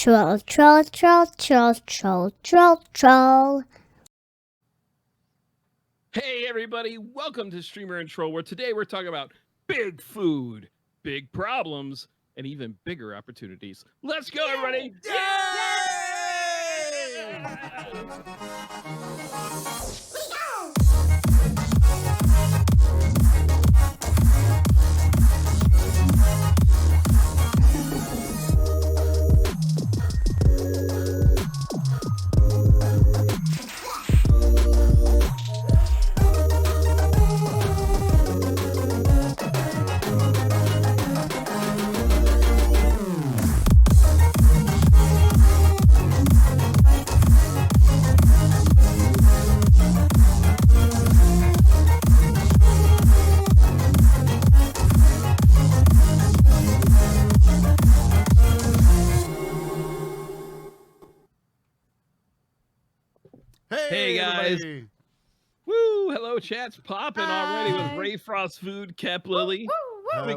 Troll, troll, troll, troll, troll, troll, troll. Hey everybody, welcome to Streamer and Troll, where today we're talking about big food, big problems, and even bigger opportunities. Let's go, everybody! Hey guys! Everybody. Woo! Hello, chat's popping already with Ray Frost Food, Cap Lily. I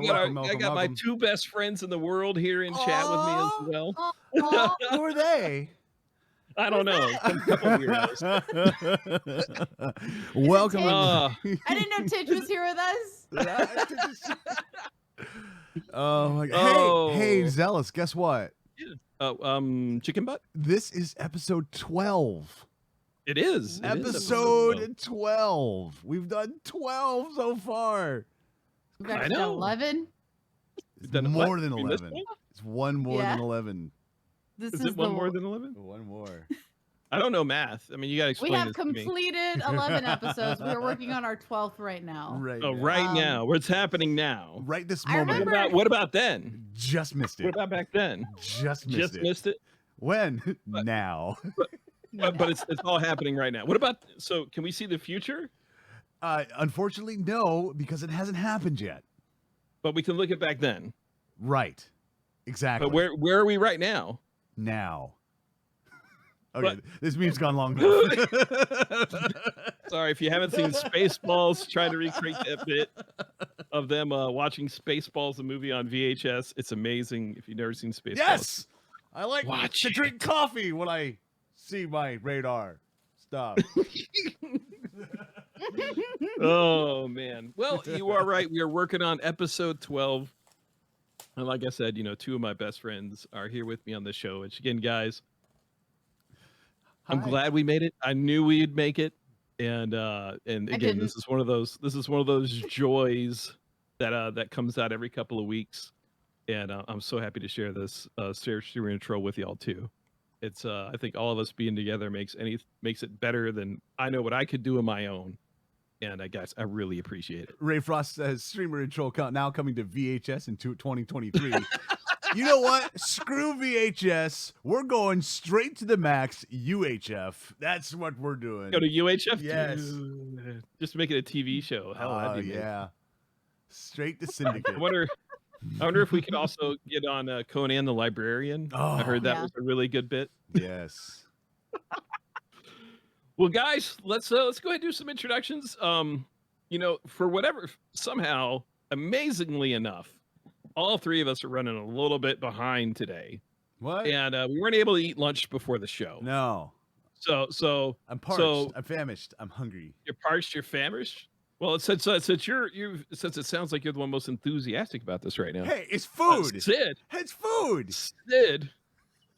got my two best friends in the world here in chat with me as well. Who are they? I don't know. Some couple weirdos. Welcome. I didn't know Titch was here with us. Oh my God. Hey, Zealous, guess what? Chicken butt? This is episode 12. It is. Episode 12. We've done 12 so far. We've actually done 11. It's more than 11. It's one more than 11. This is it one more than 11? One more. I don't know math. I mean, you got to explain. We have completed 11 episodes. We are working on our 12th right now. Right now. What's happening now? Right this moment. What about then? Just missed it. What about back then? Just missed it. When? Now. But it's all happening right now. What about, so can we see the future? Unfortunately, no, because it hasn't happened yet. But we can look at back then. Right. Exactly. But where are we right now? Now. Okay, this meme's gone long enough. Sorry, if you haven't seen Spaceballs, trying to recreate that bit of them watching Spaceballs, the movie on VHS. It's amazing if you've never seen Spaceballs. Yes! I like to drink coffee when I see my radar. Stop. Oh, man. Well, you are right. We are working on episode 12. And like I said, two of my best friends are here with me on the show. And again, guys, I'm glad we made it. I knew we'd make it. And again, this is one of those joys that comes out every couple of weeks. And I'm so happy to share this Streamer Intro with y'all too. It's I think all of us being together makes it better than I know what I could do on my own. And guys, I really appreciate it. Ray Frost says Streamer Intro now coming to VHS in 2023. You know what? Screw VHS. We're going straight to the max. UHF. That's what we're doing. Go to UHF? Yes. Just make it a TV show. Hell, yeah. Straight to Syndicate. I wonder if we could also get on Conan the Librarian. I heard that was a really good bit. Yes. Well, guys, let's go ahead and do some introductions. For whatever, somehow, amazingly enough, all three of us are running a little bit behind today. What? And we weren't able to eat lunch before the show. No. So I'm parched. I'm famished. I'm hungry. You're parched. You're famished. Well, since it sounds like you're the one most enthusiastic about this right now. Hey, it's food. Sid. It's food. Sid,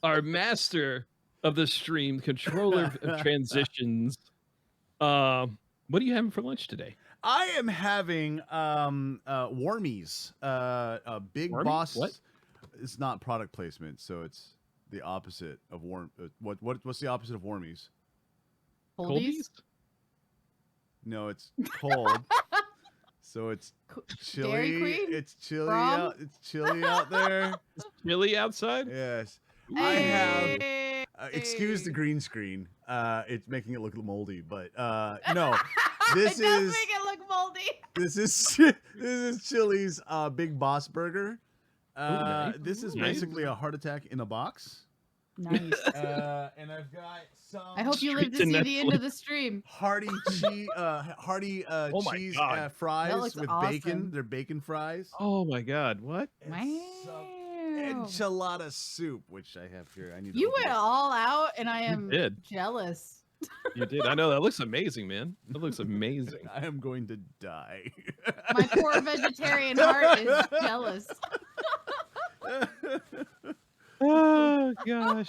our master of the stream, controller of transitions. What are you having for lunch today? I am having Warmies. Big Warmies? Boss. What? It's not product placement, so it's the opposite of what's the opposite of Warmies? Oldies? No, it's cold. So it's chilly. Dairy Queen? It's chilly out. It's chilly out there. It's chilly outside? Yes. Hey. I have excuse the green screen. It's making it look moldy, but no. This it does make it look moldy. This is Chili's Big Boss Burger. Nice. This is basically a heart attack in a box. Nice. And I've got some. I hope you live to see the end of the stream. Hearty cheese, cheese fries with awesome. bacon. They're bacon fries. Oh my God! What? And enchilada soup, which I have here. I need. To You open went it. all out, and I am did. jealous. You did. I know that looks amazing, man. That looks amazing. I am going to die. My poor vegetarian heart is jealous. Oh gosh.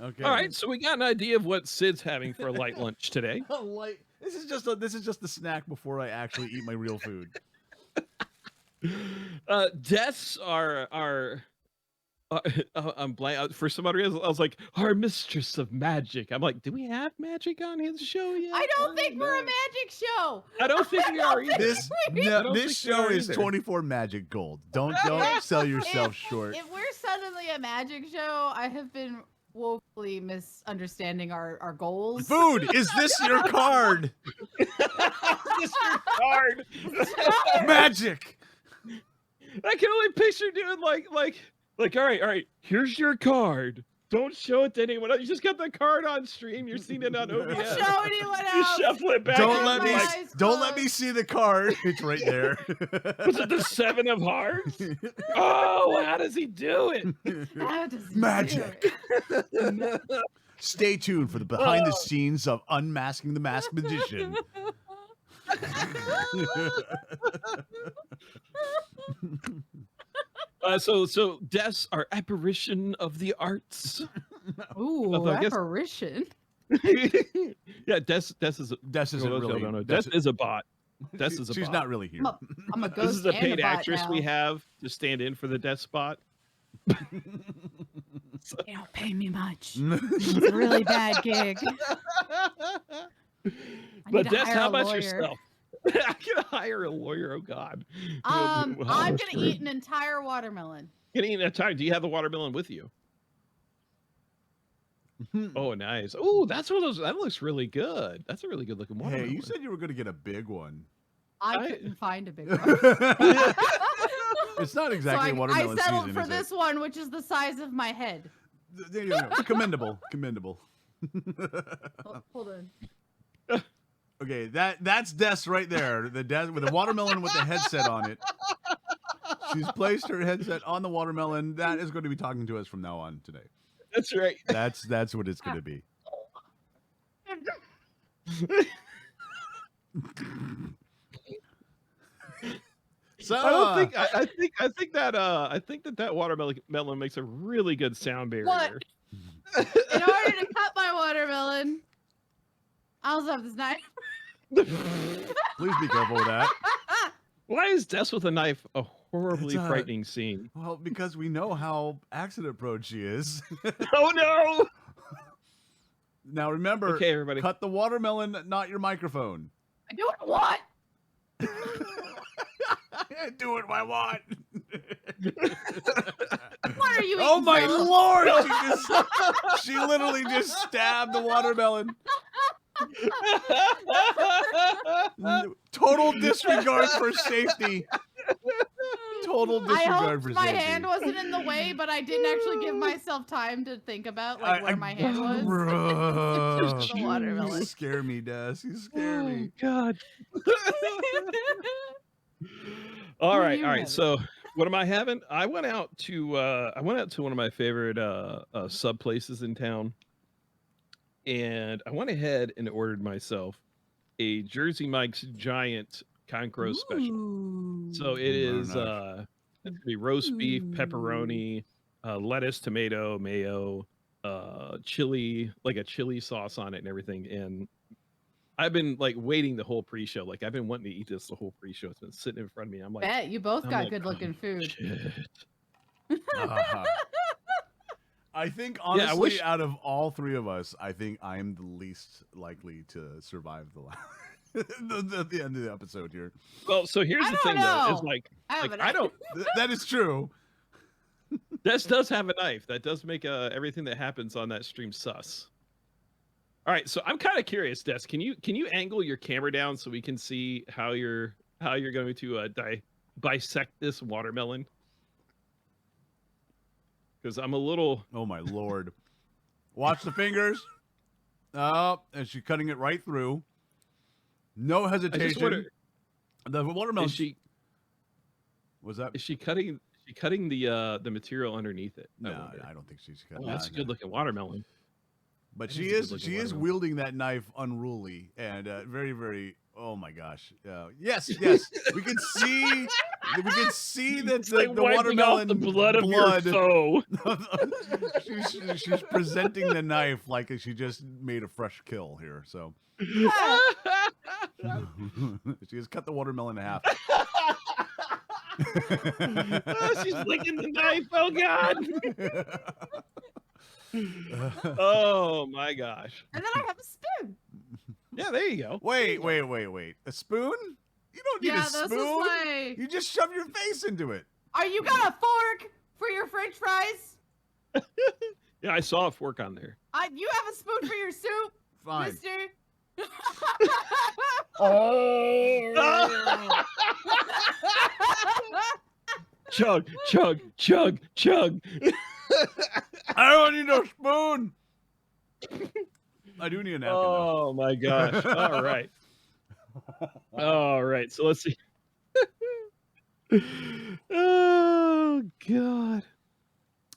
Okay. All right, so we got an idea of what Sid's having for a light lunch today. This is just the snack before I actually eat my real food. Deaths are I'm blank. For some odd reason, I was like, our mistress of magic. I'm like, do we have magic on his show yet? I don't think we're a magic show. I don't think we are either. This I don't this think we show are is either. 24 magic gold. Don't sell yourself short. If we're suddenly a magic show, I have been woefully misunderstanding our goals. Food, is this your card? Is this your card? Magic. I can only picture doing like, all right, here's your card. Don't show it to anyone else. You just got the card on stream. You're seeing it on OBS. Don't show anyone You else. shuffle it back. Don't and let me like, don't let me see the card. It's right there. was it the 7 of hearts? Oh, how does he do it? How does he do Magic. it? Stay tuned for the behind the scenes of Unmasking the Masked Magician. So deaths are apparition of the arts. Ooh, I guess- apparition. Yeah, Des is a Des isn't really. Des is a bot. Des is a She's bot. not really here. I'm a ghost. This is a and paid bot actress now. we have to stand in for the Des spot. They don't pay me much. It's a really bad gig. But to Des, hire how a about lawyer. yourself? I can hire a lawyer. Oh God. I'm Wow, gonna that's eat great. an entire watermelon. Gonna eat that time. Do you have the watermelon with you? Oh, nice. Oh, that's one of those. That looks really good. That's a really good looking watermelon. Hey, you said you were going to get a big one. I couldn't find a big one. It's not exactly so watermelon I settled season, for is this one, which is the size of my head. it? There you go. Commendable. Commendable. Hold on. Okay, that's Des right there. The Des with the watermelon with the headset on it. She's placed her headset on the watermelon. That is going to be talking to us from now on today. That's right. That's what it's going to be. So I think that watermelon makes a really good sound barrier. What? In order to cut my watermelon, I also have this knife. please be careful with that. Why is Death with a knife a horribly It's, frightening scene? Well, because we know how accident prone she is. Oh no! Now remember, Okay, everybody. cut the watermelon, not your microphone. I do what? Do it, I want. What are you eating? Oh my Phil? lord! She literally just stabbed the watermelon. Total disregard for safety. Total I disregard for hoped my safety. hand wasn't in the way, but I didn't actually give myself time to think about where my hand was. Bruh. Just the watermelon. You scare me, Des. You scare me. God. What all are right, you all right. having? So, what am I having? I went out to one of my favorite sub places in town, and I went ahead and ordered myself a Jersey Mike's Giant Concro special. So it is Very nice. it's gonna be roast beef, pepperoni, lettuce, tomato, mayo, chili, like a chili sauce on it and everything. And I've been like waiting the whole pre-show. Like I've been wanting to eat this the whole pre-show. It's been sitting in front of me. I'm like, Bet you both I'm got like, good looking oh, food. shit. I think I honestly, wish- out of all three of us, I think I am the least likely to survive the end of the episode here. Well, so here's I the don't thing though, is know. like haven't. I don't. That is true. This does have a knife. That does make everything that happens on that stream sus. All right, so I'm kind of curious, Des. Can you angle your camera down so we can see how you're going to bisect this watermelon? Because I'm a little. Oh my lord! Watch the fingers. Oh, and she's cutting it right through. No I just hesitation. wonder, The watermelon. is she Was that? is she cutting she cutting the material underneath it? I No, wonder. I don't think she's Oh, got. that's a no. good looking watermelon. But That she is a is good-looking she is watermelon. wielding that knife unruly and very very. Oh my gosh! Yes, yes, we can see that It's the like wiping watermelon off the blood of your foe. she's presenting the knife like she just made a fresh kill here. So she has cut the watermelon in half. Oh, she's licking the knife. Oh God. Oh my gosh. And then I have a spoon. Yeah, there you go. Wait. A spoon? You don't need Yeah, a this is spoon. my. You just shove your face into it. Are you got a fork for your French fries? Yeah, I saw a fork on there. You have a spoon for your soup, Fine. Mister. Oh. Chug, chug, chug, chug. I don't need no spoon. I do need a napkin. Though. Oh my gosh. All right. All right. So let's see. Oh God.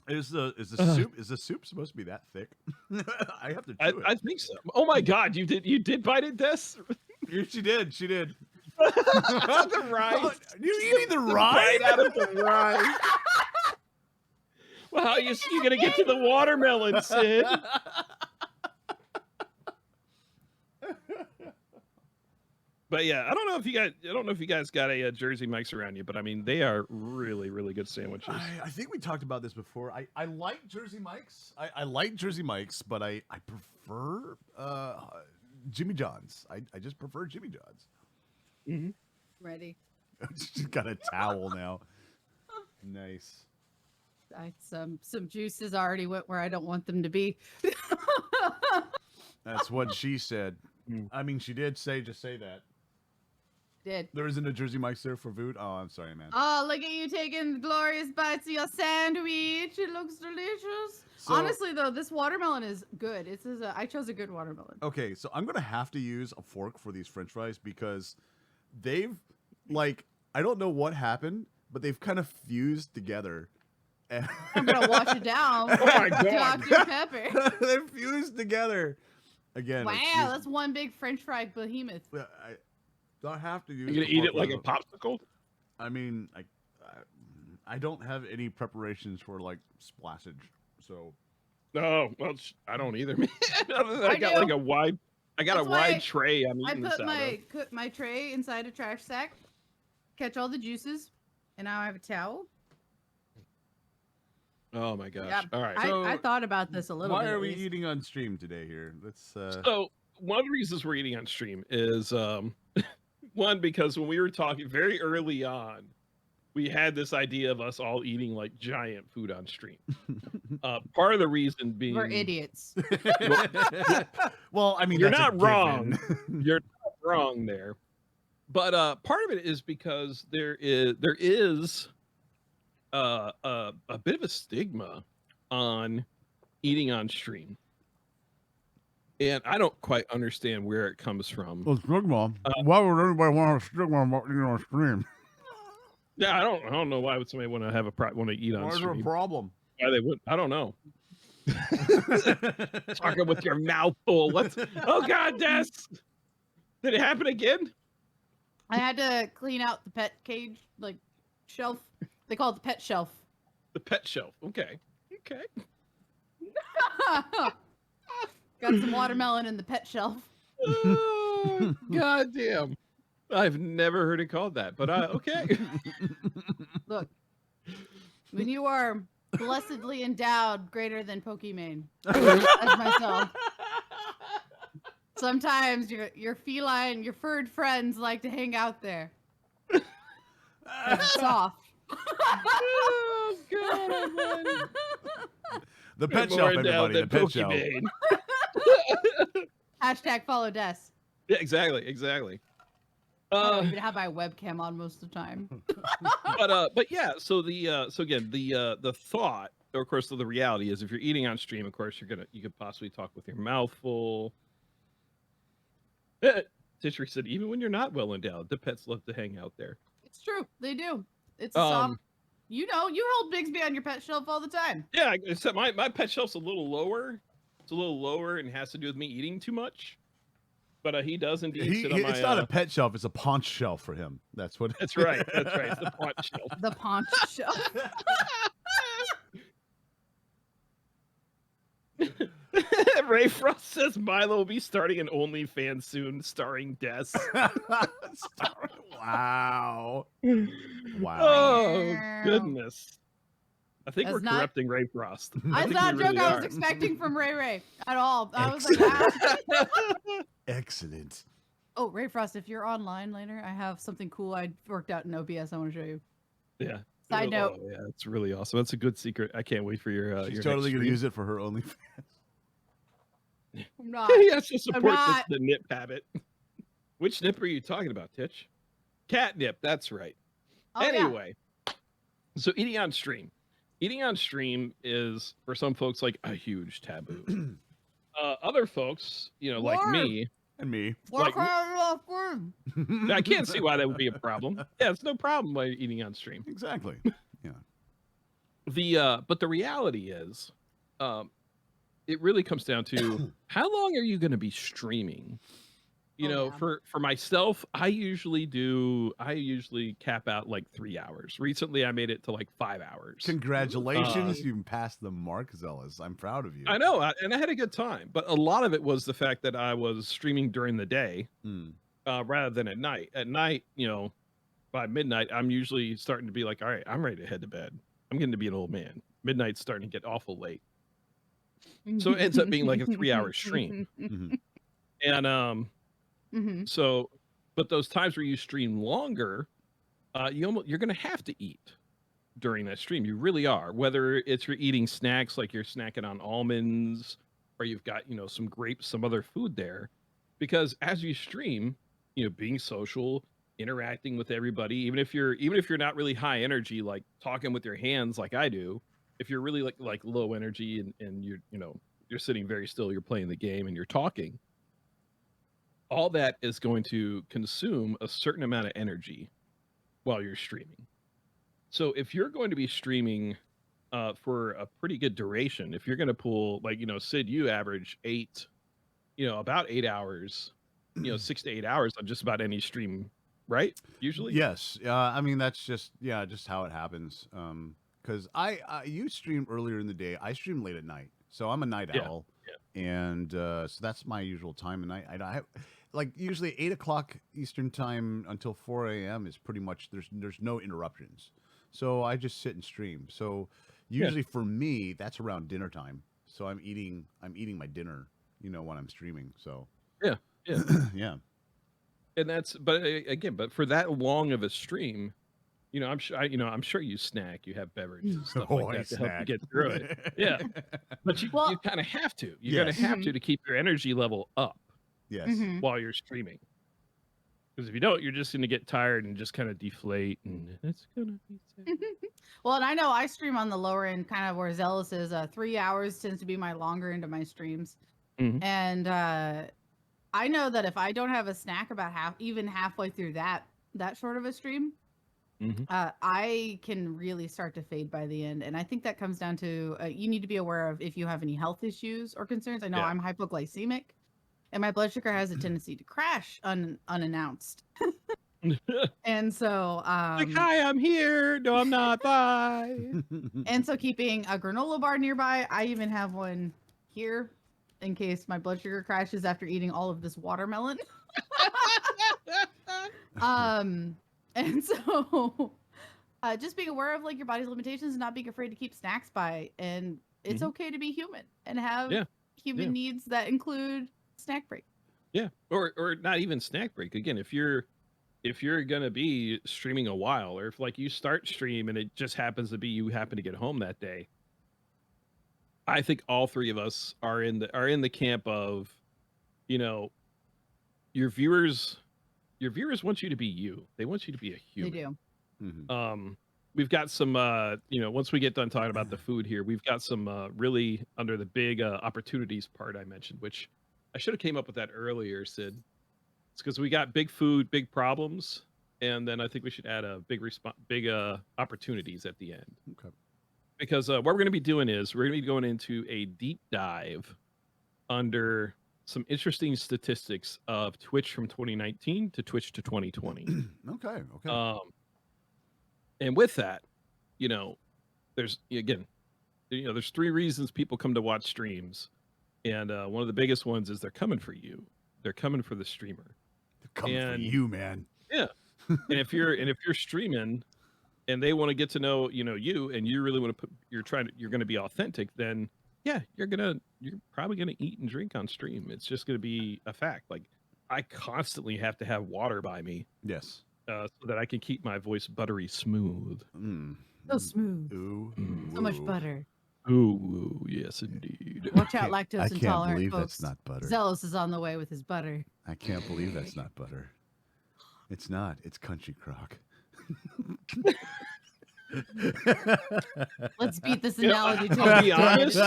Is the soup supposed to be that thick? I have to chew I it. think so. Oh my God. You did bite it, Des? She did. The rice. You eating the Right rice? out of the rice. Well, how you gonna get to the watermelon, Sid? But yeah, I don't know if you guys got a Jersey Mike's around you, but I mean they are really, really good sandwiches. I think we talked about this before. I like Jersey Mike's. I like Jersey Mike's, but I prefer Jimmy John's. I just prefer Jimmy John's. Mm-hmm. Ready. She's got a towel now. Nice. Some juices already went where I don't want them to be. That's what she said. Mm. I mean, she did say that. Did. There isn't a Jersey Mike's there for food? Oh, I'm sorry, man. Oh, look at you taking glorious bites of your sandwich. It looks delicious. So- Honestly, though, this watermelon is good. I chose a good watermelon. Okay, so I'm going to have to use a fork for these french fries because they've, like, I don't know what happened, but they've kind of fused together. I'm going to wash it down. Oh my God. Dr. Pepper. They're fused together. Again. Wow, excuse- that's one big french fry behemoth. I have to use. You're gonna a eat it fork like a with popsicle? I mean, I don't have any preparations for like splashage, so. No, well, I don't either, man. I I got do. like a wide. I got That's a why wide tray. I'm I eating this put out of. my tray inside a trash sack, catch all the juices, and now I have a towel. Oh my gosh! Yeah, All right. I thought about this a little Why bit. are at we least. eating on stream today here? Let's. So one of the reasons we're eating on stream is one, because when we were talking very early on, we had this idea of us all eating like giant food on stream. Part of the reason being We're idiots. Well, I mean, You're that's a not wrong. given. You're not wrong there, but part of it is because there is a bit of a stigma on eating on stream, and I don't quite understand where it comes from. Well, stigma. Why would anybody want to stigma about eating on stream? Yeah, I don't know why would somebody want to have want to eat on Why is there a stream. problem? Why they would? I don't know. Talking with your mouth full. What's? Oh God, Des! Did it happen again? I had to clean out the pet cage, like shelf. They call it the pet shelf. The pet shelf. Okay. Okay. Got some watermelon in the pet shelf. Oh, God damn. I've never heard it called that, but okay. Look, when you are blessedly endowed greater than Pokemon, as myself, sometimes your feline, your furred friends like to hang out there. It's soft. Oh God Almighty. The pet You're shelf, more endowed everybody. The than pet shelf. Pokemon. Hashtag follow Des. Yeah, exactly. I don't even have my webcam on most of the time. But yeah, so again, the thought, or of course the reality is, if you're eating on stream, of course you could possibly talk with your mouth full. Tishri said, even when you're not well endowed, the pets love to hang out there. It's true. They do. It's a soft You know, you hold Bigsby on your pet shelf all the time. Yeah, except my pet shelf's a little lower. It's a little lower and has to do with me eating too much. But he does indeed sit on my. It's not a pet shelf; it's a paunch shelf for him. That's what. That's right. That's right. It's the paunch shelf. The paunch shelf. Ray Frost says Milo will be starting an OnlyFans soon, starring Des. Wow. Wow. Oh goodness! I think That's we're not- corrupting Ray Frost. That's think not a we joke really I was are. expecting from Ray Ray at all. I was like, wow. Excellent. Oh, Ray Frost, if you're online later, I have something cool I worked out in OBS I want to show you. Yeah. Side note. Oh, yeah, it's really awesome. That's a good secret. I can't wait for your. She's your totally next gonna use it for her OnlyFans. I'm not. stream. He has to support not. the nip habit. Which nip are you talking about, Titch? Catnip. That's right. Oh, yeah. Anyway, so eating on stream. Eating on stream is for some folks like a huge taboo. Other folks, like More. me, And me. Like- Warcraft. I can't see why that would be a problem. Yeah, it's no problem by eating on stream. Exactly. But the reality is, it really comes down to how long are you going to be streaming? Yeah. For myself, I usually cap out like 3 hours. Recently, I made it to like 5 hours. Congratulations, you passed the mark, Zealous. I'm proud of you. I know, and I had a good time. But a lot of it was the fact that I was streaming during the day rather than at night. At night, by midnight, I'm usually starting to be like, all right, I'm ready to head to bed. I'm getting to be an old man. Midnight's starting to get awful late. So it ends up being like a 3-hour stream. Mhm. And so, but those times where you stream longer, you're going to have to eat during that stream. You really are. Whether it's you're eating snacks like you're snacking on almonds, or you've got some grapes, some other food there, because as you stream, being social, interacting with everybody, even if you're not really high energy, like talking with your hands like I do, if you're really like low energy and you're sitting very still, you're playing the game and you're talking, all that is going to consume a certain amount of energy while you're streaming. So if you're going to be streaming for a pretty good duration, if you're going to pull, like, Sid, you average about 8 hours, 6 to 8 hours on just about any stream, right? Usually. Yes. I mean, that's just how it happens. Because you stream earlier in the day. I stream late at night. So I'm a night owl. Yeah. And so that's my usual time of night. I have, like, usually 8 o'clock Eastern time until 4 a.m. is pretty much, there's no interruptions. So I just sit and stream. So usually for me, that's around dinner time. So I'm eating my dinner, when I'm streaming. So Yeah. yeah. And but for that long of a stream, I'm sure you snack, you have beverages and stuff like that to help you get through it. Yeah. But you kind of have to. You're going to have to keep your energy level up Yes. Mhm. while you're streaming. Because if you don't, you're just going to get tired and just kind of deflate, and it's going to be sad. Well, and I know I stream on the lower end, kind of where Zealous is. 3 hours tends to be my longer end of my streams. Mhm. And I know that if I don't have a snack about halfway through that short of a stream, Mhm. I can really start to fade by the end. And I think that comes down to you need to be aware of if you have any health issues or concerns. I know Yeah. I'm hypoglycemic, and my blood sugar has a tendency to crash unannounced. And so, Like, hi, I'm here. No, I'm not. Bye. and so keeping a granola bar nearby. I even have one here in case my blood sugar crashes after eating all of this watermelon. And so just being aware of like your body's limitations and not being afraid to keep snacks by, and it's Mhm. okay to be human and have Yeah. human Yeah. needs that include snack break. Yeah, or not even snack break. Again, if you're gonna be streaming a while, or if like you start stream and it just happens to be you happen to get home that day, I think all three of us are in the camp of, your viewers want you to be you. They want you to be a human. They do. Mhm. We've got some once we get done talking about the food here, we've got some really under the big opportunities part I mentioned, which I should have came up with that earlier, Sid. It's because we got big food, big problems, and then I think we should add a big opportunities at the end. Okay. Because what we're going to be doing is we're going to be going into a deep dive under some interesting statistics of Twitch from 2019 to Twitch to 2020. Okay. Okay. And with that, there's there's 3 reasons people come to watch streams, and one of the biggest ones is they're coming for you. They're coming for the streamer. They're coming for you, man. Yeah. and if you're streaming and they want to get to know you, and you really want to you're going to be authentic, then yeah, you're probably gonna eat and drink on stream. It's just gonna be a fact. Like, I constantly have to have water by me, Yes. so that I can keep my voice buttery smooth. So smooth. Ooh. So much butter. Ooh, yes indeed. Watch out, I lactose can't intolerant believe folks. that's not butter. Zealous is on the way with his butter. I can't believe that's not butter. It's not. It's Country Crock. Let's beat this analogy to I'll be death. honest.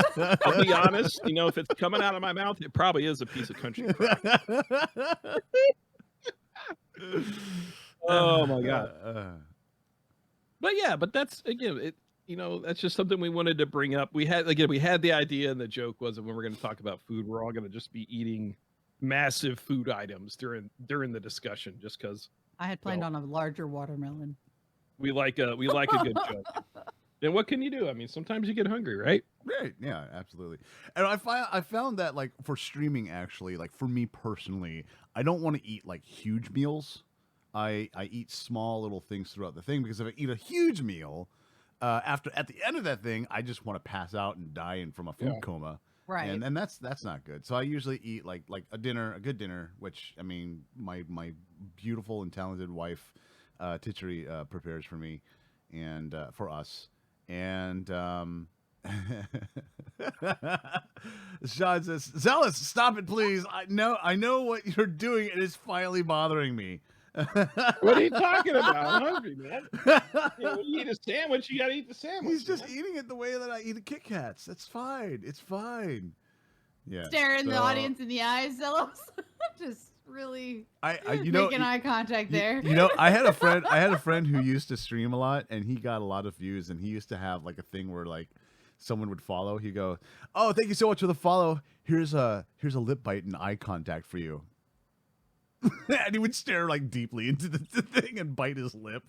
I'll be honest. If it's coming out of my mouth, it probably is a piece of country crock. Oh my god. But that's again, that's just something we wanted to bring up. We had the idea, and the joke was that when we're going to talk about food, we're all going to just be eating massive food items during the discussion, just because I had planned on a larger watermelon. we like a good joke. And what can you do? I mean, sometimes you get hungry, right? Right. Yeah, absolutely. And I found that, like, for streaming, actually, like, for me personally, I don't want to eat like huge meals. I eat small little things throughout the thing, because if I eat a huge meal, at the end of that thing, I just want to pass out and die from a food coma. Right. And that's not good. So I usually eat like a good dinner, which, I mean, my beautiful and talented wife, Titchery, prepares for me and for us. And Sean says, "Zealous, stop it, please. I know what you're doing. It is finally bothering me." What are you talking about? I'm hungry, man. When you eat a sandwich, you gotta eat the sandwich. He's just eating it the way that I eat the Kit Kats. That's fine. It's fine. Yeah. Staring the audience in the eyes, Zealous. Just really making eye contact there. I had a friend who used to stream a lot, and he got a lot of views, and he used to have like a thing where like someone would follow. He'd go, "Oh, thank you so much for the follow. Here's a lip bite and eye contact for you." And he would stare like deeply into the thing and bite his lip.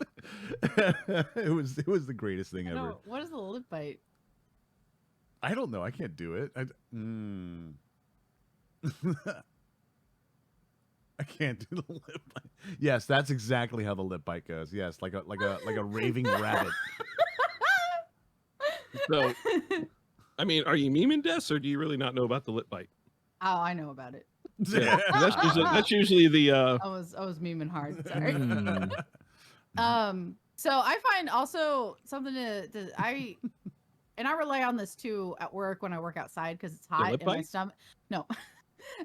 It was the greatest thing ever. What is the lip bite? I don't know. I can't do it. I can't do the lip bite. Yes, that's exactly how the lip bite goes. Yes, like a raving rabbit. So, I mean, are you memeing Des, or do you really not know about the lip bite? Oh, I know about it. Yeah, that's usually the. I was memeing hard. Sorry. So I find also something I rely on this too at work when I work outside, because it's hot and my stomach. No,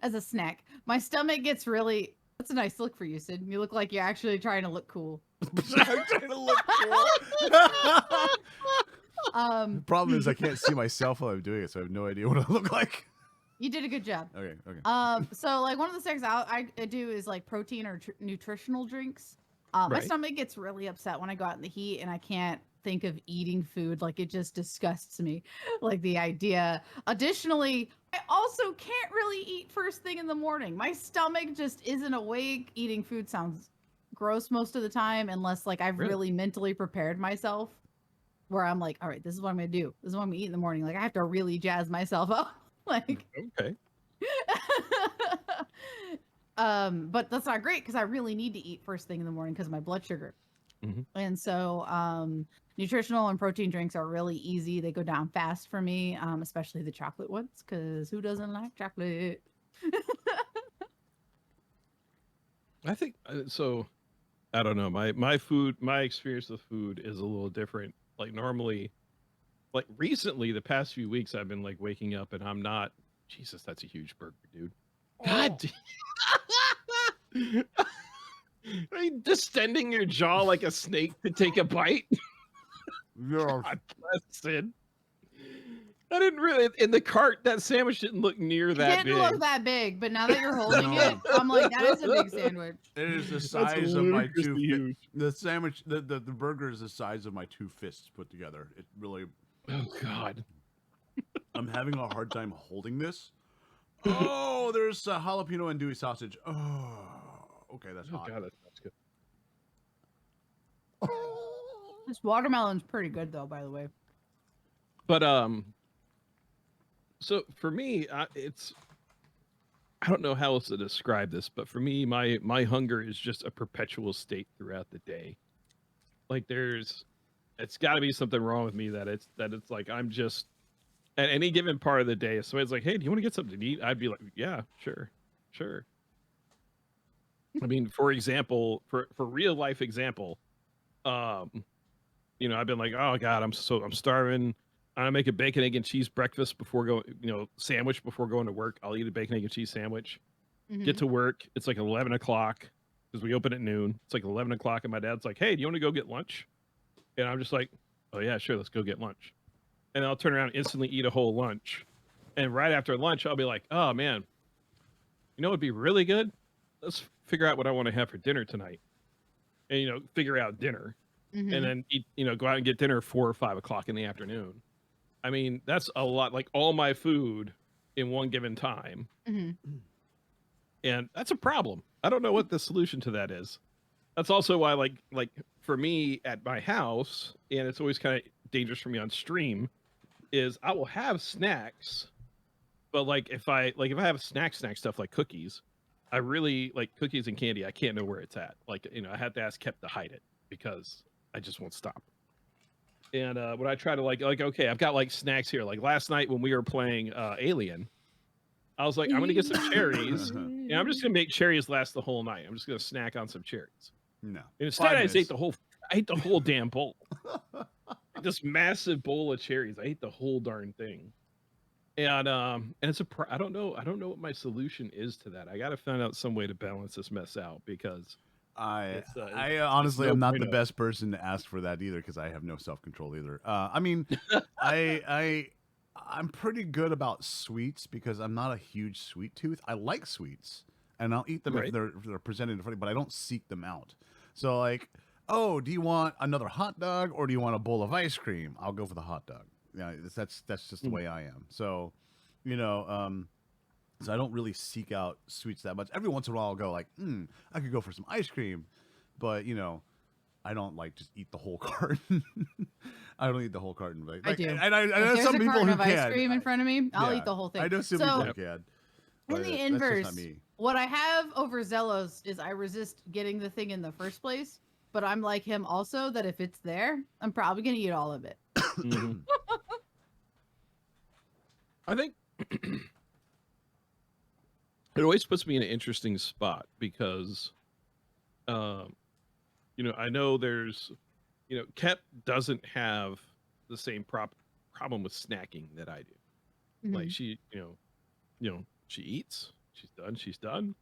as a snack, my stomach gets really. That's a nice look for you, Sid. You look like you're actually trying to look cool. I'm trying to look cool. The problem is I can't see myself while I'm doing it, so I have no idea what I look like. You did a good job. Okay. So like one of the things I do is like protein or nutritional drinks. My stomach gets really upset when I go out in the heat and I can't think of eating food. Like, it just disgusts me, like the idea. Additionally, I also can't really eat first thing in the morning. My stomach just isn't awake. Eating food sounds gross most of the time, unless like I've really mentally prepared myself, where I'm like, all right, this is what I'm gonna do. This is what I'm gonna eat in the morning. Like, I have to really jazz myself up. Like, okay. But that's not great, because I really need to eat first thing in the morning because of my blood sugar. And so nutritional and protein drinks are really easy. They go down fast for me, especially the chocolate ones, because who doesn't like chocolate? I think so. I don't know. My experience with food is a little different. Like, normally, like recently, the past few weeks, I've been like waking up and I'm not. Jesus, that's a huge burger, dude. God. Are you distending your jaw like a snake to take a bite? Yeah. God bless Sid. I didn't really in the cart. That sandwich didn't look near It that didn't big. look that big, but now that you're holding No. it, I'm like, that is a big sandwich. It is the That's size of my ludicrously two. huge. The sandwich, the burger is the size of my two fists put together. It really. Oh God. I'm having a hard time holding this. Oh, there's jalapeno andouille sausage. Oh, okay, that's Oh hot. God, that sounds good. This watermelon's pretty good though, by the way. But so for me, I don't know how else to describe this, but for me, my hunger is just a perpetual state throughout the day. Like it's got to be something wrong with me that it's like I'm just at any given part of the day. If somebody's like, "Hey, do you want to get something to eat?" I'd be like, "Yeah, sure, sure." I mean, for example, for real life example, um, I've been like, "Oh God, I'm starving." I make a bacon, egg, and cheese breakfast before going, sandwich before going to work. I'll eat a bacon, egg, and cheese sandwich. Get to work. It's like 11 o'clock because we open at noon. It's like 11 o'clock, and my dad's like, "Hey, do you want to go get lunch?" And I'm just like, "Oh yeah, sure, let's go get lunch." And I'll turn around and instantly eat a whole lunch. And right after lunch, I'll be like, "Oh man, what'd be really good? Let's figure out what I want to have for dinner tonight." And figure out dinner, and then eat. Go out and get dinner 4 or 5 o'clock in the afternoon. I mean, that's a lot. Like all my food in one given time, and that's a problem. I don't know what the solution to that is. That's also why, like for me at my house, and it's always kind of dangerous for me on stream, is I will have snacks, but like if I have snack stuff like cookies, I really like cookies and candy. I can't know where it's at. Like I have to ask Kep to hide it because I just won't stop. And when I try to like okay, I've got like snacks here. Like last night when we were playing Alien, I was like, I'm gonna get some cherries, and I'm just gonna make cherries last the whole night. I'm just gonna snack on some cherries. No. And instead, I just ate the whole damn bowl. This massive bowl of cherries. I ate the whole darn thing. And it's I don't know what my solution is to that. I got to find out some way to balance this mess out because I it's honestly no am not the bueno. best person to ask for that either because I have no self control either. I mean, I'm pretty good about sweets because I'm not a huge sweet tooth. I like sweets and I'll eat them Right. if they're presented in front of me, but I don't seek them out. So like, oh, do you want another hot dog or do you want a bowl of ice cream? I'll go for the hot dog. Yeah, that's just the way I am. So, so I don't really seek out sweets that much. Every once in a while, I'll go like, I could go for some ice cream, but I don't like just eat the whole carton. I don't eat the whole carton, but I do. And I If know there's some a people carton who of ice can. cream in front of me, I'll Yeah, eat the whole thing. I know some So, people who can. in but the that's just inverse, not me. what I have over Zelos is I resist getting the thing in the first place, but I'm like him also that if it's there, I'm probably gonna eat all of it. Mhm. I think it always puts me in an interesting spot because, I know there's, Kep doesn't have the same problem with snacking that I do. Like she, she eats, she's done.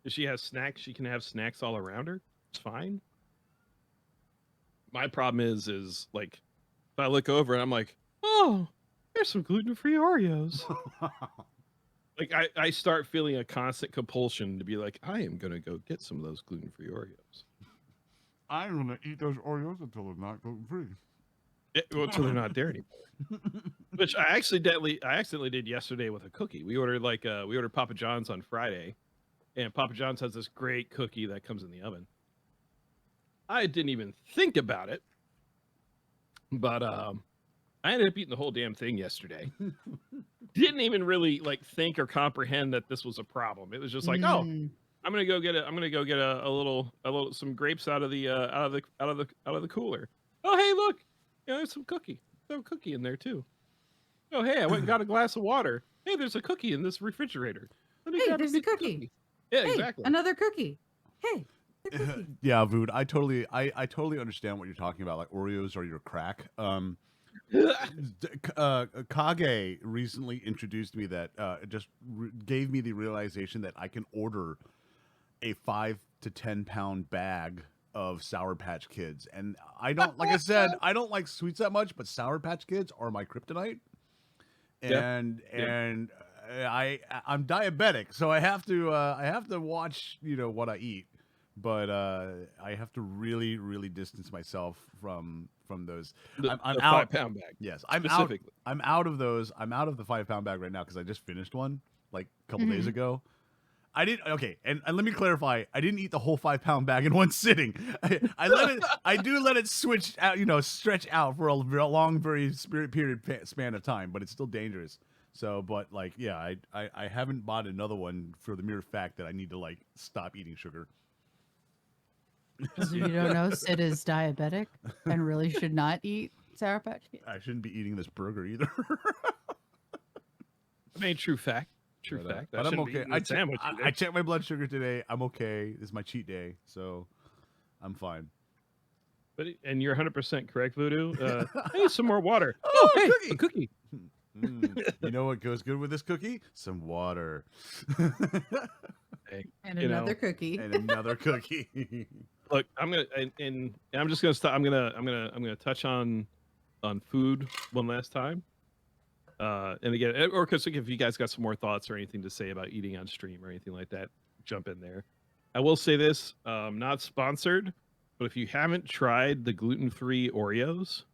If she has snacks, she can have snacks all around her. It's fine. My problem is like, if I look over and I'm like, oh, there's some gluten-free Oreos. Like I start feeling a constant compulsion to be like, I am gonna go get some of those gluten-free Oreos. I'm gonna eat those Oreos until they're not gluten free. Until they're not there anymore. Which I accidentally did yesterday with a cookie. We ordered Papa John's on Friday, and Papa John's has this great cookie that comes in the oven. I didn't even think about it, but I ended up eating the whole damn thing yesterday. Didn't even really like think or comprehend that this was a problem. It was just like, oh, I'm gonna go get a little some grapes out of the cooler. Oh, hey, look, there's some cookie. There's a cookie in there too. Oh, hey, I went and got a glass of water. Hey, there's a cookie in this refrigerator. Let me Hey, grab there's a piece of cookie. Yeah, Hey, exactly. another cookie. Hey, a cookie. Yeah, Vood, I totally understand what you're talking about. Like Oreos are your crack. Kage recently introduced me that gave me the realization that I can order a 5 to 10 pound bag of Sour Patch Kids, and I don't like I said I don't like sweets that much, but Sour Patch Kids are my kryptonite. and I'm diabetic, so I have to watch what I eat, but I have to really distance myself from those. The I'm the out. 5-pound bag. Yes, I'm out. Specifically. I'm out of those. I'm out of the 5-pound bag right now because I just finished one like a couple days ago. I didn't. Okay, and let me clarify. I didn't eat the whole 5-pound bag in one sitting. I let it. I do let it switch out. Stretch out for a long, very period span of time. But it's still dangerous. So, but like, yeah, I haven't bought another one for the mere fact that I need to like stop eating sugar. So you don't know, Sid is diabetic and really should not eat Sour Patch Kids. I shouldn't be eating this burger either. I mean, true fact. True fact. But I'm okay. I I checked my blood sugar today. I'm okay. This is my cheat day, so I'm fine. And you're 100% correct, Voodoo. I need some more water. Oh, hey, cookie! a cookie. You know what goes good with this cookie? Some water. Hey, And another cookie. And another cookie. look, I'm gonna and I'm just gonna stop. I'm gonna touch on food one last time. And again, or because if you guys got some more thoughts or anything to say about eating on stream or anything like that, jump in there. I will say this, not sponsored, but if you haven't tried the gluten-free Oreos,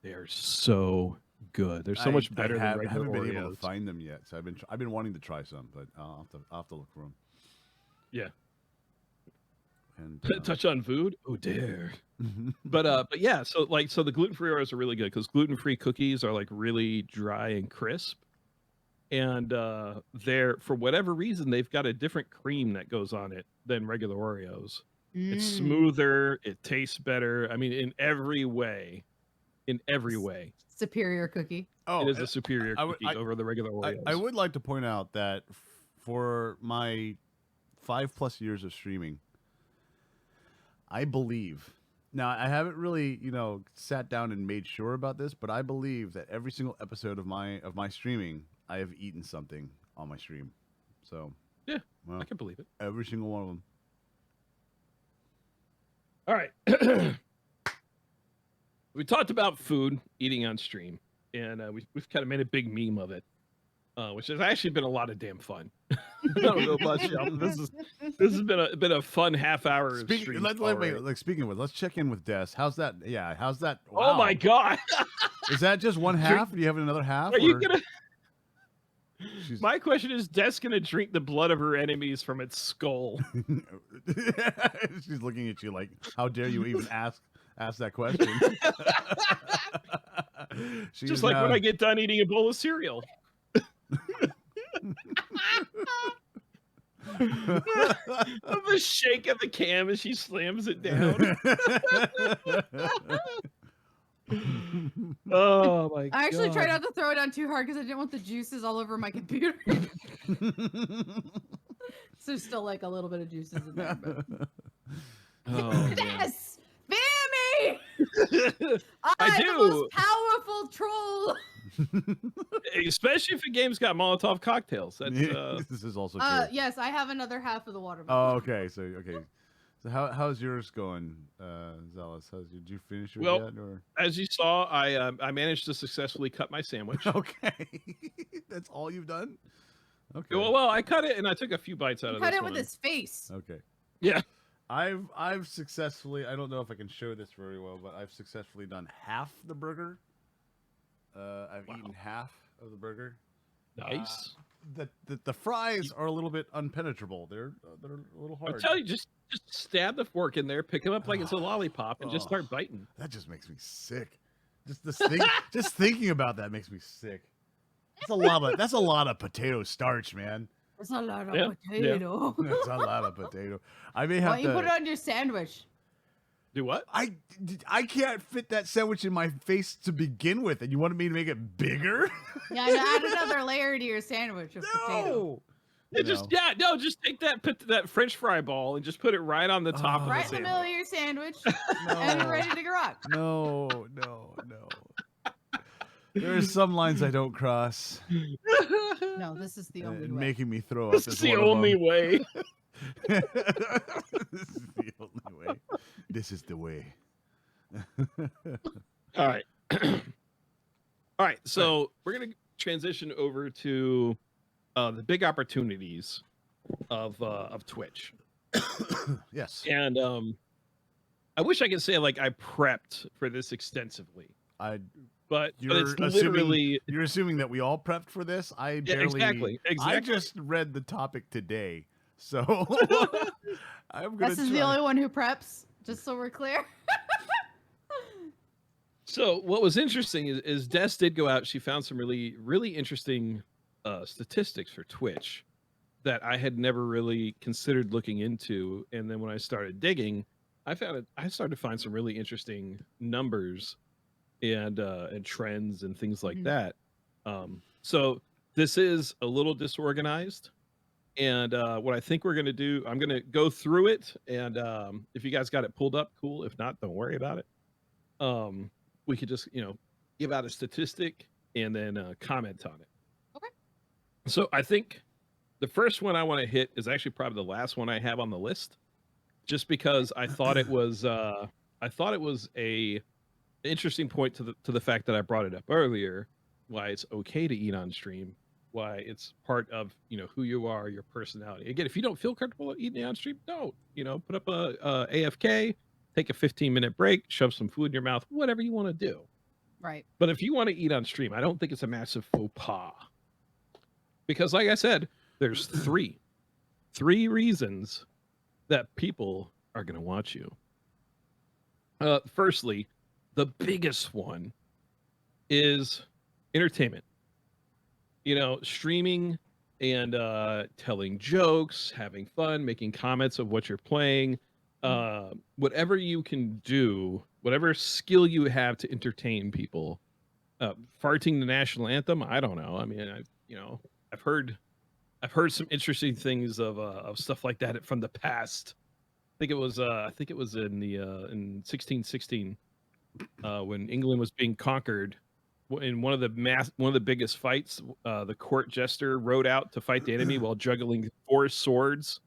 they are so good. They're so much better than regular I haven't been Oreos. able to find them yet, so I've been wanting to try some, but I'll have to look for them. Yeah. And Touch on food? Oh dare. But yeah, so the gluten-free Oreos are really good because gluten-free cookies are like really dry and crisp. And they're, for whatever reason, they've got a different cream that goes on it than regular Oreos. It's smoother, it tastes better. I mean, in every way. Superior cookie. oh, It is a superior I would- cookie over the regular Oreos. I would like to point out that for my 5+ years of streaming, I believe. Now, I haven't really, sat down and made sure about this, but I believe that every single episode of my streaming, I have eaten something on my stream. So, Yeah, well, I can believe it. every single one of them. All right. We talked about food, eating on stream, and we've kind of made a big meme of it, which has actually been a lot of damn fun. I don't know about y'all, but this has been a fun half hour of stream. Speaking of, let's check in with Des. How's that? Yeah, how's that? Oh my god! Is that just one half? Do you have another half? Are you gonna? She's... My question is, Des gonna drink the blood of her enemies from its skull? She's looking at you like, how dare you even ask that question? Just like when I get done eating a bowl of cereal. The shake of the cam as she slams it down. Oh my god! I actually tried not to throw it on too hard because I didn't want the juices all over my computer. So there's still like a little bit of juices in there. But... Oh, Yes! Bammy! I I'm do. the most powerful troll. Especially if a game's got Molotov cocktails. That's this is also true. Yes, I have another half of the water. Oh, okay. So how's yours going, Zealous? Did you finish yours Well, yet? Or? as you saw, I managed to successfully cut my sandwich. Okay, that's all you've done. Okay. Well, I cut it and I took a few bites out of Cut this it with one. his face. Okay. Yeah. I've successfully. I don't know if I can show this very well, but I've successfully done half the burger. I've eaten half of the burger. Nice. The fries are a little bit unpenetrable. They're a little hard. I tell you, just stab the fork in there, pick them up like it's a lollipop, and just start biting. That just makes me sick. Just thinking about that makes me sick. That's a lot of potato starch, man. That's a lot of Yeah, potato. That's a lot of potato. I may have Why don't you put it on your sandwich? Do what? I can't fit that sandwich in my face to begin with, and you wanted me to make it bigger? Yeah, add another layer to your sandwich of potato. Yeah, just take that French fry ball and just put it right on the top of the Right in the sandwich. middle of your sandwich, and you're ready to rock. No. There are some lines I don't cross. No, this is the only And way. making me throw up. This is the only way. This is the only way. This is the way. All right. All right. So we're gonna transition over to the big opportunities of Twitch. Yes. And I wish I could say like I prepped for this extensively, but it's literally you're assuming that we all prepped for this. I barely. exactly. I just read the topic today, so I'm gonna. This is the only one who preps. Just so we're clear. So what was interesting is Des did go out. She found some really interesting statistics for Twitch that I had never really considered looking into. And then when I started digging, I started to find some really interesting numbers and trends and things like that. So this is a little disorganized. And what I think we're going to do, I'm going to go through it. And if you guys got it pulled up, cool. If not, don't worry about it. We could just, give out a statistic and then comment on it. Okay. So I think the first one I want to hit is actually probably the last one I have on the list, just because I thought it was a interesting point to the fact that I brought it up earlier, why it's okay to eat on stream, why it's part of who you are, your personality. Again, if you don't feel comfortable eating on stream, don't. Put up a AFK, take a 15-minute break, shove some food in your mouth, whatever you want to do. Right. But if you want to eat on stream, I don't think it's a massive faux pas. Because like I said, there's three reasons that people are going to watch you. Firstly, the biggest one is entertainment. Streaming and telling jokes, having fun, making comments of what you're playing. Whatever you can do, whatever skill you have to entertain people. Farting the national anthem, I don't know. I mean, I've heard some interesting things of stuff like that from the past. I think it was in 1616 when England was being conquered. In one of the biggest fights, the court jester rode out to fight the enemy while juggling 4 swords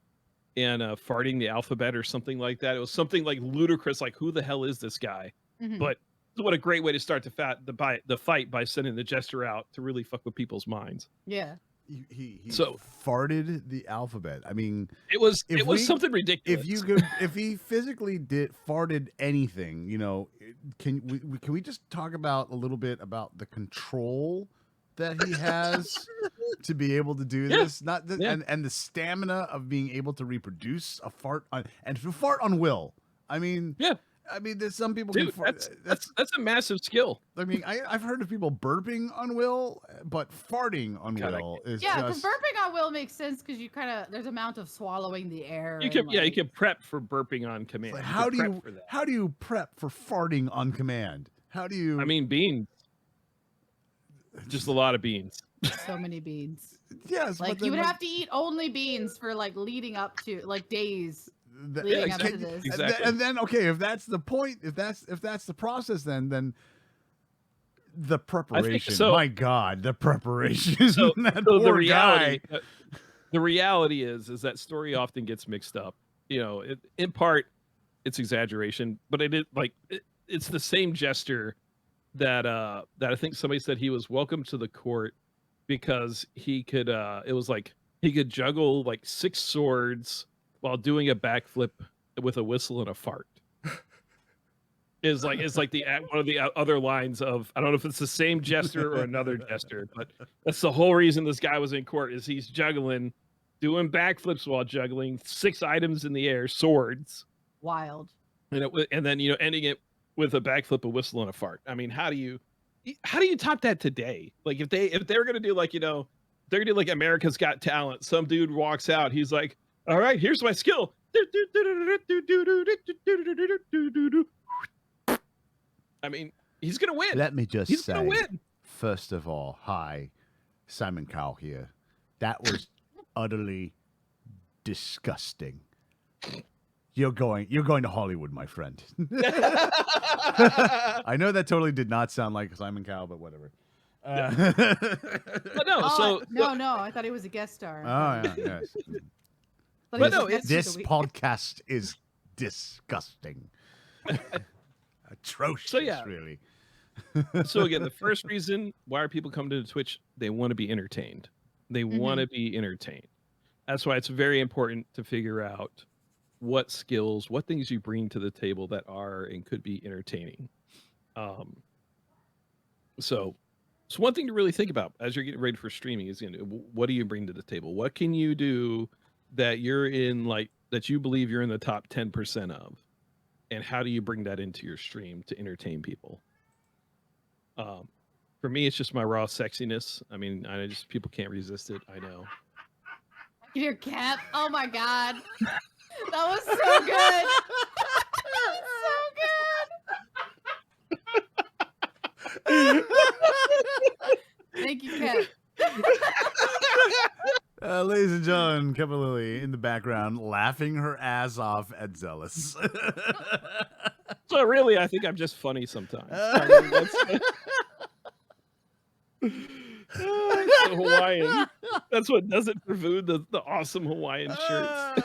and farting the alphabet or something like that. It was something like ludicrous, like who the hell is this guy? But what a great way to start the fight by sending the jester out to really fuck with people's minds. Yeah. He so farted the alphabet. I mean, it was something ridiculous. If he physically farted anything, can we just talk about a little bit about the control that he has to be able to do this? And the stamina of being able to reproduce a fart and to fart on will. I mean, there's some people. Dude, that's a massive skill. I mean, I've heard of people burping on will, but farting on will is because burping on will makes sense because you there's amount of swallowing the air. You can prep for burping on command. Like, how do you prep for farting on command? How do you? I mean, beans. Just a lot of beans. So many beans. Yes, like you would have to eat only beans for leading up to days. Leading up to this. Exactly. And then if that's the point, if that's the process, then the preparation. My God, the preparation. So, that so poor guy. The reality is that story often gets mixed up. In part, it's exaggeration, but it's the same jester that I think somebody said he was welcome to the court because he could. It was like he could juggle 6 swords while doing a backflip with a whistle and a fart. Is like one of the other lines of, I don't know if it's the same jester or another jester, but that's the whole reason this guy was in court is he's juggling, doing backflips while juggling 6 items in the air, swords. Wild. And then ending it with a backflip, a whistle, and a fart. I mean, how do you top that today? Like if they're gonna do they're gonna do America's Got Talent, some dude walks out, he's like, all right, here's my skill. I mean, he's going to win. Let me just he's say, gonna win. First of all, hi, Simon Cowell here. That was utterly disgusting. You're going to Hollywood, my friend. I know that totally did not sound like Simon Cowell, but whatever. But no, no, I thought he was a guest star. Oh, yeah, yes. But this podcast is disgusting. Atrocious, really. So again, the first reason why are people coming to Twitch? They want to be entertained. They want to be entertained. That's why it's very important to figure out what skills, what things you bring to the table that are and could be entertaining. Um, so one thing to really think about as you're getting ready for streaming is, what do you bring to the table? What can you do that you're in, like, that you believe you're in the top 10% of, and how do you bring that into your stream to entertain people? For me, it's just my raw sexiness. I mean, I just, people can't resist it. I know. Your cap. Oh my god. That was so good. So good. Thank you, Cap. Ladies and gentlemen, Kevin Lilly in the background laughing her ass off at Zealous. So really, I think I'm just funny sometimes. I mean, that's the Hawaiian. That's what does it for food. The awesome Hawaiian shirts.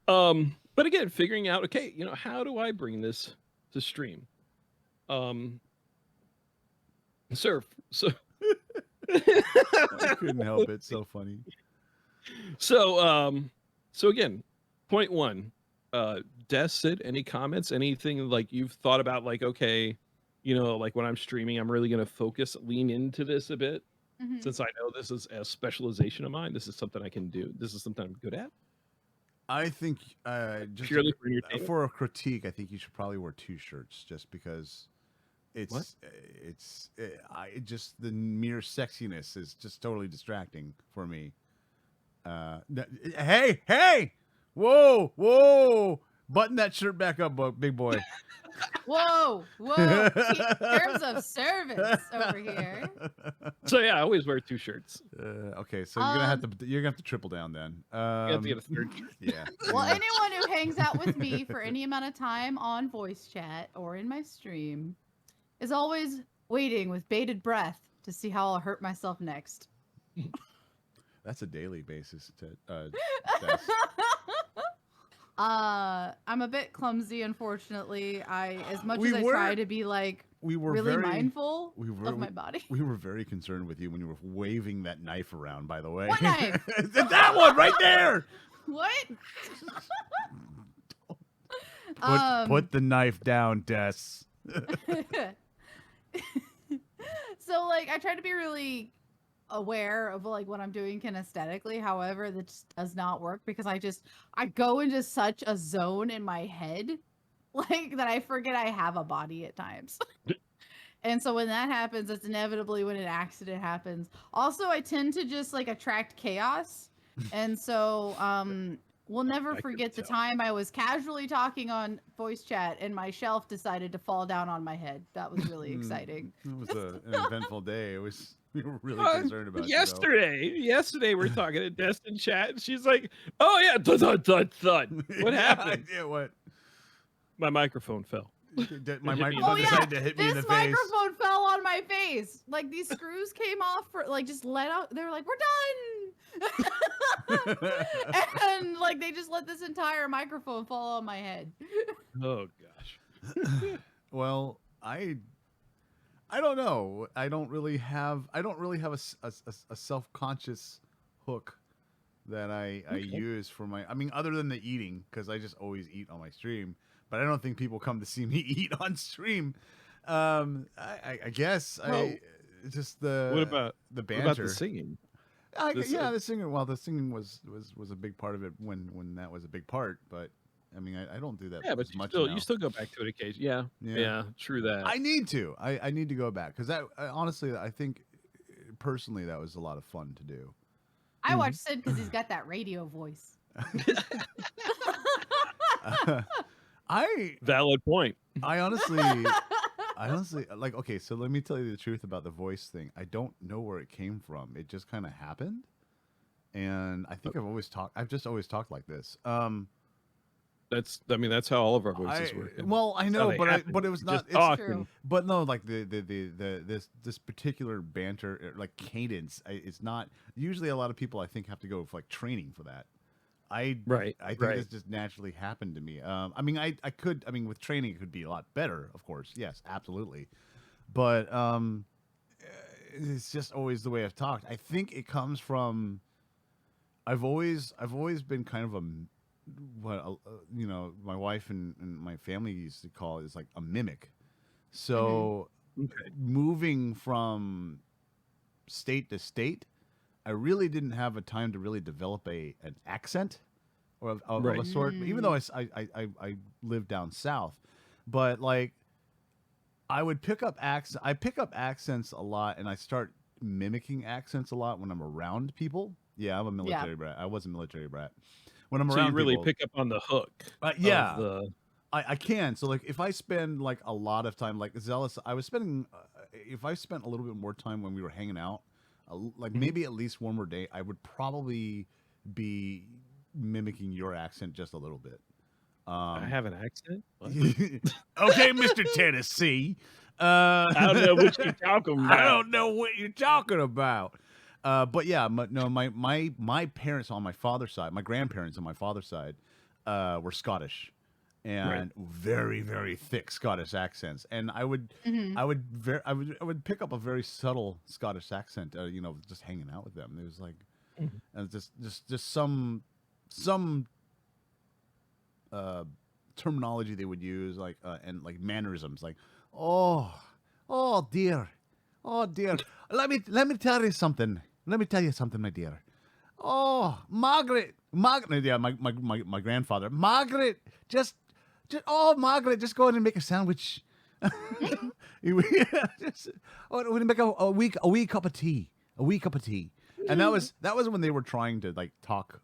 But again, figuring out, okay, how do I bring this to stream? So I couldn't help it. So funny. So again, point one, Des, Sid, any comments, anything like you've thought about, like, okay, like when I'm streaming, I'm really going to lean into this a bit, since I know this is a specialization of mine. This is something I can do. This is something I'm good at. I think just Purely for entertainment? for a critique, I think you should probably wear 2 shirts, just because it's just the mere sexiness is just totally distracting for me. Hey, whoa, button that shirt back up, big boy. Whoa. Terms of service over here. So yeah, I always wear 2 shirts. Okay, so you're gonna have to triple down then. You have to get a third shirt. Yeah. Well, anyone who hangs out with me for any amount of time on voice chat or in my stream is always waiting with bated breath to see how I'll hurt myself next. That's a daily basis. I'm a bit clumsy, unfortunately. As much as I try to be like really mindful of my body. We were very concerned with you when you were waving that knife around, by the way. What knife? That one right there. What? Put the knife down, Des. So like I try to be really aware of like what I'm doing kinesthetically. However, that just does not work because I go into such a zone in my head like that I forget I have a body at times. And so when that happens, it's inevitably when an accident happens. Also, I tend to just like attract chaos. And so we'll never forget the time I was casually talking on voice chat and my shelf decided to fall down on my head. That was really exciting. It was an eventful day. We were really concerned about Yesterday we're talking to Destin chat and she's like, "Oh yeah, thud. What happened?" Yeah, what? My microphone fell. My microphone decided to hit me in the this face. microphone fell on my face. Like these screws came off for like just let out. They were like, "We're done," and like they just let this entire microphone fall on my head. Oh gosh. Well, I don't know. I don't really have a self-conscious hook that I use for my. I mean, other than the eating, because I just always eat on my stream. But I don't think people come to see me eat on stream. I guess just the the banter. What about the singing? The singing. Well, the singing was a big part of it when that was a big part. But I mean, I don't do that. Yeah, but much you still go back to it occasionally. Yeah, true that. I need to. I need to go back because honestly, I think personally that was a lot of fun to do. I watch Sid because he's got that radio voice. Valid point. I honestly like. Okay, so let me tell you the truth about the voice thing. I don't know where it came from. It just kind of happened, and I think I've just always talked like this. That's how all of our voices work. Well, I know, but it was not. It's true. But no, like this particular banter, like cadence, it's not. Usually, a lot of people I think have to go for like training for that. Right. I think Right. this just naturally happened to me. I mean, I could. I mean, with training, it could be a lot better, of course. Yes, absolutely. But it's just always the way I've talked. I think it comes from I've always been kind of a you know, my wife and my family used to call it is like a mimic. So Okay. moving from state to state, I really didn't have a time to really develop an accent or of Right. a sort. Even though I live down south, but like I would pick up accents. I pick up accents a lot, and I start mimicking accents a lot when I'm around people. Yeah, I'm a Yeah. military brat. I was a military brat. When I'm So you around really people, pick up on the hook of yeah, the I can. So like if I spend like a lot of time, like Zealous, I was spending. If I spent a little bit more time when we were hanging out, like Mhm. maybe at least one more day, I would probably be mimicking your accent just a little bit. I have an accent? What? Okay, Mr. Tennessee. I don't know what you're talking I about. don't know what you're talking about. But yeah, my parents on my father's side, my grandparents on my father's side, were Scottish, Right. and very very thick Scottish accents. And Mhm. I would pick up a very subtle Scottish accent. You know, just hanging out with them. It was like, Mhm. and just some uh, terminology they would use, like and like mannerisms, like oh oh dear, let me tell you something. Let me tell you something, my dear. Oh, Margaret, yeah, my grandfather, Margaret, just oh Margaret, just go in and make a sandwich. Just, oh, we're gonna make a wee cup of tea, a wee cup of tea. And that was when they were trying to like talk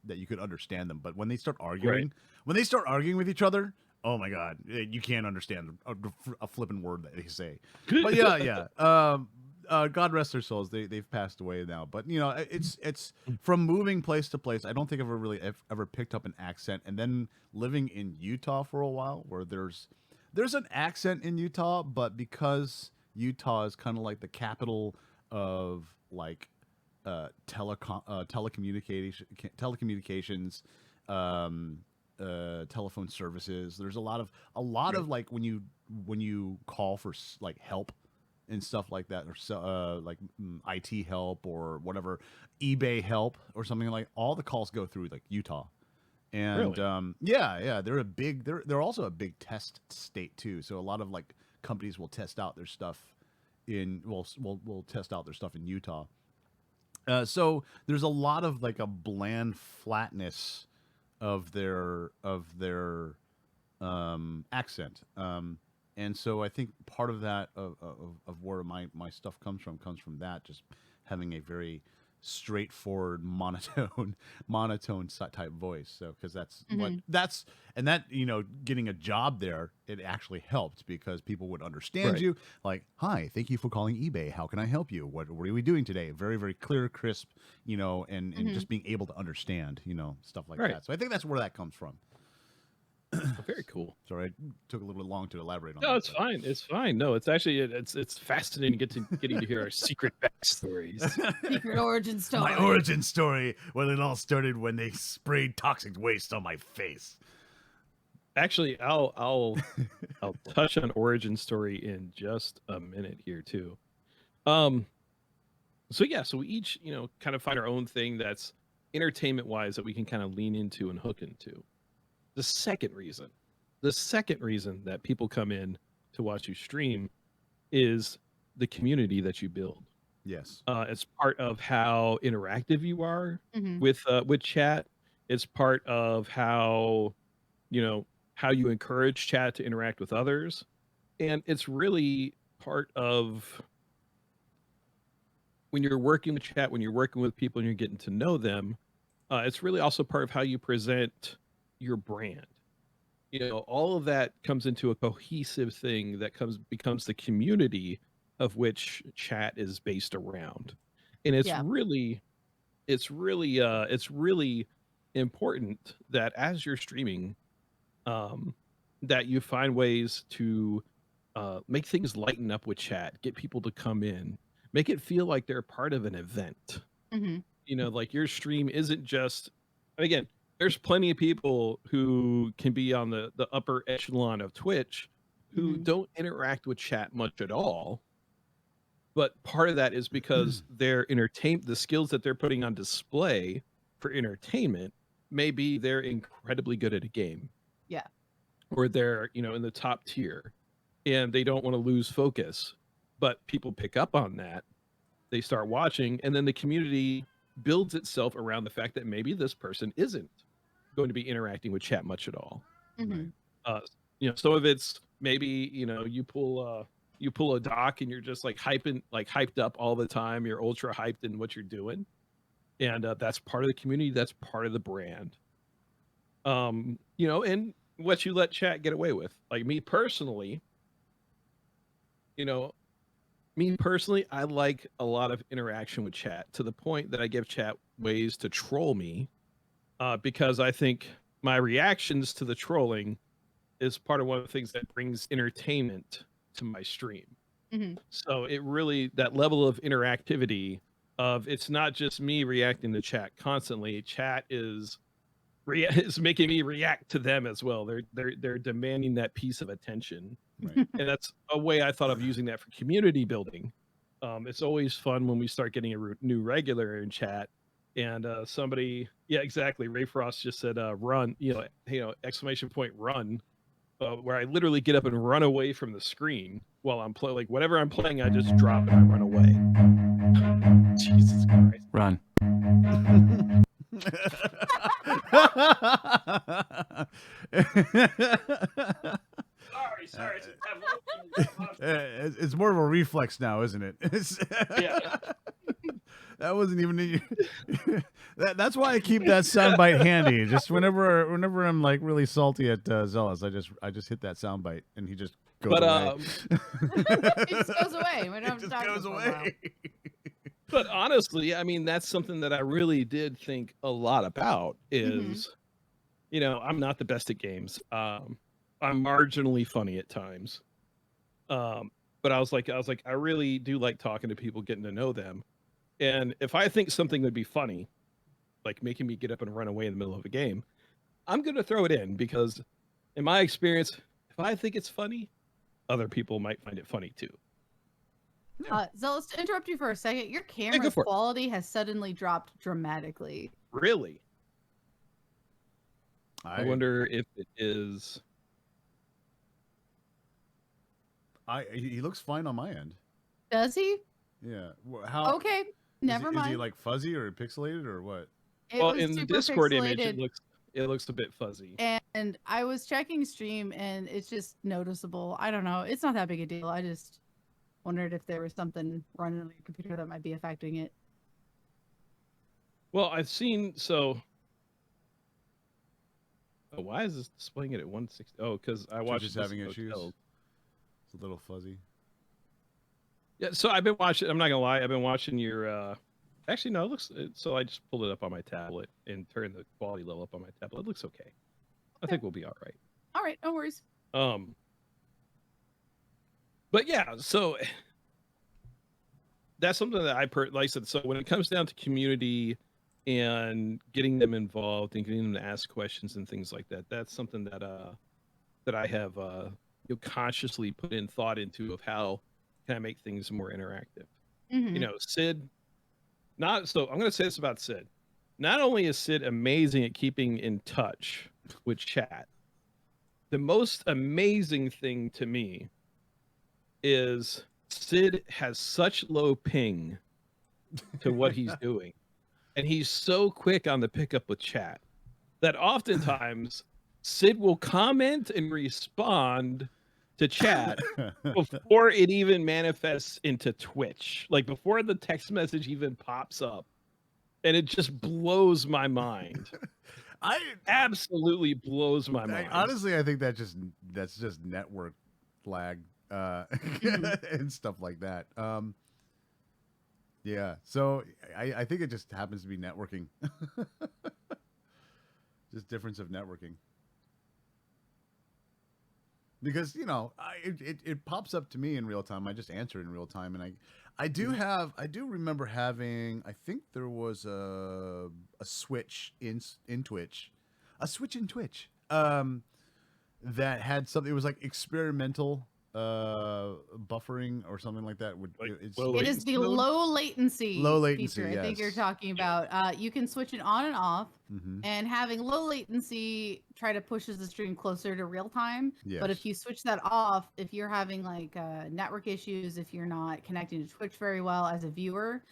that you could understand them. But when they start arguing, with each other, oh my god, you can't understand a flipping word that they say. But yeah, yeah. God rest their souls. They've passed away now. But you know, it's from moving place to place. I don't think I've ever really ever picked up an accent. And then living in Utah for a while, where there's an accent in Utah, but because Utah is kind of like the capital of like telecommunications, telephone services. There's a lot of like when you call for like help and stuff like that, or so, like IT help or whatever, eBay help or something, like all the calls go through like Utah. And Really? yeah, they're also a big test state too. So a lot of like companies will test out their stuff will test out their stuff in Utah. So there's a lot of like a bland flatness of their accent. And so I think part of that of where my stuff comes from that, just having a very straightforward monotone type voice. So because and that, you know, getting a job there, it actually helped because people would understand Right. you, like, hi, thank you for calling eBay, how can I help you, what are we doing today, very very clear, crisp, you know, and just being able to understand, you know, stuff like Right. that. So I think that's where that comes from. Very cool. Sorry, I took a little bit long to elaborate on No, that. it's fine. It's fine. No, it's actually it's fascinating getting to hear our secret backstories. Secret origin story. My origin story, well, it all started when they sprayed toxic waste on my face. Actually, I'll touch on origin story in just a minute here too. Um so yeah, so we each, you know, kind of find our own thing that's entertainment wise that we can kind of lean into and hook into. The second reason, the second reason that people come in to watch you stream is the community that you build. Yes. It's part of how interactive you are Mhm. with chat. It's part of how, you know, how you encourage chat to interact with others, and it's really part of when you're working with chat, when you're working with people and you're getting to know them. It's really also part of how you present your brand. You know, all of that comes into a cohesive thing that becomes the community of which chat is based around. And Yeah. it's really important that as you're streaming, that you find ways to make things lighten up with chat, get people to come in, make it feel like they're part of an event. Mhm. You know, like your stream isn't just again, there's plenty of people who can be on the upper echelon of Twitch who Mhm. don't interact with chat much at all. But part of that is because their the skills that they're putting on display for entertainment, maybe they're incredibly good at a game. Yeah. Or they're, in the top tier and they don't want to lose focus. But people pick up on that. They start watching, and then the community builds itself around the fact that maybe this person isn't going to be interacting with chat much at all. Mhm. Uh, some of it's maybe, you pull a doc and you're just like hyped up all the time. You're ultra hyped in what you're doing. And that's part of the community. That's part of the brand. And what you let chat get away with. Like you know, me personally, I like a lot of interaction with chat to the point that I give chat ways to troll me because I think my reactions to the trolling is part of one of the things that brings entertainment to my stream. Mhm. So it really, that level of interactivity of it's not just me reacting to chat constantly. Chat is is making me react to them as well. They're demanding that piece of attention, Right. and that's a way I thought of using that for community building. It's always fun when we start getting a new regular in chat, and somebody, yeah, exactly. Ray Frost just said, "Run!" Exclamation point, run! Where I literally get up and run away from the screen while I'm playing. Like whatever I'm playing, I just drop and I run away. Jesus Christ! Run. Sorry. It's more of a reflex now, isn't it? Yeah. That wasn't even. That's why I keep that soundbite handy. Just whenever I'm like really salty at Zealous, I just hit that soundbite and he just goes away. It just goes away. We don't have It to just talk goes for a while. away. But honestly, I mean, that's something that I really did think a lot about is, I'm not the best at games. I'm marginally funny at times. But I was like, I really do like talking to people, getting to know them. And if I think something would be funny, like making me get up and run away in the middle of a game, I'm going to throw it in because in my experience, if I think it's funny, other people might find it funny too. Zealous, to interrupt you for a second, your go camera for it. quality has suddenly dropped dramatically. Really? I wonder if it is. He looks fine on my end. Does he? Yeah. How? Okay, never Is mind. he like fuzzy or pixelated or what? It Well, was in the super Discord pixelated, image, it looks a bit fuzzy. and I was checking stream, and it's just noticeable. I don't know. It's not that big a deal. I just wondered if there was something running on your computer that might be affecting it. Well, I've seen so. Oh, why is this displaying it at 160? Oh, because I watched Just this having in issues. hotels. It's a little fuzzy. Yeah, so I've been watching. I'm not gonna lie. I've been watching your. Actually, no. It looks. So I just pulled it up on my tablet and turned the quality level up on my tablet. It looks okay. I think we'll be all right. All right, no worries. But yeah, so that's something that like I said. So when it comes down to community and getting them involved and getting them to ask questions and things like that, that's something that I have consciously put in thought into of how can I make things more interactive. Mhm. Sid. I'm going to say this about Sid. Not only is Sid amazing at keeping in touch with chat, the most amazing thing to me is Sid has such low ping to what he's doing. And he's so quick on the pickup with chat that oftentimes Sid will comment and respond to chat before it even manifests into Twitch, like before the text message even pops up. And it just blows my mind. Absolutely blows my mind. Honestly, I think that's just network lag and stuff like that. Yeah, so I think it just happens to be networking. Just difference of networking. because it pops up to me in real time. I just answer it in real time, and I do remember having, I think there was a switch in Twitch, a switch in Twitch that had something. It was like experimental buffering or something like that. It is the low latency feature. I think you're yes. talking about. You can switch it on and off, Mm-hmm. and having low latency pushes the stream closer to real time. Yes. But if you switch that off, if you're having like network issues, if you're not connecting to Twitch very well as a viewer,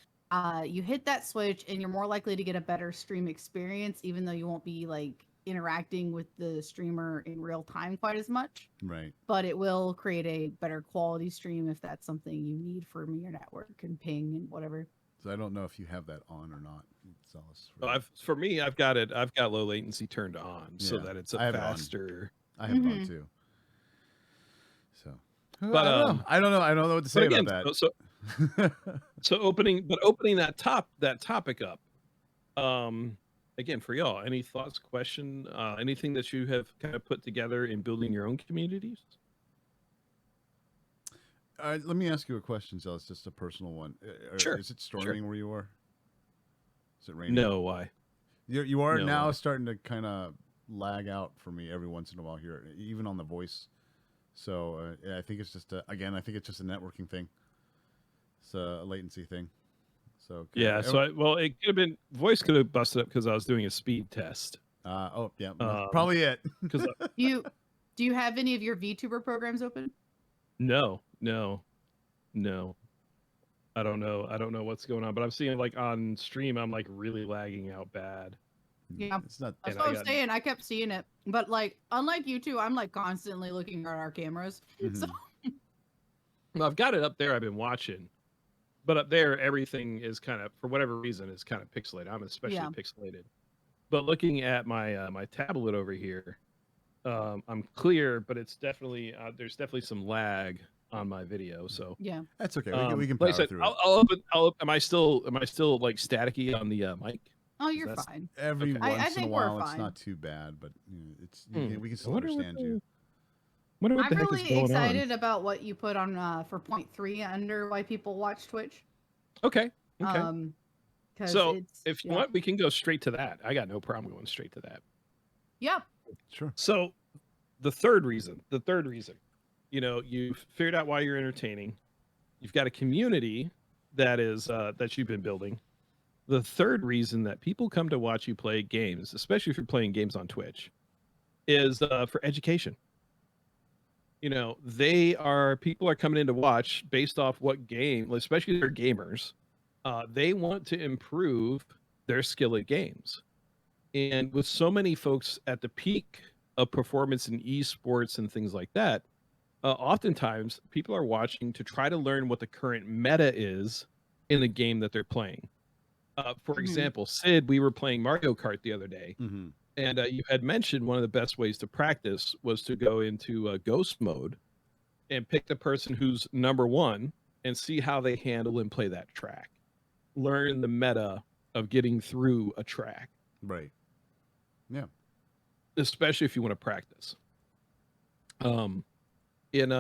you hit that switch, and you're more likely to get a better stream experience, even though you won't be like interacting with the streamer in real time quite as much. Right. But it will create a better quality stream if that's something you need from your network and ping and whatever. So I don't know if you have that on or not. For me, I've got low latency turned on so Yeah, that it's a I have faster. I have it on too. So, But I don't know. I don't know what to say again, about that. So opening that topic up. Again, for y'all, any thoughts, question, anything that you have kind of put together in building your own communities? Let me ask you a question, Zealous, just a personal one. Sure. Is it storming where you are? Is it raining? No, why? You are No, now why? starting to kind of lag out for me every once in a while here, even on the voice. So I think it's just I think it's just a networking thing. It's a latency thing. So Yeah, it could have been voice could have busted up because I was doing a speed test. Probably it. Because Do you have any of your VTuber programs open? no, I don't know what's going on, but I'm seeing like on stream, I'm like really lagging out bad. Yeah, it's not. that's what I was saying. I kept seeing it, but like unlike you two, I'm like constantly looking at our cameras. Mhm. So Well, I've got it up there. I've been watching, but up there, everything is kind of, for whatever reason, is kind of pixelated. I'm especially pixelated. But looking at my my tablet over here, I'm clear, but it's definitely there's definitely some lag on my video. So yeah, That's okay. We can like I power said, through I'll open. Am I still like staticky on the mic? oh, you're That's- fine. it. Every Okay. I once in a think we're while, it's fine. not too bad, but it's we can I still wonder what understand you. Wonder what I'm the heck is really going excited about what you put on for point 3 under why people watch Twitch. on. Okay. So it's, if you want, we can go straight to that. I got no problem going straight to that. yeah, Sure. So the third reason, you've figured out why you're entertaining. You've got a community that is that you've been building. The third reason that people come to watch you play games, especially if you're playing games on Twitch, is for education. People are coming in to watch based off what game, especially they're gamers. They want to improve their skill at games. And with so many folks at the peak of performance in esports and things like that, oftentimes people are watching to try to learn what the current meta is in the game that they're playing. For example, Sid, we were playing Mario Kart the other day, Mm-hmm. and you had mentioned one of the best ways to practice was to go into ghost mode and pick the person who's number one and see how they handle and play that track. Learn the meta of getting through a track. Right. Yeah. Especially if you want to practice. In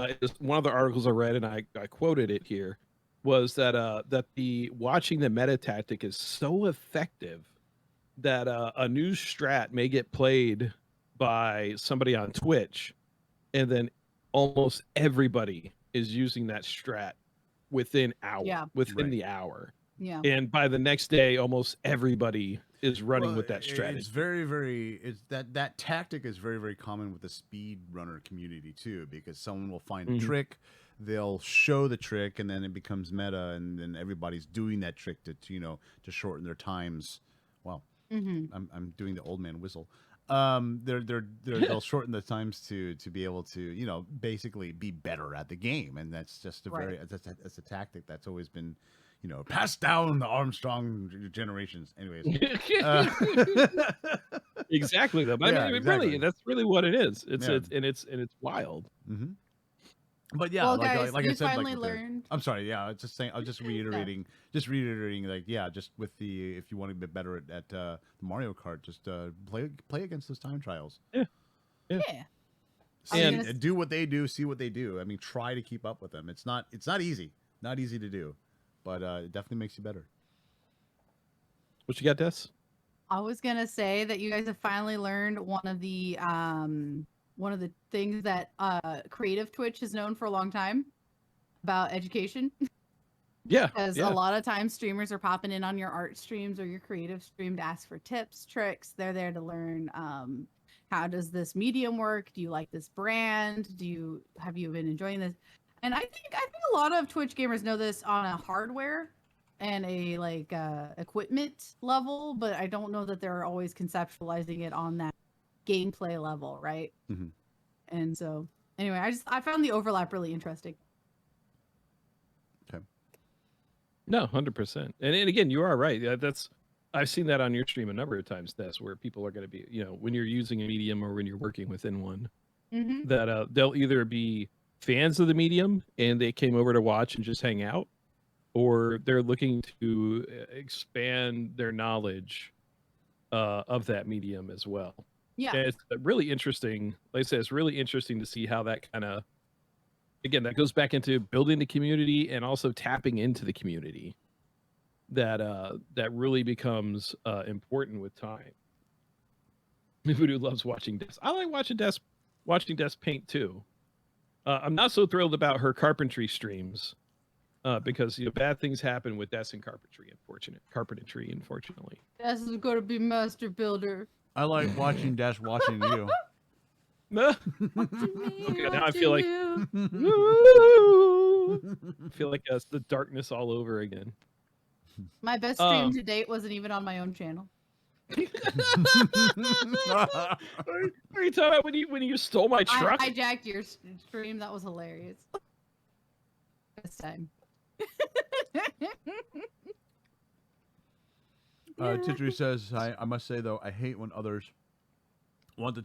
one of the articles I read, and I quoted it here, was that the watching the meta tactic is so effective that a new strat may get played by somebody on Twitch, and then almost everybody is using that strat within the hour. yeah. And by the next day, almost everybody is running with that strategy. It's very that tactic is very, very common with the speed runner community too, because someone will find a trick, they'll show the trick, and then it becomes meta, and then everybody's doing that trick to shorten their times. Well, I'm doing the old man whistle. They'll shorten the times to be able to basically be better at the game, and that's just that's a tactic that's always been passed down the Armstrong generations. Anyways, exactly though. But Yeah, I mean, exactly. really, that's really what it is. It's Yeah. it's wild. Mm-hmm. But yeah, Well, like guys, I you said, finally with the- learned. I'm sorry. Yeah, I was just saying. I was just reiterating. Just like, yeah, just with the if you want to be better at the Mario Kart, just play against those time trials. Yeah. do what they do, see what they do. I mean, try to keep up with them. It's not easy, not easy to do, but it definitely makes you better. What you got, Des? I was gonna say that you guys have finally learned one of the things that creative Twitch is known for a long time about education. Yeah, Because a lot of times streamers are popping in on your art streams or your creative stream to ask for tips, tricks. They're there to learn how does this medium work? Do you like this brand? Have you been enjoying this? And I think a lot of Twitch gamers know this on a hardware and a equipment level, but I don't know that they're always conceptualizing it on that gameplay level, right? Mm-hmm. And so anyway, I found the overlap really interesting. Okay. No, 100%. And again, you are right. I've seen that on your stream a number of times, Des, where people are going to be, when you're using a medium or when you're working within one, that they'll either be fans of the medium and they came over to watch and just hang out, or they're looking to expand their knowledge of that medium as well. Yeah. And it's really interesting. Like I said, it's really interesting to see how that kind of, again, that goes back into building the community and also tapping into the community. That really becomes important with time. Voodoo loves watching Des. I like watching Des paint too. I'm not so thrilled about her carpentry streams because bad things happen with Des and carpentry. Unfortunately. Des is going to be master builder. I like watching Des watching you. Okay, now I feel like it's the darkness all over again. My best stream to date wasn't even on my own channel. Are you talking about when you stole my truck? I hijacked your stream. That was hilarious. This time. Titri says, I must say though, I hate when others want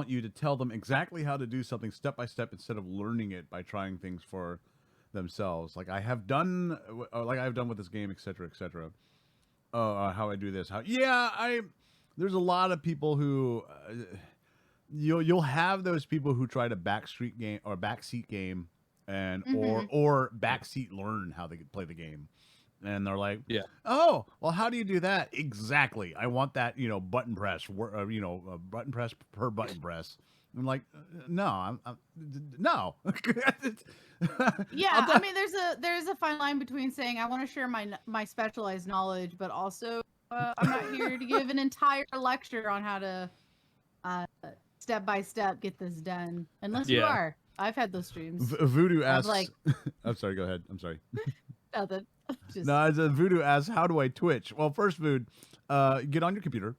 you to tell them exactly how to do something step by step instead of learning it by trying things for themselves. Like I've done with this game, etc., etc. How I do this? There's a lot of people who you'll have those people who try to backseat game and or backseat learn how they play the game. And they're like, oh, well, how do you do that? Exactly. I want that, button press, button press per button press. I'm like, no, no. Yeah, I mean, there's a fine line between saying I want to share my specialized knowledge, but also I'm not here to give an entire lecture on how to step by step get this done. Unless you are. I've had those streams. Voodoo asks. I'm sorry. Go ahead. I'm sorry. Nothing. Voodoo asks, how do I Twitch? Well, first, Vood, get on your computer.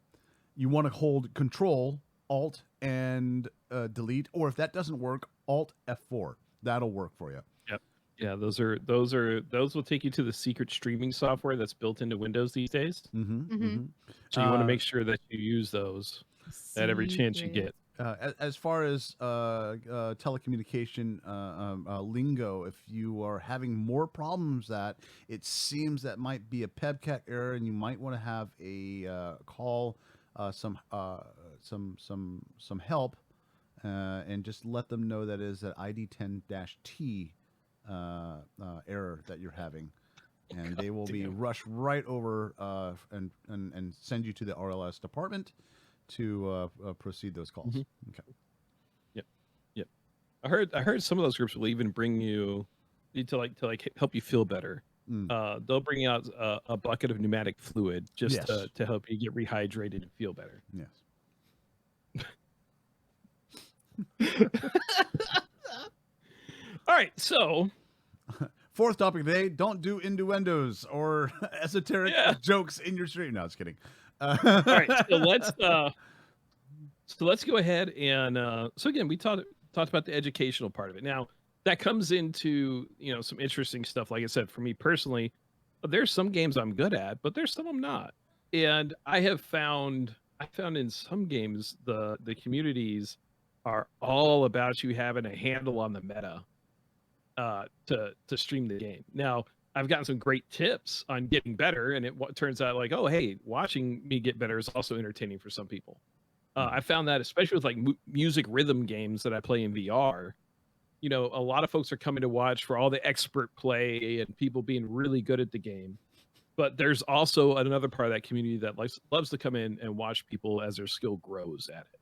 You want to hold Control, Alt, and Delete, or if that doesn't work, Alt F4. That'll work for you. Yep. Yeah, those will take you to the secret streaming software that's built into Windows these days. So you want to make sure that you use those at every chance you get. As far as telecommunication lingo, if you are having more problems that it seems that might be a PEBCAT error, and you might want to have a call some help, and just let them know that is an ID10-T error that you're having, and they will be rushed right over and send you to the RLS department to proceed those calls. Okay. Yep. I heard some of those groups will even bring you to help you feel better. They'll bring out a bucket of pneumatic fluid just to help you get rehydrated and feel better. Yes. All right, so fourth topic today: don't do innuendos or esoteric jokes in your stream. No, just kidding. All right, so let's go ahead and so again, we talked about the educational part of it. Now that comes into some interesting stuff. Like I said, for me personally, there's some games I'm good at, but there's some I'm not. And I found in some games the communities are all about you having a handle on the meta to stream the game. Now I've gotten some great tips on getting better, and it turns out like, oh, hey, watching me get better is also entertaining for some people. I found that especially with like music rhythm games that I play in VR, you know, a lot of folks are coming to watch for all the expert play and people being really good at the game. But there's also another part of that community that loves to come in and watch people as their skill grows at it.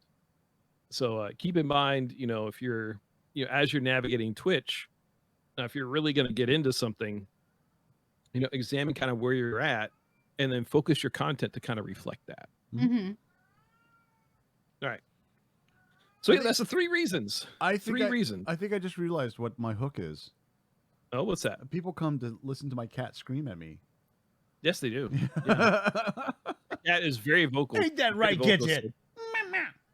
So keep in mind, you know, if you're, you know, as you're navigating Twitch, if you're really going to get into something, you know, examine kind of where you're at and then focus your content to kind of reflect that. Mm-hmm. All right. So yeah, that's the 3 reasons. I think Three reasons. I think I just realized what my hook is. Oh, what's that? People come to listen to my cat scream at me. Yes, they do. Yeah. Cat is very vocal. Ain't that Very right, vocal. Gidget?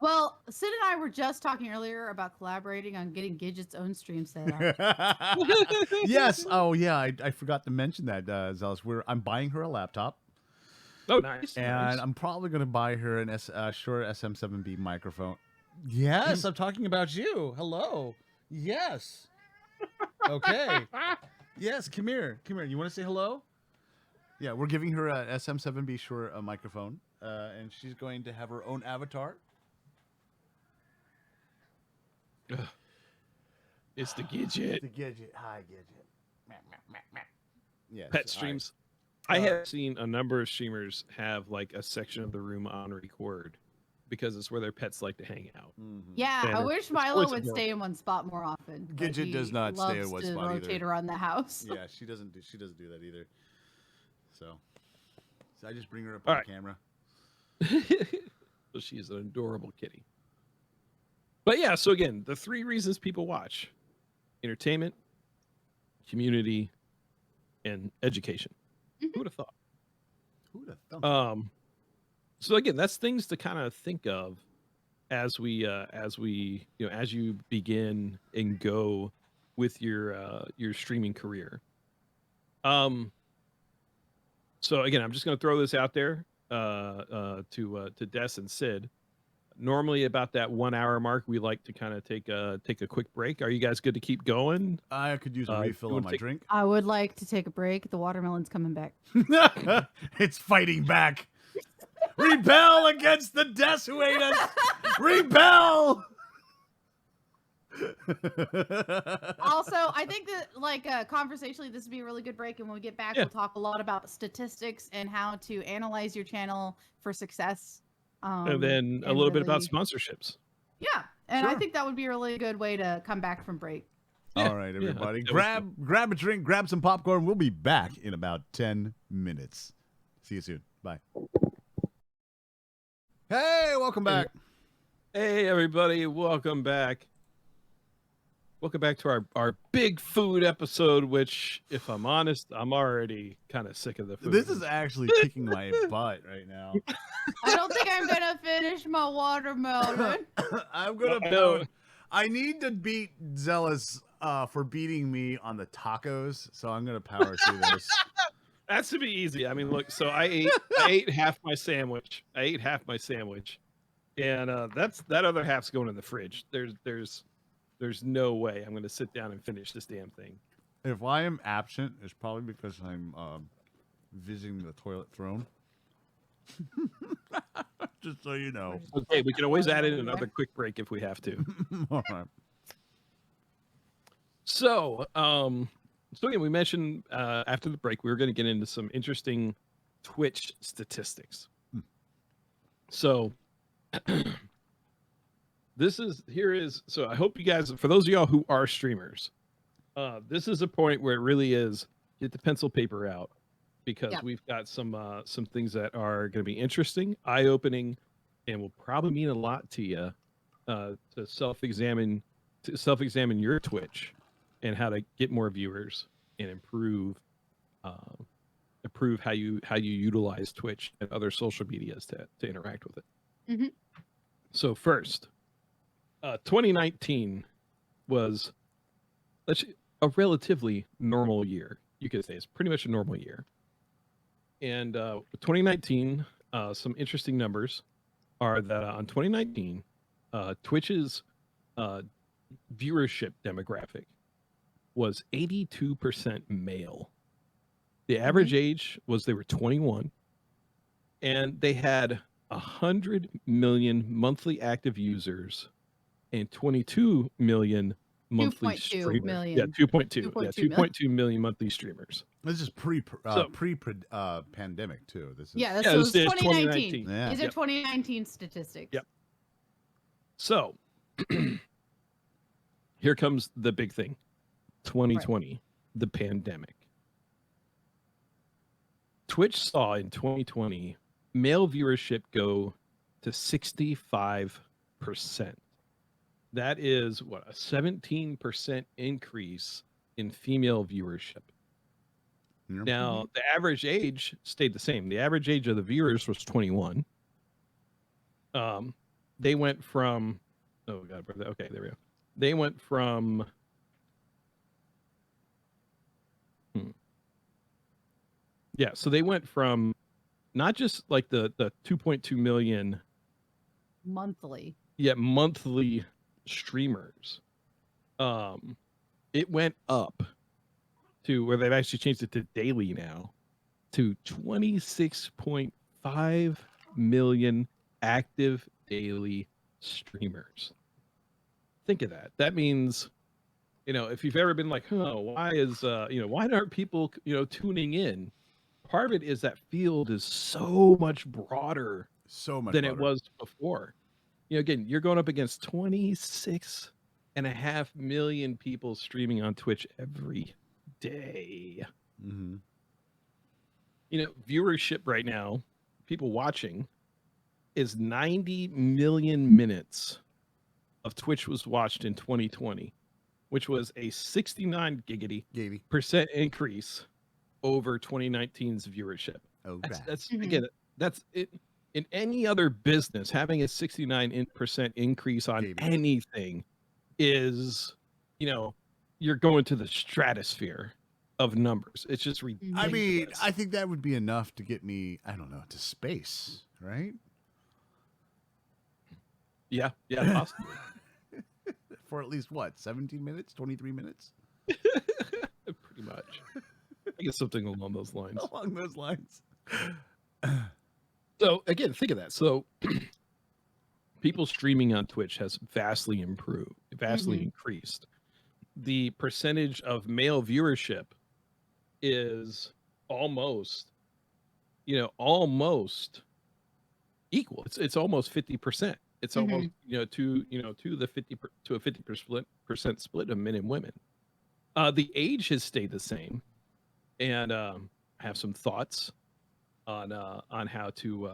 Well, Sid and I were just talking earlier about collaborating on getting Gidget's own stream set up. Yes. Oh, yeah. I forgot to mention that, Zealous. I'm buying her a laptop, Oh, nice. and nice. I'm probably going to buy her an Shure SM7B microphone. Yes, I'm talking about you. Hello. Yes. Okay. Yes, come here. Come here. You want to say hello? Yeah, we're giving her a SM7B Shure microphone, and she's going to have her own avatar. Ugh. It's the Gidget. The Gidget. Hi, Gidget. Meh, meh, meh, meh. Yes, Pet streams. I have seen a number of streamers have like a section of the room on record because it's where their pets like to hang out. Yeah, I And wish it's Milo always would more- stay in one spot more often. but Gidget he does not stay in loves one to spot rotate either. around the house. Yeah, she doesn't do that either. So I just bring her up All on right. camera. So she's an adorable kitty. But yeah, so again, the 3 reasons people watch: entertainment, community, and education. Who would have thought? Who'd have thunk? So again, that's things to kind of think of as we you know, as you begin and go with your streaming career. So again, I'm just going to throw this out there to Des and Sid. Normally about that 1 hour mark, we like to kind of take a quick break. Are you guys good to keep going? I could use a you refill on wanna my take- drink. I would like to take a break. The watermelon's coming back. It's fighting back. Rebel against the deaths who hate us. Rebel. Also, I think that like conversationally, this would be a really good break. And when we get back, Yeah. we'll talk a lot about statistics and how to analyze your channel for success. And then a and little bit about really- sponsorships. Yeah, and I Sure. think that would be a really good way to come back from break. Yeah, All right, yeah, everybody, that was grab a drink, grab some popcorn. We'll be back in about 10 minutes. See you soon. Bye. Hey, welcome back. Hey everybody, welcome back. Welcome back to our big food episode, which, if I'm honest, I'm already kind of sick of the food. This is actually kicking my butt right now. I don't think I'm gonna finish my watermelon. I'm gonna. No. I need to beat Zealous for beating me on the tacos, so I'm gonna power through this. That's to be easy. I mean, look, so I ate half my sandwich. And that other half's going in the fridge. There's no way I'm going to sit down and finish this damn thing. If I am absent, it's probably because I'm visiting the toilet throne. Just so you know. Okay, we can always add in another quick break if we have to. All right. So again, we mentioned after the break we were going to get into some interesting Twitch statistics. So so I hope you guys, for those of y'all who are streamers, this is a point where it really is get the pencil paper out, because Yep. we've got some things that are going to be interesting, eye-opening, and will probably mean a lot to you to self-examine your Twitch and how to get more viewers and improve how you utilize Twitch and other social medias to interact with it. Mhm. So first, 2019 was a relatively normal year. You could say it's pretty much a normal year. And 2019, some interesting numbers are that on 2019, Twitch's viewership demographic was 82% male. The average age was they were 21, and they had 100 million monthly active users and 22 million monthly 2.2 streamers. million. Yeah, 2.2. Yeah, 2.2 million. 2.2 million monthly streamers. This is pandemic too. This is Yeah, Yeah, so this it's is 2019. 2019. Yeah. These are Yep. 2019 statistics. Yep. So here comes the big thing. 2020, the pandemic. Twitch saw in 2020 male viewership go to 65%. That is what, a 17% increase in female viewership. Yep. Now, the average age stayed the same. The average age of the viewers was 21. They went from, oh God, okay, there we go. They went from, yeah, so they went from not just like the 2.2 million Monthly. monthly streamers. It went up to where they've actually changed it to daily now to 26.5 million active daily streamers. Think of that. That means, if you've ever been like, why aren't people, tuning in? Part of it is that field is so much broader So much than better. it was before. Again, you're going up against 26.5 million people streaming on Twitch every day. Mm-hmm. Viewership right now, people watching, is 90 million minutes of Twitch was watched in 2020, which was a 69 Gavy. percent increase over 2019's viewership. Oh, That's Mhm. again, that's it. In any other business, having a 69% increase on Maybe. anything is, you're going to the stratosphere of numbers. It's just ridiculous. I mean, I think that would be enough to get me, I don't know, to space, right? yeah, possibly. For at least what, 17 minutes, 23 minutes? Pretty much. I guess something along those lines. Along those lines. So again, think of that. So people streaming on Twitch has vastly improved, vastly increased. The percentage of male viewership is almost equal. It's almost 50%. It's almost to a 50% split of men and women. The age has stayed the same, and I have some thoughts on how to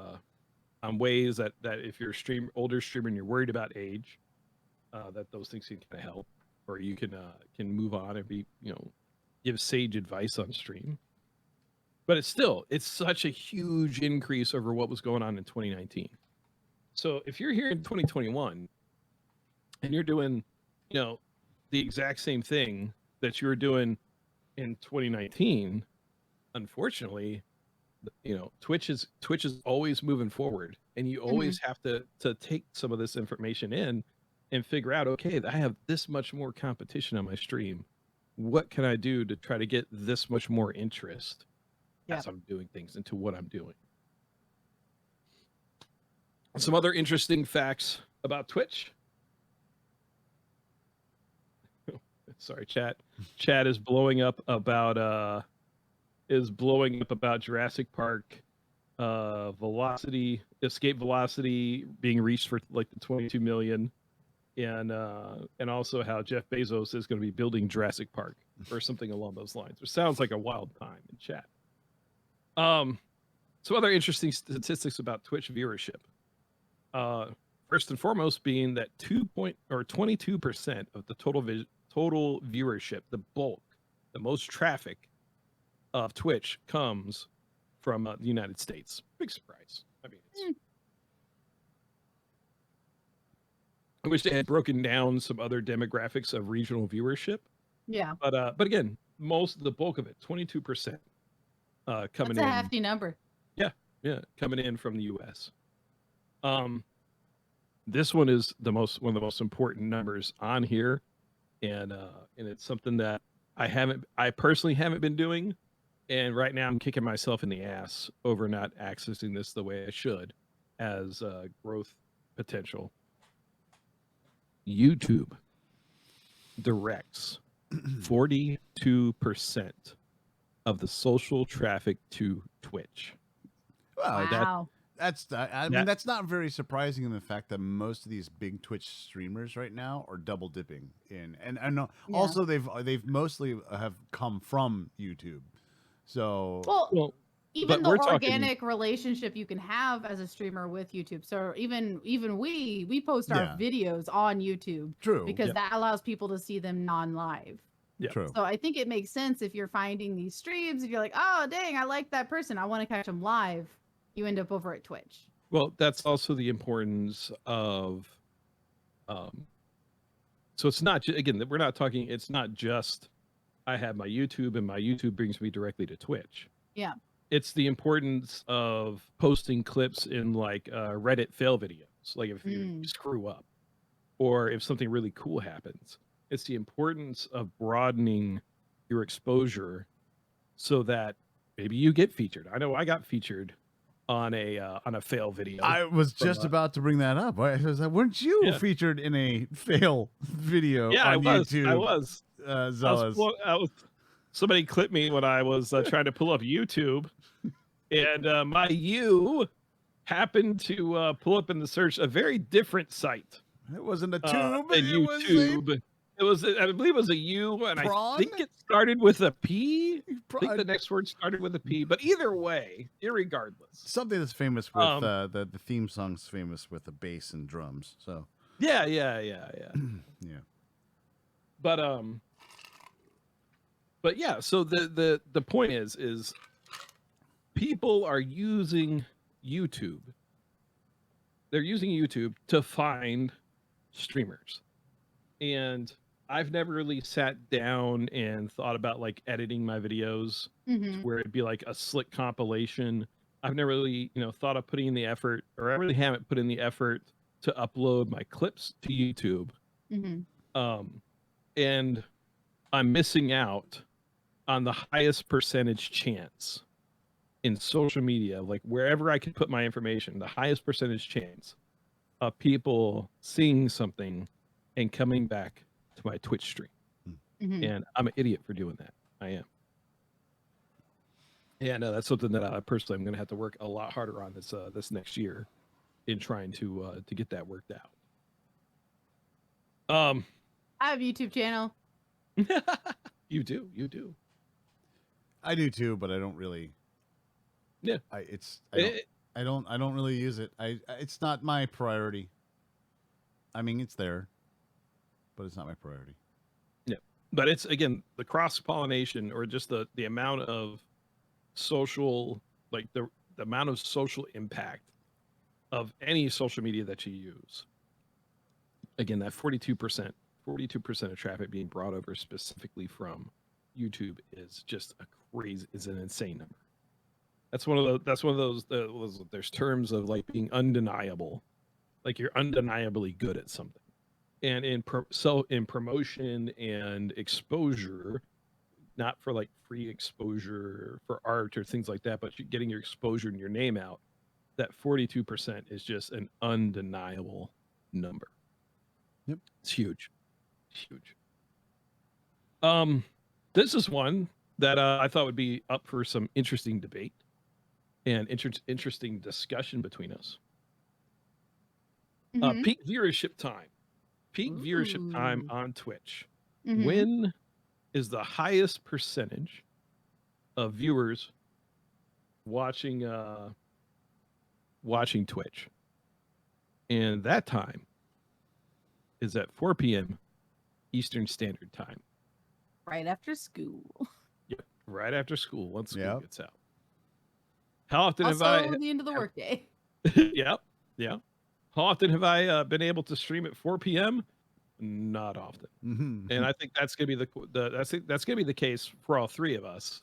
on ways that if you're older streamer and you're worried about age, that those things can kind of help, or you can move on and be give sage advice on stream. But it's such a huge increase over what was going on in 2019. So if you're here in 2021 and you're doing the exact same thing that you were doing in 2019, unfortunately, Twitch is always moving forward, and you always have to take some of this information in and figure out, okay, I have this much more competition on my stream. What can I do to try to get this much more interest as I'm doing things into what I'm doing? Some other interesting facts about Twitch. Sorry, chat. Chat is blowing up about Jurassic Park escape velocity being reached for like the 22 million, and also how Jeff Bezos is going to be building Jurassic Park or something along those lines. It sounds like a wild time in chat. Some other interesting statistics about Twitch viewership. First and foremost being that 22% of the total viewership, the bulk, the most traffic of Twitch comes from the United States. Big surprise. I mean, I wish they had broken down some other demographics of regional viewership. Yeah. But again, the bulk of it, 22%, coming in. That's a hefty number. Yeah, coming in from the U.S. This one is one of the most important numbers on here, and it's something that I personally haven't been doing, and right now I'm kicking myself in the ass over not accessing this the way I should, as growth potential, YouTube directs 42% of the social traffic to Twitch. Well, Wow. I mean, that's not very surprising in the fact that most of these big Twitch streamers right now are double dipping in, and Yeah. also they've mostly have come from YouTube. So Well, even but the we're talking- organic relationship you can have as a streamer with YouTube. So even we post our Yeah. videos on YouTube true. because Yep. that allows people to see them non-live. Yeah. True. So I think it makes sense if you're finding these streams and you're like, oh dang, I like that person, I want to catch them live. You end up over at Twitch. Well, that's also the importance of, so it's not again, we're not talking. It's not just I have my YouTube and my YouTube brings me directly to Twitch. Yeah. It's the importance of posting clips in like Reddit fail videos, like if you screw up, or if something really cool happens. It's the importance of broadening your exposure so that maybe you get featured. I know I got featured on a fail video. I was just about to bring that up. I was like, weren't you Yeah. featured in a fail video Yeah, on YouTube? I was. Zealous. Somebody clipped me when I was trying to pull up YouTube, and my U happened to pull up in the search a very different site It wasn't a tube. than it was a YouTube. It was, I believe, it was a U, and Prawn? I think it started with a P. I pro- think the next word started with a P. But either way, irregardless, something that's famous with the theme song's famous with the bass and drums. So yeah. yeah. But yeah, so the point is people are using YouTube. They're using YouTube to find streamers. And I've never really sat down and thought about like editing my videos Mm-hmm. where it'd be like a slick compilation. I've never really, thought of putting in the effort, or I really haven't put in the effort to upload my clips to YouTube. Mm-hmm. And I'm missing out on the highest percentage chance in social media, like wherever I can put my information, the highest percentage chance of people seeing something and coming back to my Twitch stream. Mm-hmm. And I'm an idiot for doing that. I am. Yeah, no, that's something that I personally I'm going to have to work a lot harder on this next year in trying to get that worked out. I have a YouTube channel. You do. I do too, but I don't really. Yeah. I don't really use it. It's not my priority. I mean, it's there, but it's not my priority. Yeah, but it's again the cross pollination, or just the amount of social, like the amount of social impact of any social media that you use. Again, that 42% of traffic being brought over specifically from YouTube is just is an insane number. That's one of those there's terms of like being undeniable, like you're undeniably good at something. And in promotion and exposure, not for like free exposure for art or things like that, but you're getting your exposure and your name out, that 42% is just an undeniable number. Yep. It's huge. This is one that I thought would be up for some interesting debate and interesting discussion between us. Mhm. Peak viewership time. Peak viewership time Ooh. on Twitch. Mhm. When is the highest percentage of viewers watching Twitch? And that time is at 4 p.m. Eastern Standard Time. Right after school. Yep, right after school, once school Yep. gets out. How often Also, have I? the end of the workday. Yep. How often have I been able to stream at 4 p.m.? Not often. Mm-hmm. And I think that's gonna be that's gonna be the case for all three of us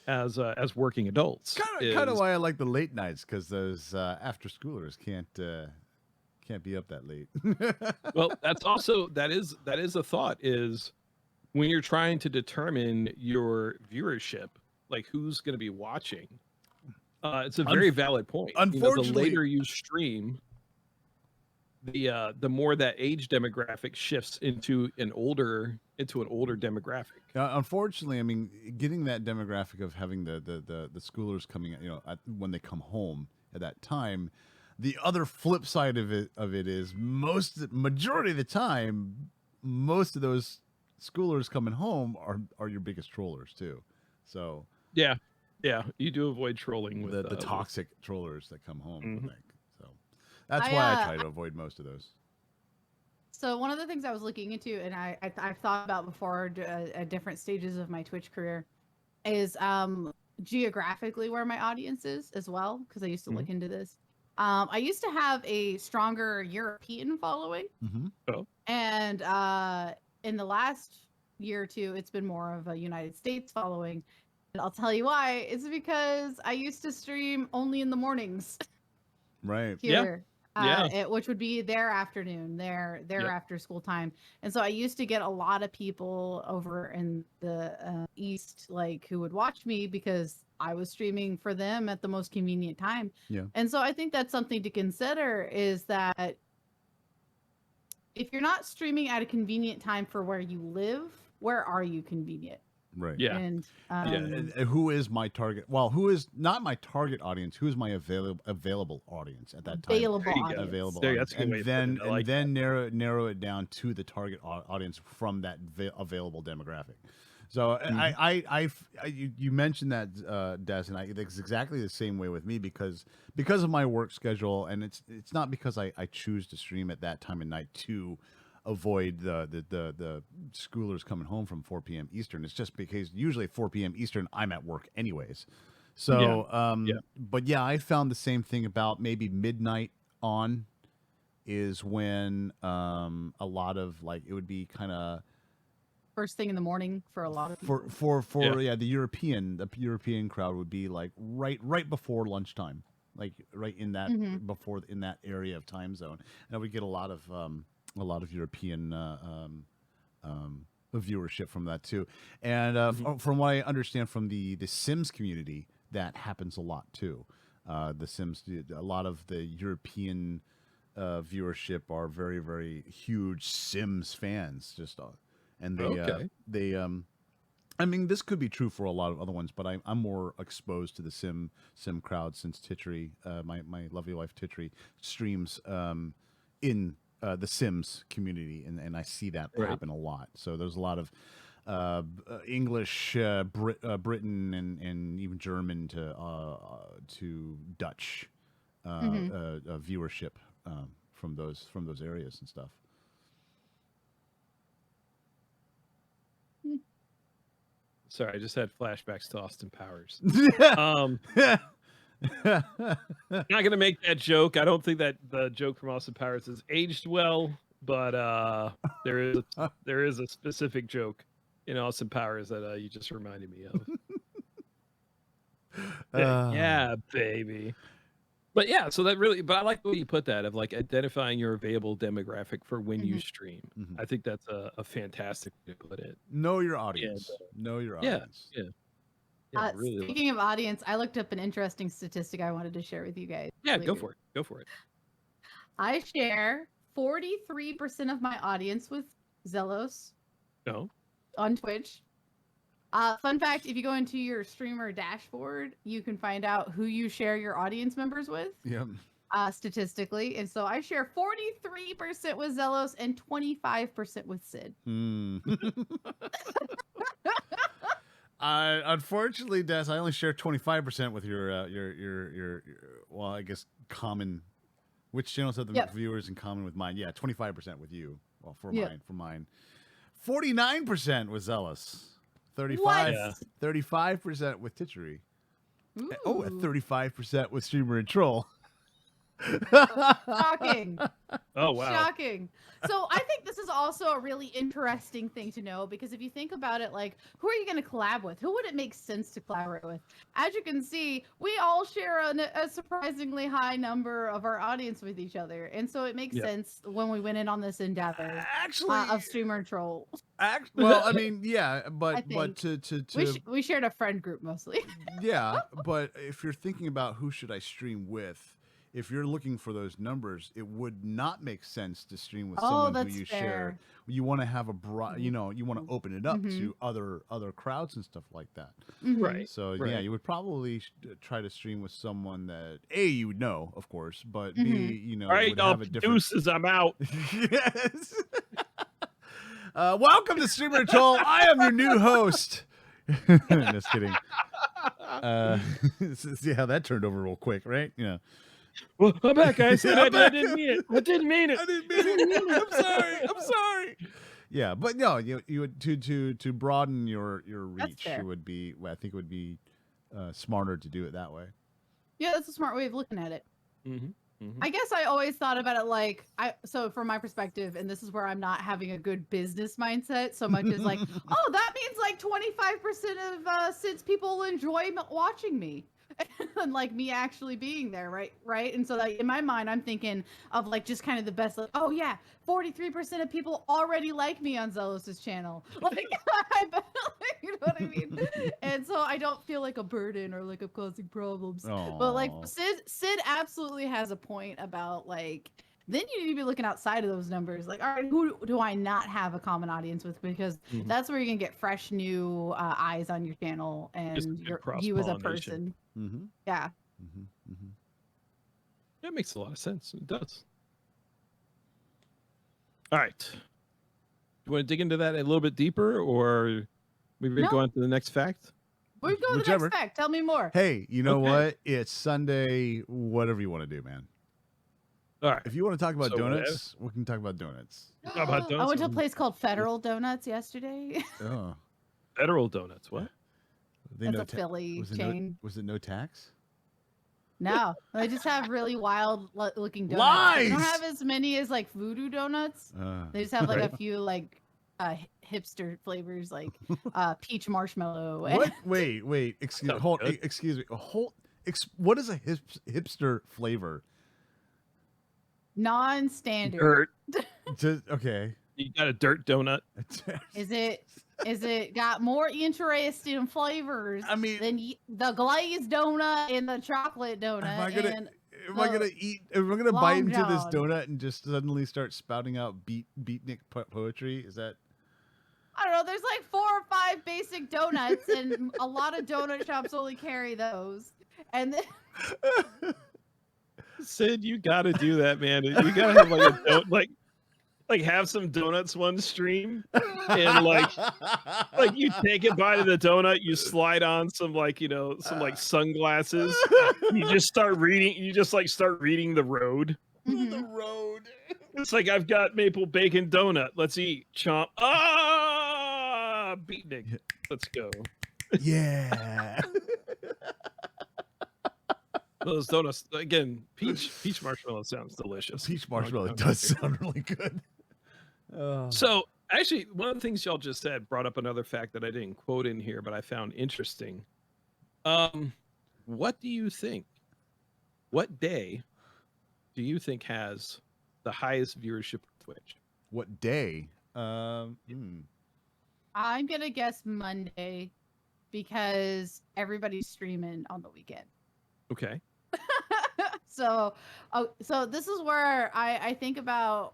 as working adults. Kind of why I like the late nights, because those after schoolers can't be up that late. Well, that is a thought, is when you're trying to determine your viewership, like who's going to be watching. It's a very valid point. The Unfortunately, later you stream, the more that age demographic shifts into an older demographic. unfortunately, I mean, getting that demographic of having the schoolers coming, when they come home at that time. The other flip side of it is majority of the time, most of those schoolers coming home are your biggest trollers too. So Yeah, you do avoid trolling with the toxic trollers that come home. Mhm. I think so. That's why I try to avoid most of those. So one of the things I was looking into, and I've thought about before at different stages of my Twitch career, is geographically where my audience is as well, because I used to look into this. I used to have a stronger European following, and in the last year or two, it's been more of a United States following. And I'll tell you why. It's because I used to stream only in the mornings. Right. Here. Which would be their afternoon, their after school time. And so I used to get a lot of people over in the East, like, who would watch me because I was streaming for them at the most convenient time. Yeah. And so I think that's something to consider, is that if you're not streaming at a convenient time for where you live, where are you convenient? Right. Yeah. And And who is my target? Well, who is not my target audience? Who is my available audience at that time? Available There you go. audience. Available There, audience. that's a good way And to put then it. I like then narrow it down to the target audience from that available demographic. So you mentioned that, Des, and it's exactly the same way with me because of my work schedule, and it's not because I choose to stream at that time of night to avoid the schoolers coming home from 4 p.m. Eastern. It's just because usually 4 p.m. Eastern I'm at work anyways. So but yeah, I found the same thing about maybe midnight on is when a lot of, like, it would be kind of first thing in the morning for a lot of people. for the European crowd would be like right before lunchtime, like right in that before in that area of time zone, and we get a lot of European viewership from that too. And from what I understand from the Sims community, that happens a lot too. The Sims, a lot of the European viewership are very, very huge Sims fans. And they I mean, this could be true for a lot of other ones, but I'm more exposed to the Sim crowd since Titri, my lovely wife Titri, streams in the Sims community, and I see that happen a lot. So there's a lot of English, Britain, and even German to Dutch viewership from those areas and stuff. Sorry, I just had flashbacks to Austin Powers. Not gonna make that joke. I don't think that the joke from Austin Powers has aged well, but there is a specific joke in Austin Powers that you just reminded me of. Yeah, baby. But yeah, so that really, but I like the way you put that, of like identifying your available demographic for when you stream. I think that's a fantastic way to put it. Know your audience. Know your audience. Yeah, really speaking of audience, I looked up an interesting statistic I wanted to share with you guys. Yeah, go for it. I share 43% of my audience with Zelos. No. On Twitch. Fun fact, if you go into your streamer dashboard, you can find out who you share your audience members with. Yep. Statistically. And so I share 43% with Zelos and 25% with Sid. Unfortunately, Des, I only share 25% with your well, I guess common. Which channels have the viewers in common with mine? Yeah, 25% with you. Well, for mine. 49% with Zealous. 35% with Titchery. Oh, at 35% with Streamer and Troll. Shocking. Oh wow. Shocking. So I think this is also a really interesting thing to know, because if you think about it, like, who are you going to collab with? Who would it make sense to collaborate with? As you can see, we all share a surprisingly high number of our audience with each other, and so it makes Yep. sense when we went in on this endeavor Actually, of streamer troll. well, I mean, yeah, I but think to we shared a friend group mostly. yeah, but if you're thinking about who should I stream with, if you're looking for those numbers, it would not make sense to stream with Oh, someone who that's you fair. share. You want to have a broad, you know, you want to open it up Mhm. to other crowds and stuff like that. Mhm. Right. So Right. yeah, you would probably try to stream with someone that you would know, of course, but B, Mhm. you know, All right, would y'all have a different. deuces. I'm out. Yes. Welcome to Streamer Troll. I am your new host. Just kidding. See how that turned over real quick, right? Yeah. Well, I'm back, guys. Yeah, I I'm back. didn't mean it. I didn't mean it. I didn't mean it. I'm sorry. I'm sorry. Yeah, but no, you would to broaden your reach. fair. It would be. Well, I think it would be smarter to do it that way. Yeah, that's a smart way of looking at it. Mhm. I guess I always thought about it like so from my perspective, and this is where I'm not having a good business mindset so much as like, oh, that means like 25% of since people enjoy watching me. And like me actually being there, right, and so like in my mind I'm thinking of like just kind of the best, like, oh yeah, 43% of people already like me on Zelos's channel, like you know what I mean, and so I don't feel like a burden or like I'm causing problems. But like Aw. Sid absolutely has a point about like then you need to be looking outside of those numbers. Like, all right, who do I not have a common audience with? Because Mhm. that's where you're gonna get fresh new eyes on your channel Just and good you as a cross-pollination. person. Mm-hmm. Yeah. Mm-hmm. Mm-hmm. That makes a lot of sense. It does. All right. You want to dig into that a little bit deeper, or maybe No. go on to the next fact? We're going to the Whichever. next fact. Tell me more. Hey, you know Okay. what? It's Sunday. Whatever you want to do, man. All right. If you want to talk about So donuts, we can talk about donuts. How about I donuts? went to a place called Federal Donuts yesterday. Oh, Federal Donuts. What? they That's no a ta- Philly was it chain. was it no tax? No, they just have really wild looking donuts. They don't Lies! have as many as like Voodoo Donuts. They just have like a few like hipster flavors, like peach marshmallow. What? Wait. Excuse Sounds hold. good. Excuse me. What is a hipster flavor? Non-standard. Dirt. Just okay. You got a dirt donut. Is it got more interesting flavors I mean, than the glazed donut and the chocolate donut? am I gonna and am I gonna eat? Am I gonna bite Long into this John. donut and just suddenly start spouting out beatnik poetry? Is that? I don't know. There's like 4 or 5 basic donuts, and a lot of donut shops only carry those. And then, Sid, you got to do that, man. You got to have like like have some donuts one stream, and like you take a bite of the donut, you slide on some some like sunglasses. You just start reading. You just like start reading the road. The Mhm. road. It's like I've got maple bacon donut. Let's eat. Chomp. Ah, beatnik. Let's go. Yeah. Those donuts again. Peach marshmallow sounds delicious. Peach marshmallow Okay. does sound really good. Oh. So actually, one of the things y'all just said brought up another fact that I didn't quote in here, but I found interesting. What do you think? What day do you think has the highest viewership of Twitch? What day? I'm gonna guess Monday because everybody's streaming on the weekend. Okay. So this is where I think about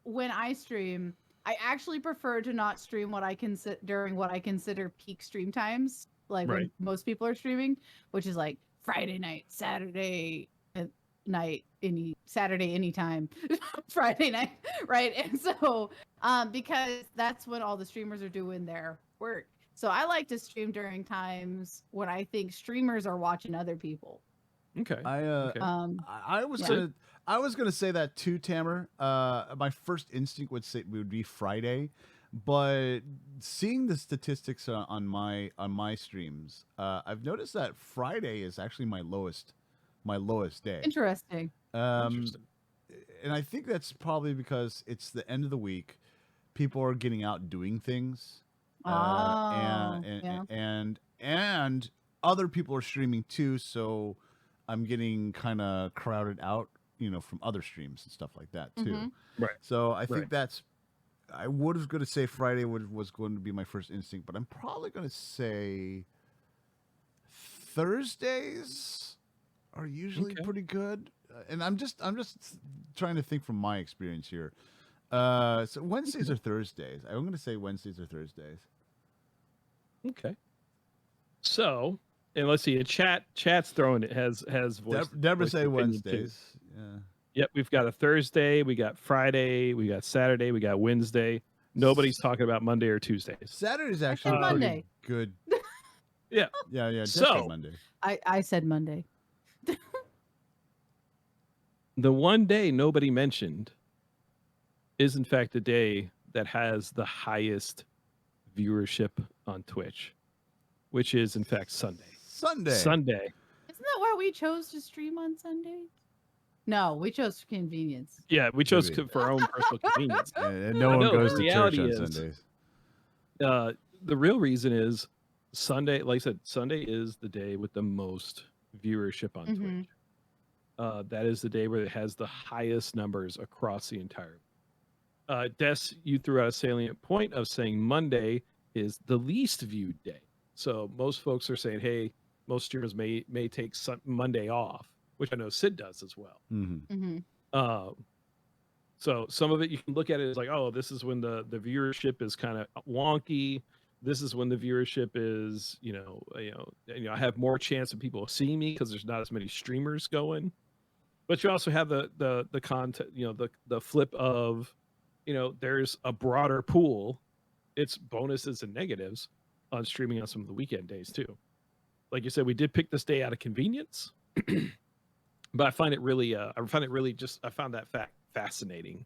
when I stream. I actually prefer to not stream what I consider during what I consider peak stream times, like when Right. most people are streaming, which is like Friday night, Saturday night, Saturday anytime, Friday night, right? And so because that's when all the streamers are doing their work. So I like to stream during times when I think streamers are watching other people. Okay. Okay. I was gonna say that too, Tamer. My first instinct would be Friday, but seeing the statistics on my streams, I've noticed that Friday is actually my lowest day. Interesting. Um, Interesting. and I think that's probably because it's the end of the week. People are getting out doing things, Oh, yeah. and other people are streaming too. So I'm getting kind of crowded out, from other streams and stuff like that too. Mhm. Right. So I think Right. that's. I was going to say Friday was going to be my first instinct, but I'm probably going to say Thursdays are usually Okay. pretty good. And I'm just trying to think from my experience here. So Wednesdays or Thursdays? I'm going to say Wednesdays or Thursdays. Okay. So, and let's see. Chat's throwing it has voiced. Deborah voiced say an opinion, too. Wednesdays. Yeah. Yep, we've got a Thursday, we got Friday, we got Saturday, we got Wednesday. Nobody's talking about Monday or Tuesdays. Saturday's actually said pretty Monday. good. Yeah. Yeah. Just So- Monday. I said Monday. The one day nobody mentioned is in fact the day that has the highest viewership on Twitch, which is in fact Sunday. Sunday. Sunday. Isn't that why we chose to stream on Sunday? No, we chose convenience. Yeah, we chose Maybe. for our own personal convenience. And no one No, goes the to church reality on is- Sundays. The real reason is Sunday, like I said, Sunday is the day with the most viewership on Mhm. Twitch. That is the day where it has the highest numbers across the entire. Des, you threw out a salient point of saying Monday is the least viewed day. So most folks are saying, hey, most streamers may take Monday off, which I know Sid does as well. Mm-hmm. Hmm. So some of it you can look at it as like, oh, this is when the viewership is kind of wonky. This is when the viewership is, I have more chance of people seeing me because there's not as many streamers going. But you also have the content, the flip of, there's a broader pool. It's bonuses and negatives on streaming on some of the weekend days too. Like you said, we did pick this day out of convenience, but I find it really, I found that fact fascinating.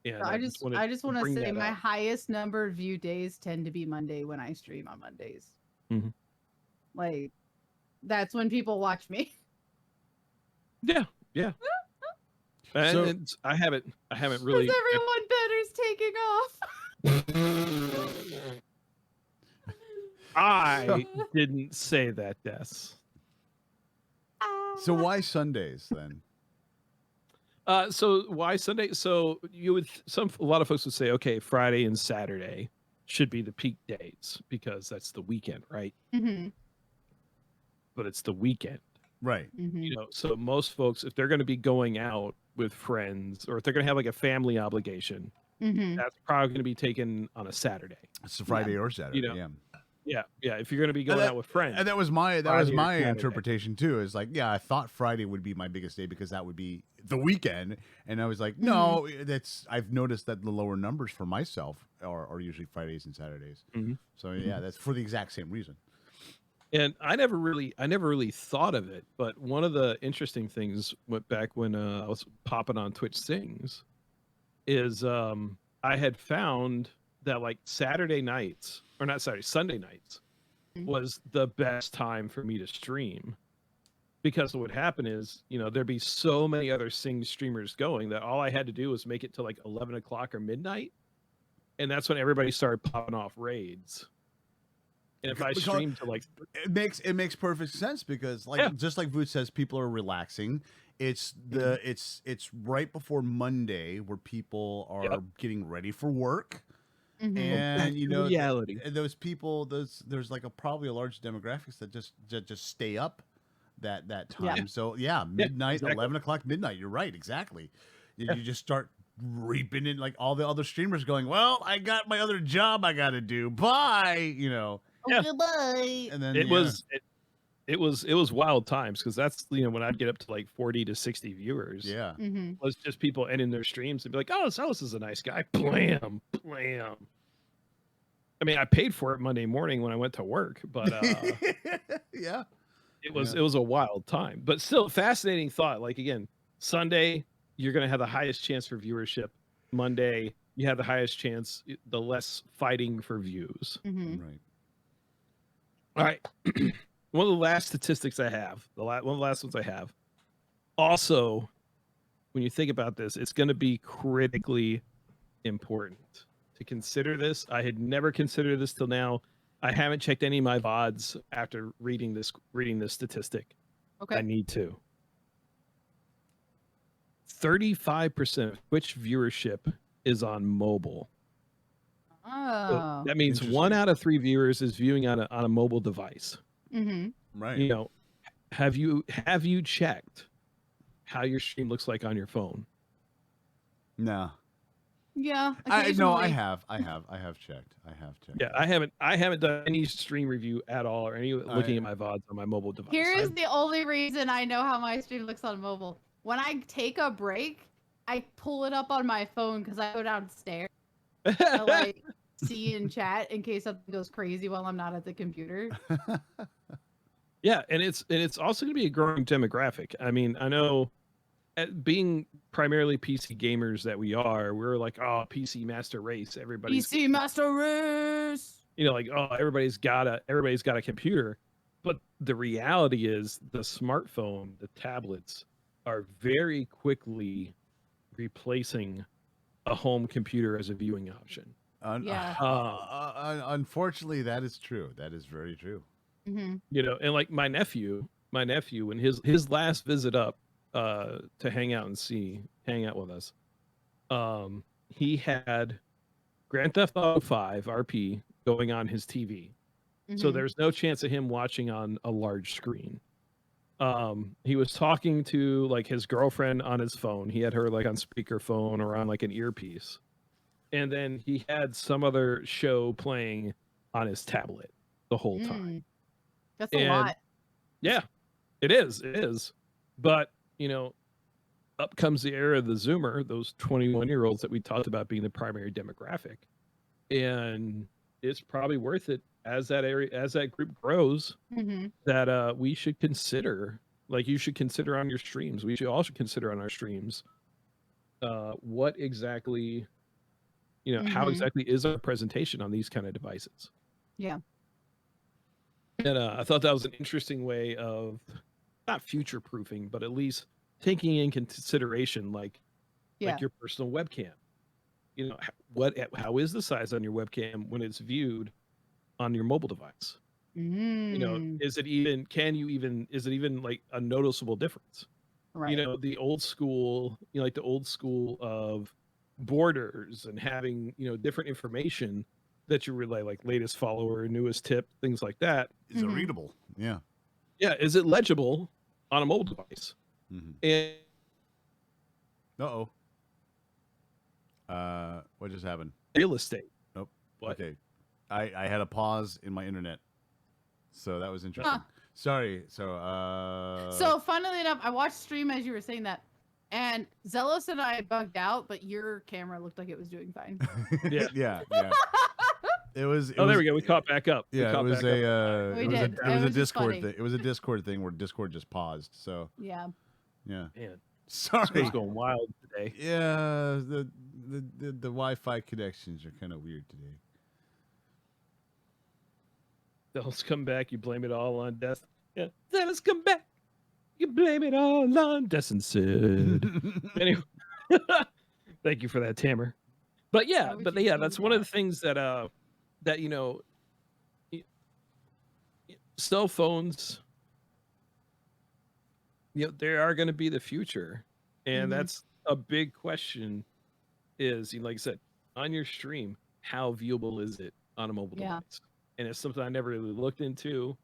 And I just want to bring say that my up. highest number of view days tend to be Monday when I stream on Mondays. Mhm. Like, that's when people watch me. Yeah. And, So- and I haven't Because really. everyone better's taking off. I didn't say that, Des. So why Sundays then? So why Sunday? So a lot of folks would say, okay, Friday and Saturday should be the peak days because that's the weekend, right? Mm-hmm. But it's the weekend, Right. Mm-hmm. So most folks, if they're going to be going out with friends or if they're going to have like a family obligation, Mm-hmm. that's probably going to be taken on a Saturday. It's a Friday or Saturday. Yeah. If you're going to be going out with friends, And that was my Friday or Saturday. interpretation too. Is like, yeah, I thought Friday would be my biggest day because that would be the weekend, and I was like, no, that's. I've noticed that the lower numbers for myself are usually Fridays and Saturdays. Mhm. So yeah, that's for the exact same reason. And I never really thought of it, but one of the interesting things went back when I was popping on Twitch Sings is I had found that like Sunday nights Mhm. was the best time for me to stream because what would happen is, there'd be so many other Sing streamers going that all I had to do was make it to like 11 o'clock or midnight. And that's when everybody started popping off raids. And if I Because- streamed to like It makes perfect sense because just like Voot says, people are relaxing. It's it's right before Monday where people are getting ready for work. Mm-hmm. And reality. and those people, there's like probably a large demographics that just stay up that time. Yeah. So yeah, midnight, exactly. 11 o'clock, midnight. You're right, exactly. You just start reaping in like all the other streamers going, well, I got my other job I got to do. Bye, Yeah. Goodbye. And then It was wild times because that's when I'd get up to like 40 to 60 viewers. yeah. Mm-hmm. Was just people ending their streams and be like, "Oh, Celis is a nice guy." Blam. I mean, I paid for it Monday morning when I went to work, but Yeah. it was a wild time. But still, fascinating thought. Like again, Sunday you're going to have the highest chance for viewership. Monday you have the highest chance, the less fighting for views. Mm-hmm. Right. All right. One of the last statistics I have, one of the last ones I have, also when you think about this, it's going to be critically important to consider this. I had never considered this till now. I haven't checked any of my VODs after reading this statistic. Okay. I need to. 35% of Twitch viewership is on mobile. So Oh. that means 1 Interesting. out of 3 viewers is viewing on a mobile device. Mm-hmm. Right. You know, have you checked how your stream looks like on your phone? No. Yeah. I occasionally. have checked. Yeah, I haven't done any stream review at all or any looking at my VODs on my mobile device. Here's the only reason I know how my stream looks on mobile. When I take a break, I pull it up on my phone because I go downstairs to like see and chat in case something goes crazy while I'm not at the computer. Yeah, and it's also going to be a growing demographic. I mean, I know being primarily PC gamers that we're like, oh, PC master race. Everybody's PC Master Race. you know, like, oh, everybody's got a computer. But the reality is the smartphone, the tablets are very quickly replacing a home computer as a viewing option. Yeah. Unfortunately, that is true. That is very true. Mm-hmm. You know, and like my nephew, when his last visit up to hang out with us, he had Grand Theft Auto 5 RP going on his TV. So Mm-hmm. there's no chance of him watching on a large screen. He was talking to like his girlfriend on his phone. He had her like on speakerphone or on like an earpiece. And then he had some other show playing on his tablet the whole time. That's a And- lot. Yeah, it is. But, you know, up comes the era of the Zoomer, those 21-year-olds that we talked about being the primary demographic. And it's probably worth it as that group grows Mm-hmm. that we should consider, like you should consider on your streams. We should also consider on our streams what exactly, you know, how Mhm. exactly is our presentation on these kind of devices. Yeah. And I thought that was an interesting way of not future proofing, but at least taking in consideration like Yeah. your personal webcam. You know, how is the size on your webcam when it's viewed on your mobile device? You know, is it even like a noticeable difference? right. You know, the old school, you know, like the old school of borders and having, you know, different information that you relay, like latest follower, newest tip, things like that. Is it Mhm. readable? Yeah. Yeah, is it legible on a mobile device? Mm-hmm. And Uh-oh. What just happened? real estate. Nope. What? Okay. I had a pause in my internet. So that was interesting. Sorry. So funnily enough, I watched stream as you were saying that, and Zealous and I bugged out, but your camera looked like it was doing fine. Yeah. yeah. It was Oh, there we go. We caught back up. We Yeah, caught it was back up. We it was did. a It was just Discord funny. thing. It was a Discord thing where Discord just paused. So Yeah. yeah. Man, Sorry. it's going wild today. Yeah, the Wi-Fi connections are kind of weird today. They'll come back. You blame it all on Des. Yeah, let us come back. You blame it all on Des and Sid. Anyway, thank you for that, Tamer. But yeah, would but you yeah, do that's one of that? the things that you know, cell phones. You know, they are going to be the future, and Mhm. that's a big question. Is, you know, like I said, on your stream, how viewable is it on a mobile Yeah. device? And it's something I never really looked into.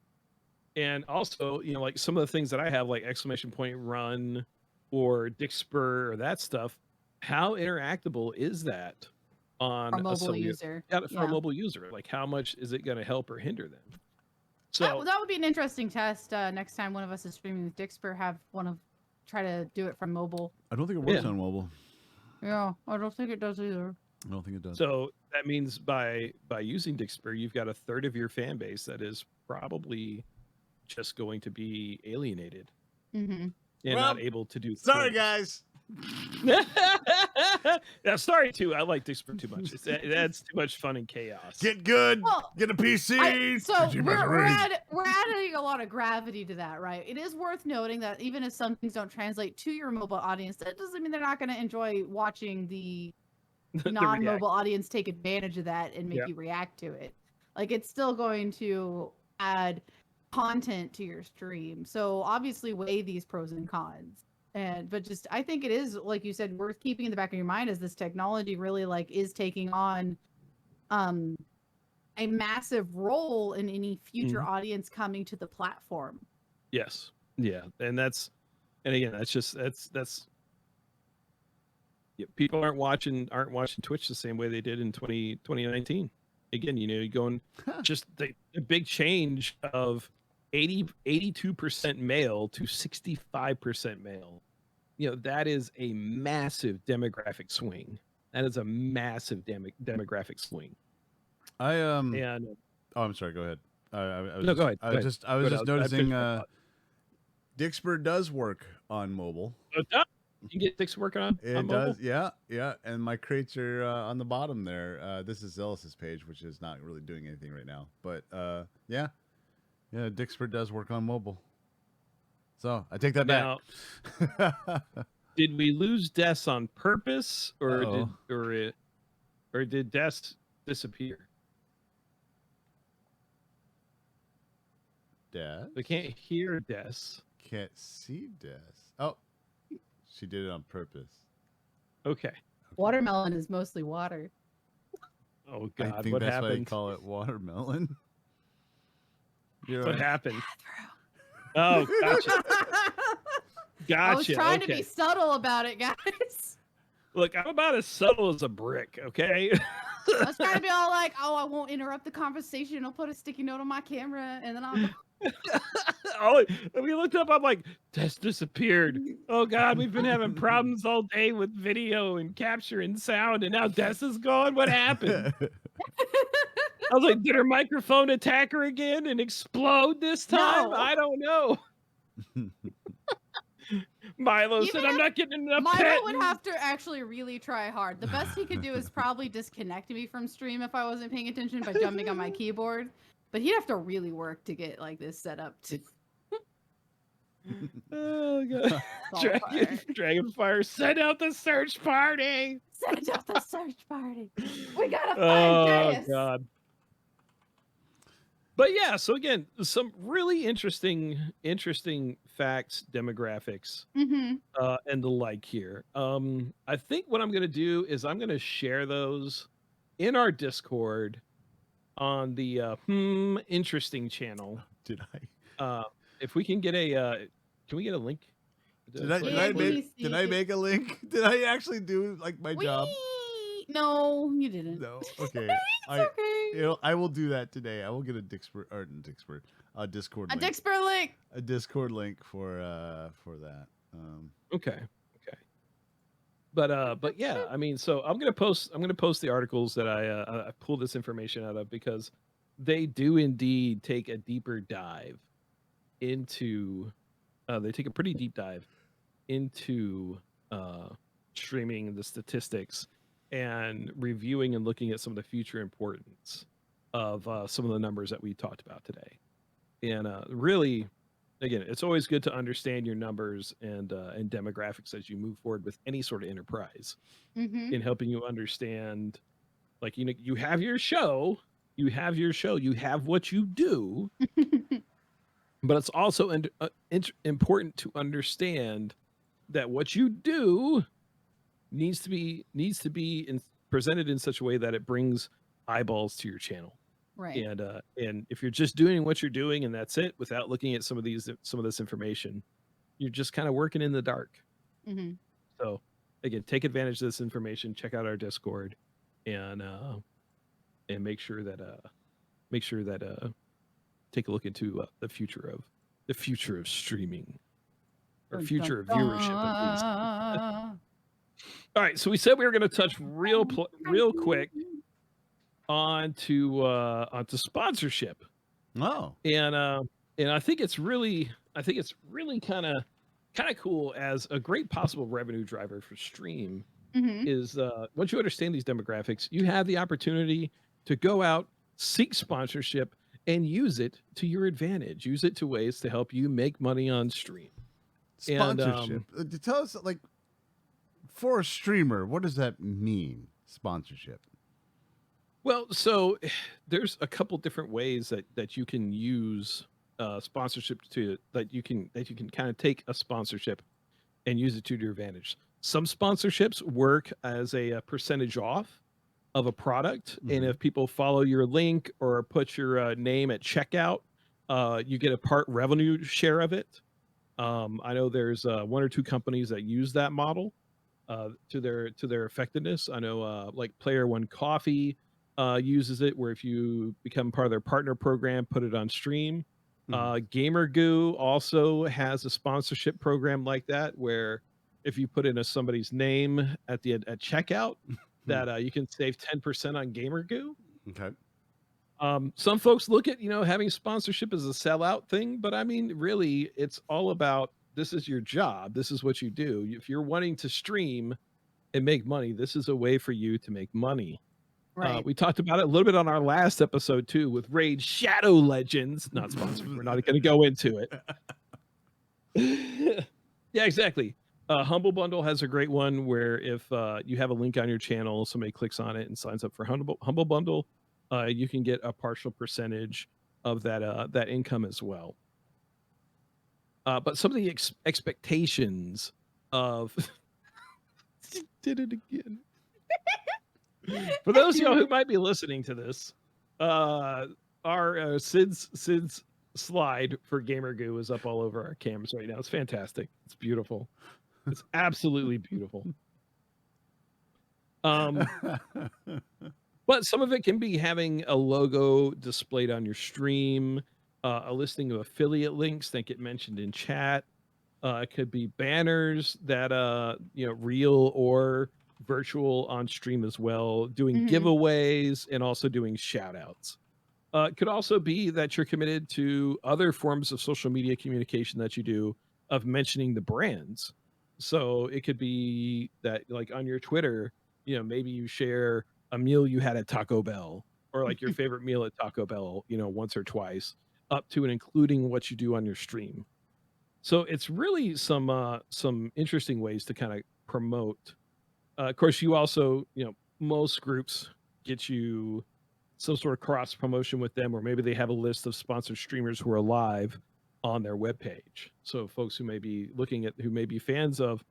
And also, you know, like some of the things that I have, like exclamation point run or Dick Spur or that stuff, how interactable is that on For a mobile cellular- user. Yeah, for Yeah. a mobile user? Like, how much is it going to help or hinder them? That, So that would be an interesting test. Next time one of us is streaming with Dixper, have try to do it from mobile. I don't think it works Yeah. on mobile. Yeah, I don't think it does either. I don't think it does. So that means by using Dixper, you've got a third of your fan base that is probably just going to be alienated Mm-hmm. and Well, not able to do. Sorry, things. guys. Yeah, sorry too. I like Dixper too much. That's too much fun and chaos. Get good. Well, Get a PC. So PC we're Master Race. adding a lot of gravity to that, right? It is worth noting that even if some things don't translate to your mobile audience, that doesn't mean they're not going to enjoy watching the non-mobile audience take advantage of that and make you react to it. Like, it's still going to add content to your stream. So obviously weigh these pros and cons. But just, I think it is, like you said, worth keeping in the back of your mind as this technology really like is taking on a massive role in any future audience coming to the platform. Yes. Yeah. And again, that's people aren't watching Twitch the same way they did in 2019. Again, you're going just the big change of 82% male to 65% male. That is a massive demographic swing. That is a massive demographic swing. I'm sorry. Go ahead. Go ahead. I was just noticing. Dixper does work on mobile. You can get Dixper working on. It on does. mobile? Yeah. And my crates are on the bottom there. This is Zealous's page, which is not really doing anything right now. But yeah, Dixper does work on mobile. So I take that back. Did we lose Des on purpose, or did Des disappear? Des? We can't hear Des. Can't see Des. Oh, she did it on purpose. Okay. Watermelon is mostly water. Oh God! I think what that's happened? why they call it watermelon. What happened? Oh, gotcha. Gotcha. I was trying to be subtle about it, guys. Look, I'm about as subtle as a brick, okay? I was trying to be all like, oh, I won't interrupt the conversation. I'll put a sticky note on my camera, and then I'll... We looked up, I'm like, Des disappeared. Oh, God, we've been having problems all day with video and capture and sound, and now Des is gone? What happened? I was like, did her microphone attack her again and explode this time? No. I don't know. Milo said, I'm not getting enough Milo would have to actually really try hard. The best he could do is probably disconnect me from stream if I wasn't paying attention by jumping on my keyboard. But he'd have to really work to get like this set up too. Oh God. Dragonfire, send out the search party. Send out the search party. We gotta find Deus. God. But yeah, so again, some really interesting facts, demographics, and the like here. I think what I'm going to do is I'm going to share those in our Discord on the interesting channel. Did I? If we can get can we get a link? Did I make a link? Did I actually do like my job? No, you didn't. No. Okay. Okay. I will do that today. I will get a Discord link. A Discord link. A Discord link for that. Okay. But yeah, I mean, so I'm gonna post the articles that I pulled this information out of, because they do indeed take a deeper dive into they take a pretty deep dive into streaming, the statistics, and reviewing and looking at some of the future importance of some of the numbers that we talked about today. And really, again, it's always good to understand your numbers and demographics as you move forward with any sort of enterprise, in helping you understand, like, you have your show, you have what you do, but it's also important to understand that what you do needs to be presented in such a way that it brings eyeballs to your channel. Right. And if you're just doing what you're doing and that's it, without looking at some of this information, you're just kind of working in the dark. So again, take advantage of this information. Check out our Discord, and make sure that take a look into the future of streaming, or future of viewership at least. All right, so we said we were going to touch real quick onto sponsorship. Oh, and I think it's really kind of cool as a great possible revenue driver for stream. Is once you understand these demographics, you have the opportunity to go out, seek sponsorship, and use it to your advantage. Use it to ways to help you make money on stream. And Sponsorship. Tell us, like, for a streamer, what does that mean? Sponsorship. well, so there's a couple different ways that you can use sponsorship to that you can kind of take a sponsorship and use it to your advantage. Some sponsorships work as a percentage off of a product, and Mhm. if people follow your link or put your name at checkout, you get a part revenue share of it. I know there's one or two companies that use that model to their effectiveness. I know like Player One Coffee uses it, where if you become part of their partner program, put it on stream. Gamer Goo also has a sponsorship program like that, where if you put in somebody's name at checkout, that you can save 10% on Gamer Goo. Okay. Some folks look at having sponsorship as a sellout thing, but I mean, really, it's all about this is your job. This is what you do. If you're wanting to stream and make money, this is a way for you to make money. Right. We talked about it a little bit on our last episode too with Raid Shadow Legends. Not sponsored. We're not going to go into it. Yeah, exactly. Humble Bundle has a great one where if you have a link on your channel, somebody clicks on it and signs up for Humble Bundle, you can get a partial percentage of that income as well. But some of the expectations of did it again. For those of y'all who might be listening to this, our Sid's slide for Gamer Goo is up all over our cams right now. It's fantastic. It's beautiful. It's absolutely beautiful. But some of it can be having a logo displayed on your stream, a listing of affiliate links that get mentioned in chat. It could be banners that real or virtual on stream as well, doing giveaways and also doing shout outs. It could also be that you're committed to other forms of social media communication that you do of mentioning the brands. So it could be that like on your Twitter, maybe you share a meal you had at Taco Bell or like your favorite meal at Taco Bell, once or twice, up to and including what you do on your stream. So it's really some interesting ways to kind of promote. Of course, you also, most groups get you some sort of cross promotion with them, or maybe they have a list of sponsored streamers who are live on their webpage. So folks who may be who may be fans of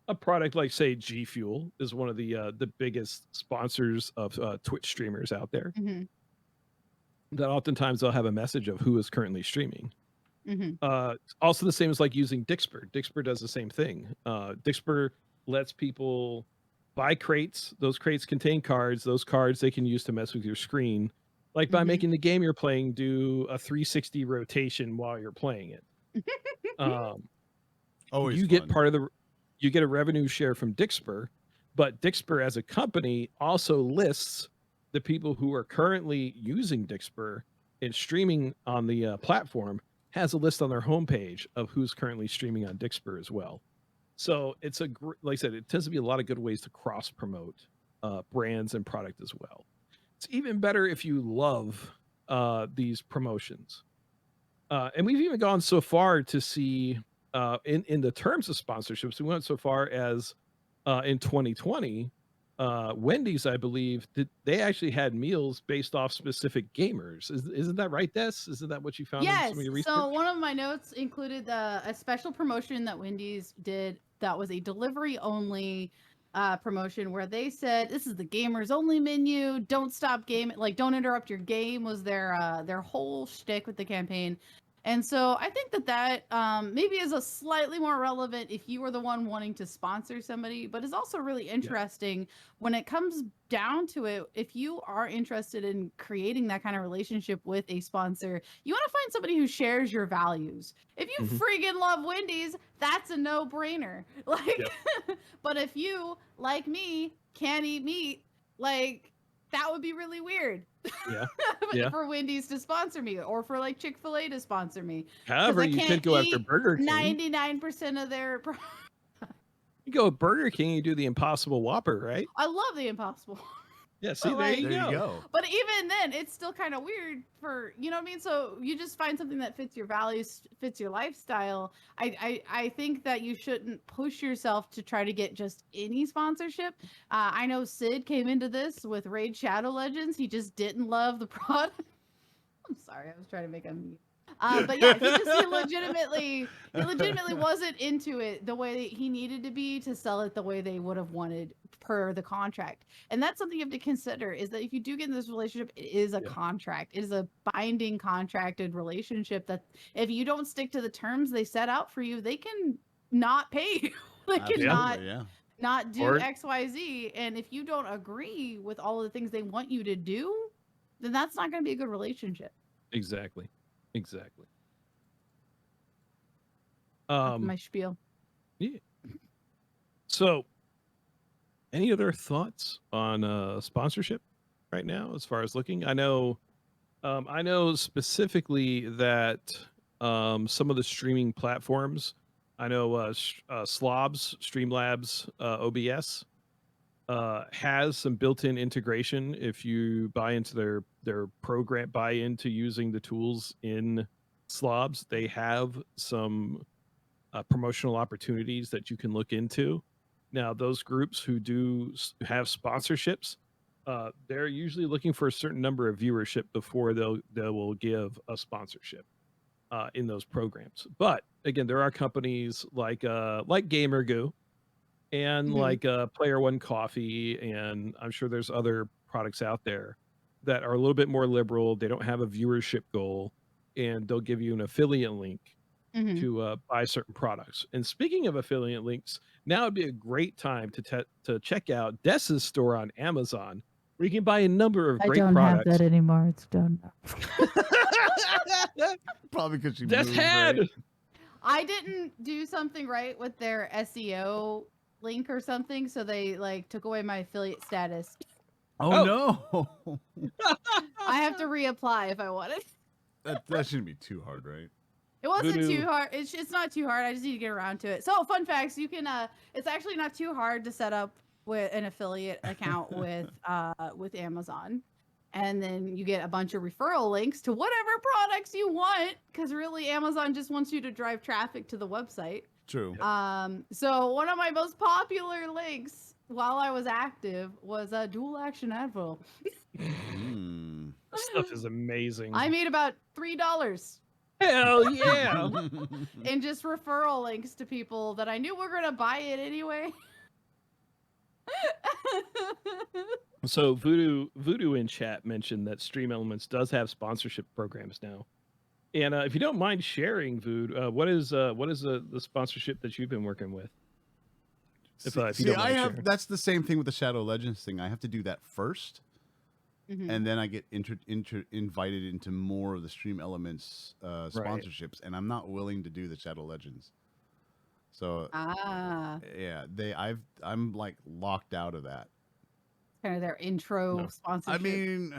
a product like, say, G Fuel is one of the biggest sponsors of Twitch streamers out there. That oftentimes they'll have a message of who is currently streaming. Also the same as like using Dixper. Dixper does the same thing. Dixper lets people buy crates. Those crates contain cards. Those cards they can use to mess with your screen. Like by making the game you're playing do a 360 rotation while you're playing it. Always you fun. get you get a revenue share from Dixper, but Dixper as a company also lists the people who are currently using Dixper and streaming on the platform, has a list on their homepage of who's currently streaming on Dixper as well. So it's like I said, it tends to be a lot of good ways to cross promote brands and product as well. It's even better if you love these promotions. And we've even gone so far to see in the terms of sponsorships, we went so far as in 2020, Wendy's, I believe, they actually had meals based off specific gamers. Isn't that right, Des? Isn't that what you found in Yes. some of your research? So one of my notes included a special promotion that Wendy's did that was a delivery only promotion where they said this is the gamers only menu. Don't stop gaming. Like don't interrupt your game was their whole shtick with the campaign. And so I think that maybe is a slightly more relevant if you were the one wanting to sponsor somebody, but is also really interesting when it comes down to it. If you are interested in creating that kind of relationship with a sponsor, you want to find somebody who shares your values. If you friggin' love Wendy's, that's a no-brainer. Like, but if you, like me, can't eat meat, like that would be really weird. For Wendy's to sponsor me or for like Chick-fil-A to sponsor me. However, you could go after Burger King. 99% of their you go with Burger King, you do the Impossible Whopper, right? I love the Impossible. Yeah, see, But, there like- you There go. you go. But even then, it's still kind of weird for, you know what I mean? So you just find something that fits your values, fits your lifestyle. I think that you shouldn't push yourself to try to get just any sponsorship. I know Sid came into this with Raid Shadow Legends. He just didn't love the product. I'm sorry, I was trying to make a meme. But yeah, he legitimately wasn't into it the way he needed to be to sell it the way they would have wanted per the contract. And that's something you have to consider, is that if you do get in this relationship, it is a Yeah. contract. It is a binding contracted relationship that if you don't stick to the terms they set out for you, they can not pay you. They can Absolutely, not do Or- XYZ. And if you don't agree with all of the things they want you to do, then that's not going to be a good relationship. Exactly. Exactly. That's my spiel. So, any other thoughts on sponsorship right now as far as looking? I know specifically that some of the streaming platforms, I know Slobs, Streamlabs, OBS has some built-in integration if you buy into their program, buy into using the tools in Slobs. They have some promotional opportunities that you can look into. Now, those groups who have sponsorships, they're usually looking for a certain number of viewership before they will give a sponsorship in those programs. But again, there are companies like GamerGoo and Mhm. like Player One Coffee, and I'm sure there's other products out there that are a little bit more liberal. They don't have a viewership goal, and they'll give you an affiliate link Mhm. to buy certain products. And speaking of affiliate links, now would be a great time to check out Dessa's store on Amazon, where you can buy a number of great products. anymore. It's done. Probably because she Des moved, had right? I didn't do something right with their SEO link or something, so they like took away my affiliate status. Oh, no. I have to reapply if I want it. that shouldn't be too hard, right? It wasn't Voodoo. too hard. It's not too hard. I just need to get around to it. So, fun facts: you can. It's actually not too hard to set up with an affiliate account with Amazon, and then you get a bunch of referral links to whatever products you want. Because really, Amazon just wants you to drive traffic to the website. True. So one of my most popular links while I was active was a dual action Advil. Mm. That stuff is amazing. I made about $3 Hell yeah. in just referral links to people that I knew were gonna buy it anyway. So Voodoo in chat mentioned that Stream Elements does have sponsorship programs now. And if you don't mind sharing, Vood, what is the sponsorship that you've been working with? If you See, don't I mind have sharing. that's the same thing with the Shadow Legends thing. I have to do that first, Mhm. and then I get invited into more of the Stream Elements sponsorships, and I'm not willing to do the Shadow Legends. So Ah, yeah, I'm like locked out of that. kind of their intro No. sponsorship. I mean,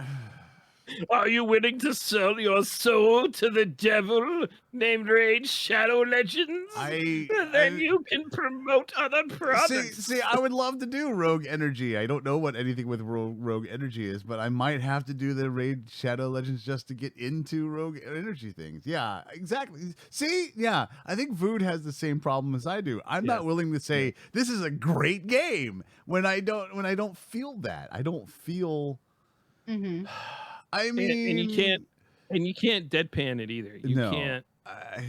Are you willing to sell your soul to the devil named Raid Shadow Legends? Then you can promote other products. see, I would love to do Rogue Energy. I don't know what anything with Rogue Energy is, but I might have to do the Raid Shadow Legends just to get into Rogue Energy things. Yeah, exactly. See, yeah, I think Vood has the same problem as I do. I'm Yeah. not willing to say this is a great game when I don't feel that. I don't feel. Mhm. I mean, and you can't deadpan it either. You No. can't.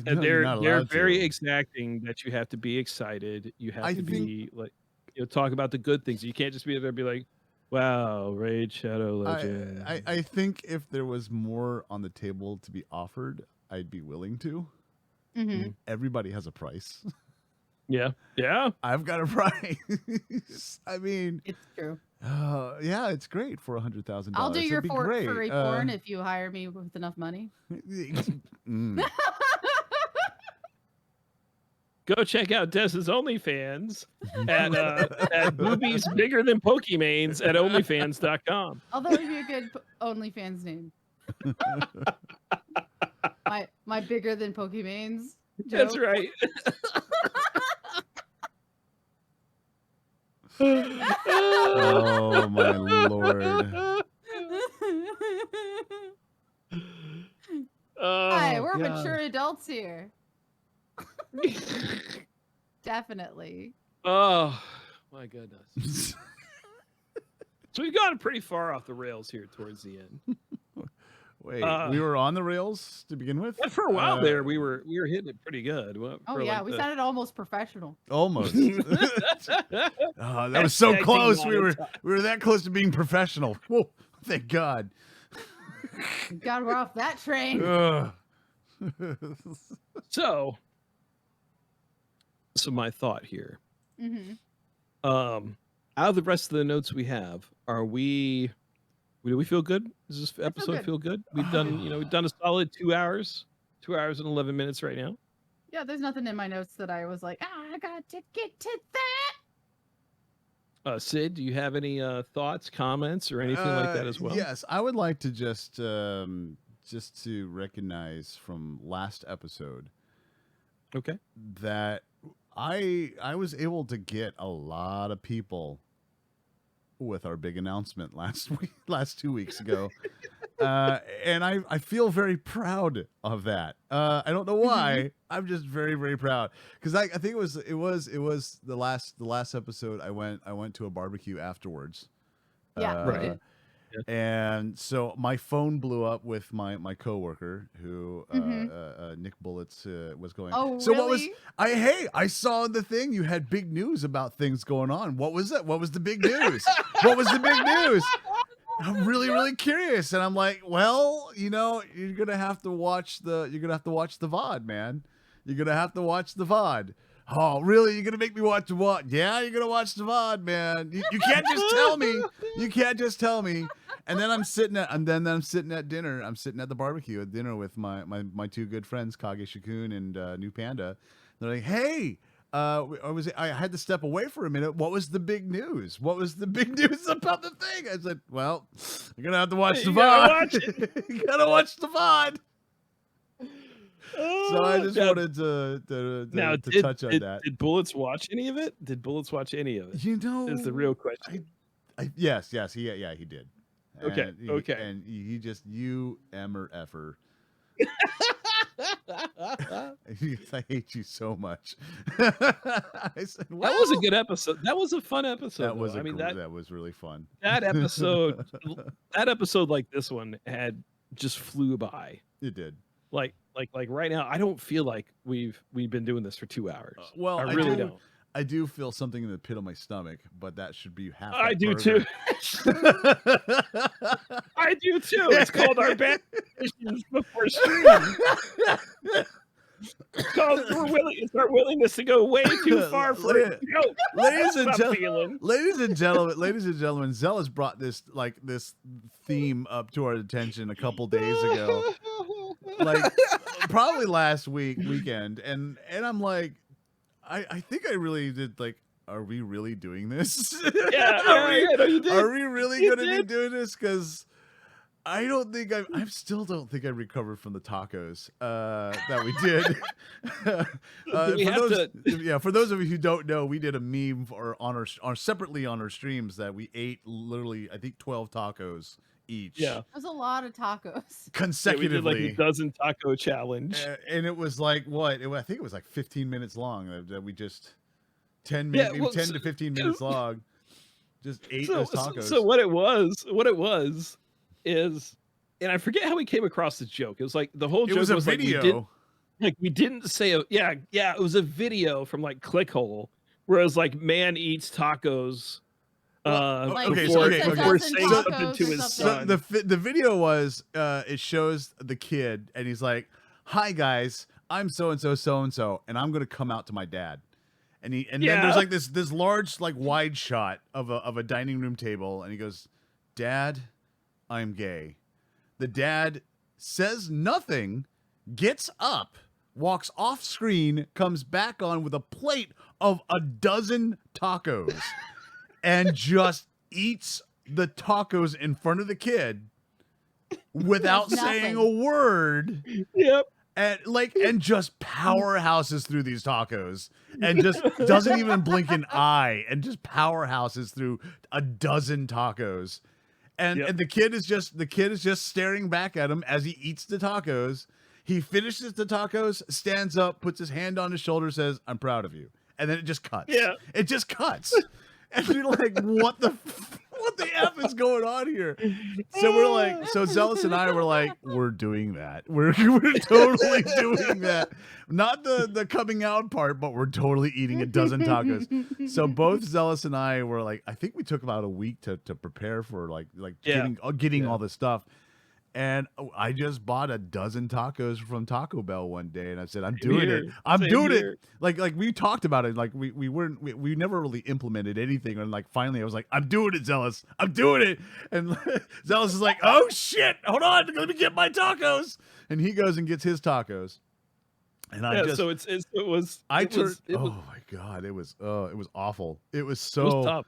no, you're They're not allowed very to. exacting that you have to be excited. You have I to think- be like, talk about the good things. You can't just be there and be like, wow, Raid Shadow Legend. I think if there was more on the table to be offered, I'd be willing to. Mhm. Everybody has a price. Yeah. I've got a price. I mean, It's true. yeah, it's great for $100,000. I'll do your It'd be great. furry porn if you hire me with enough money. Mm. Go check out Dessa's OnlyFans at boobies bigger than Pokemanes at onlyfans.com. Although it'd be a good OnlyFans name. my bigger than Pokemanes joke. That's right. Oh my lord. Hi, Oh, we're God. mature adults here. Definitely. Oh, my goodness. So we've gotten pretty far off the rails here towards the end. Wait, we were on the rails to begin with? Yeah, for a while there, we were hitting it pretty good. Oh yeah, we sounded almost professional. Almost. Oh, that was so close. We were that close to being professional. Whoa, thank God. God, we're off that train. So my thought here. Mm-hmm. Out of the rest of the notes we have, do we feel good? Does this episode feel good? We've done, we've done a solid 2 hours, 2 hours and 11 minutes right now. Yeah, there's nothing in my notes that I was like, I got to get to that. Sid, do you have any thoughts, comments, or anything like that as well? Yes, I would like to just to recognize from last episode, Okay, that I was able to get a lot of people with our big announcement last 2 weeks ago. And I feel very proud of that. I don't know why. I'm just very, very proud, because I think it was the last episode. I went to a barbecue afterwards. Yeah. Right. And so my phone blew up with my coworker who Nick Bullets was going. Oh, so really? I saw the thing, you had big news about things going on. What was it? What was the big news? What was the big news? I'm really, really curious, and I'm like, well, you're gonna have to watch the VOD, man. You're gonna have to watch the VOD. Oh, really? You're gonna make me watch the VOD? Yeah, you're gonna watch the VOD, man. You can't just tell me. You can't just tell me. And then I'm sitting at dinner. I'm sitting at the barbecue at dinner with my two good friends, Kage Shikun and New Panda. They're like, hey. I had to step away for a minute. What was the big news? What was the big news about the thing? I said, well, you're gonna have to watch the VOD. You gotta watch the VOD. So I just wanted to touch on that. Did Bullets watch any of it? Did Bullets watch any of it? Is the real question. Yes, he did. Okay, okay. And he just, you emmer effer. I hate you so much. I said, well, that was a good episode. That was a fun episode. That was that was really fun. That episode like this one had just flew by. It did. Like right now, I don't feel like we've been doing this for 2 hours. Well, I really don't. I do feel something in the pit of my stomach, but that should be half. I do too. I do too. It's called our bad decisions before stream. It's called it's our willingness to go way too far for it. Ladies and gentlemen, Zealous brought this theme up to our attention a couple days ago, probably last weekend, and I'm like, I think I really did. Are we really doing this? Yeah, are we really going to be doing this? Because I don't think I still don't think I recovered from the tacos that we did. For those of you who don't know, we did a meme separately on our streams that we ate literally, I think, 12 tacos each. Yeah, it was a lot of tacos consecutively. We did a dozen taco challenge, and it was like what? I think it was like 15 minutes long. That we just 10 to 15 minutes long. Just ate those tacos. So what it was is, and I forget how we came across this joke. It was like the whole joke was a video. We didn't say it was a video from Clickhole where it was like man eats tacos. Before saying something to his son. So the video was it shows the kid and he's like, "Hi guys, I'm so and so, and I'm gonna come out to my dad." And then there's this large wide shot of a dining room table, and he goes, "Dad, I'm gay." The dad says nothing, gets up, walks off screen, comes back on with a plate of a dozen tacos, and just eats the tacos in front of the kid without saying a word. Yep. and just powerhouses through these tacos and just doesn't even blink an eye and just powerhouses through a dozen tacos. And the kid is just staring back at him as he eats the tacos. He finishes the tacos, stands up, puts his hand on his shoulder, says, "I'm proud of you." And then it just cuts. Yeah. It just cuts. And you're like, what the F is going on here? So Zealous and I were like, we're doing that. We're totally doing that. Not the coming out part, but we're totally eating a dozen tacos. So both Zealous and I were like, I think we took about a week to prepare for getting all this stuff. And I just bought a dozen tacos from Taco Bell one day, and I said, "I'm doing it. I'm doing it." Like we talked about it. Like we never really implemented anything, and like finally I was like, "I'm doing it, Zealous. I'm doing it." And Zealous is like, "Oh shit, hold on, let me get my tacos." And he goes and gets his tacos. And I just so it was. Oh my god, it was awful. It was so. It was tough.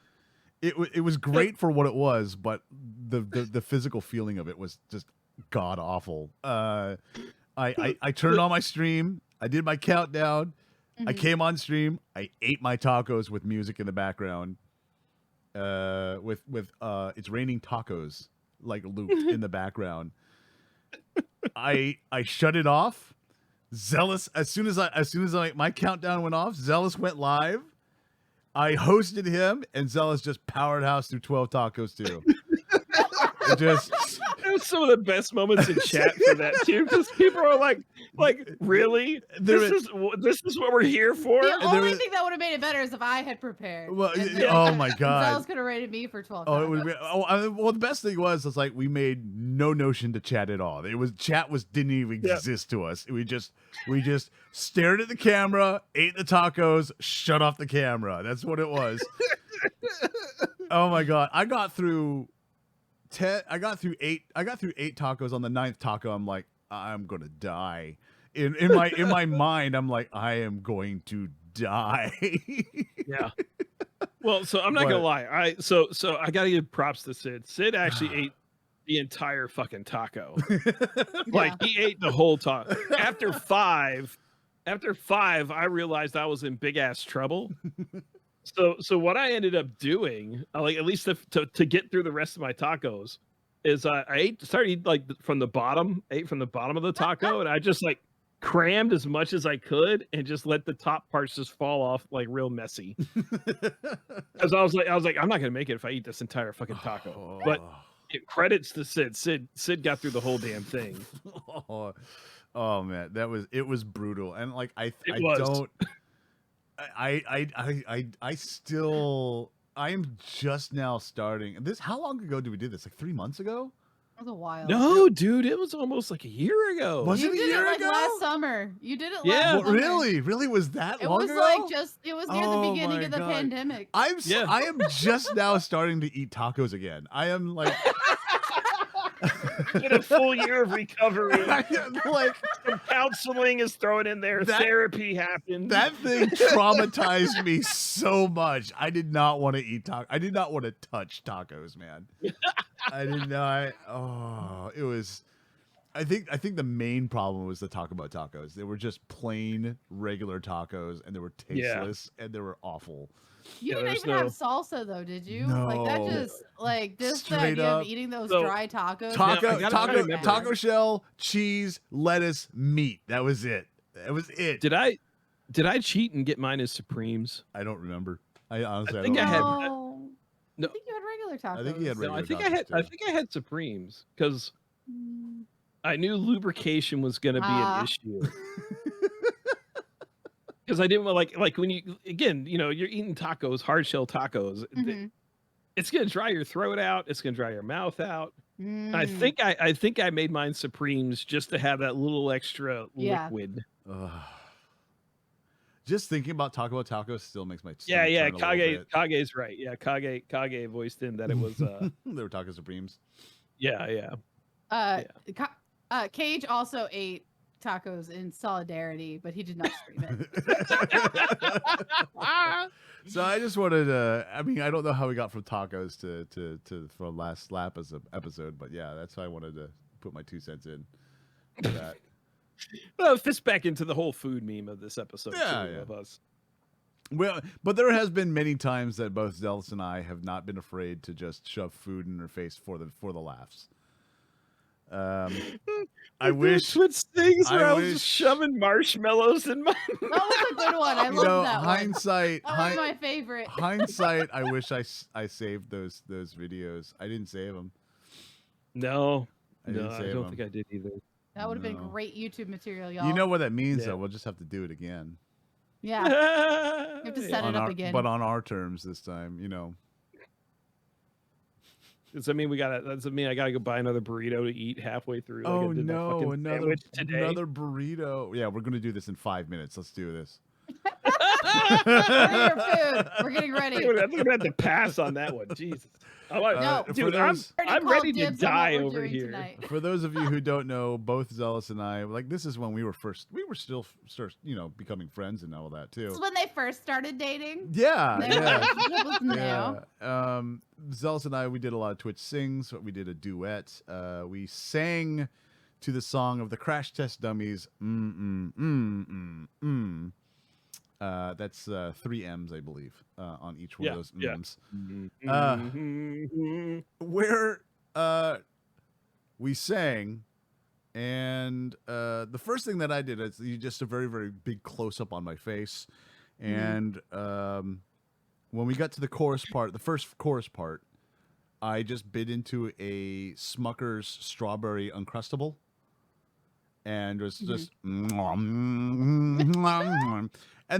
It was great for what it was, but the physical feeling of it was just god awful. I turned on my stream. I did my countdown. I came on stream. I ate my tacos with music in the background. With It's Raining Tacos like looped in the background. I shut it off. Zealous as soon as my countdown went off, Zealous went live. I hosted him, and Zealous just powered house through 12 tacos too. It was some of the best moments in chat for that too, because people are like, really? This is what we're here for? The only thing that would have made it better is if I had prepared. Well, oh my god! Zealous could have rated me for 12. Oh, it would be. Well, the best thing was like we made no notion to chat at all. Chat didn't even exist to us. We just stared at the camera, ate the tacos, shut off the camera. That's what it was. Oh my god! I got through 8 tacos. On the 9th taco, I'm like, I'm gonna die. In my mind, I'm like, I am going to die. Yeah. Well, so I'm not gonna lie. So I gotta give props to Sid. Sid actually ate the entire fucking taco. Like he ate the whole taco. After five, I realized I was in big ass trouble. So what I ended up doing, like at least to get through the rest of my tacos, is I started eating like from the bottom of the taco, and I just like crammed as much as I could and just let the top parts just fall off like real messy. Because I was like, I'm not gonna make it if I eat this entire fucking taco. But it credits to Sid. Sid got through the whole damn thing. Oh man, it was brutal, and like I am just now starting this. How long ago did we do this? Like 3 months ago? That was a while. No, dude, it was almost like a year ago. Was it a year ago? Last summer. You did it last summer. Really was that long ago? It was near the beginning of the pandemic. I am just now starting to eat tacos again. I am like get a full year of recovery. Like some counseling is thrown in there. Therapy happened. That thing traumatized me so much. I did not want to eat tacos. I did not want to touch tacos, man. I did not. Oh, it was. I think the main problem was the Taco Bell tacos. They were just plain regular tacos, and they were tasteless and they were awful. You didn't even have salsa though, did you? No. Like that just the Straight idea up. of eating those dry tacos. Taco shell, cheese, lettuce, meat. That was it. That was it. Did I cheat and get mine as Supremes? I don't remember. I honestly think I had. No, I think you had regular tacos. I think he had regular tacos. I think I had Supremes because I knew lubrication was going to be an issue. Because I didn't want like when you you're eating tacos, hard shell tacos. It's gonna dry your throat out. It's gonna dry your mouth out. I think I made mine Supremes just to have that little extra liquid. Just thinking about Taco Bell tacos still makes my Kage's right. Yeah, Kage voiced in that it was they were Taco Supremes. Yeah. Cage also ate tacos in solidarity, but he did not stream it. So I just wanted to. I mean, I don't know how we got from tacos to from last lap as an episode, but yeah, that's why I wanted to put my 2 cents in for that. Well, it fits back into the whole food meme of this episode Yeah, too, yeah. of us. Well, but there has been many times that both Zealous and I have not been afraid to just shove food in her face for the laughs. I wish Twitch things where I was wish- just shoving marshmallows in my That was a good one. I you love know, that one. hindsight. That was my favorite. Hindsight. I wish I saved those videos. I didn't save them. No, I didn't I save don't them. think I did either. That would have No. been great YouTube material, y'all. You know what that means, Yeah. though. We'll just have to do it again. Yeah. You have to set On it up our, again. but on our terms this time. You know. Does that mean does it mean I gotta go buy another burrito to eat halfway through? Like I did my fucking sandwich today? another burrito. Yeah, we're gonna do this in 5 minutes. Let's do this. Order your food. We're getting I ready. think I'm gonna have to pass on that one. Jesus. Oh, No. for dude, those- I'm ready to die over here. Tonight. For those of you who don't know, both Zealous and I, like, this is when we were still, becoming friends and all that This is too. when they first started dating. Yeah, Their yeah. relationship was new. Yeah. Zealous and I, we did a lot of Twitch sings. We did a duet. We sang to the song of the Crash Test Dummies. That's 3 M's, I believe, on each one of those M's. Mhm. Where we sang, and the first thing that I did is just a very, very big close up on my face, and when we got to the chorus part, the first chorus part, I just bit into a Smucker's Strawberry Uncrustable, and was just, and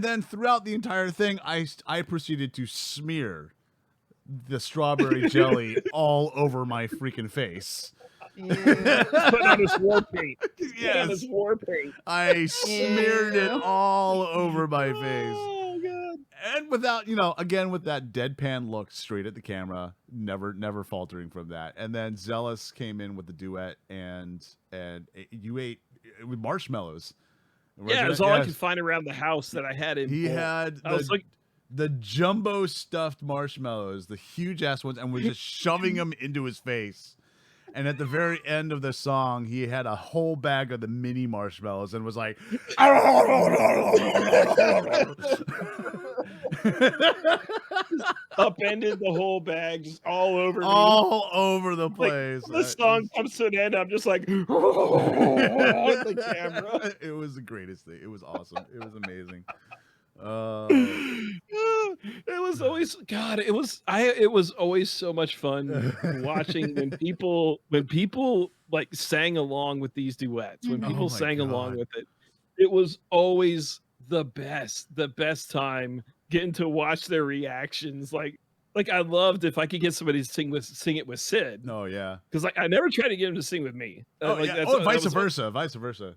then throughout the entire thing, I proceeded to smear the strawberry jelly all over my freaking face. Ew. Put on his war paint. Put on Yes, his war paint. I smeared it Ew. all over my face. Oh god. And without, again, with that deadpan look straight at the camera, never faltering from that. And then Zealous came in with the duet, and you ate with marshmallows. Yeah, it was all I could find around the house that I had in. He bulk. had I was like, the jumbo stuffed marshmallows, the huge ass ones, and was just shoving them into his face. And at the very end of the song, he had a whole bag of the mini marshmallows and was like, upended the whole bag, just all over me. all over the place. The song comes to an end. I'm just like, with the camera. It was the greatest thing. It was awesome. It was amazing. It was always God. It was always so much fun watching when people like sang along with these duets. When Mhm. people Oh my sang along God. with it, it was always the best time getting to watch their reactions. Like I loved if I could get somebody to sing it with Sid, Oh yeah. because like I never tried to get him to sing with me. Oh Like, yeah. that's- Oh, that vice was- versa. Vice versa.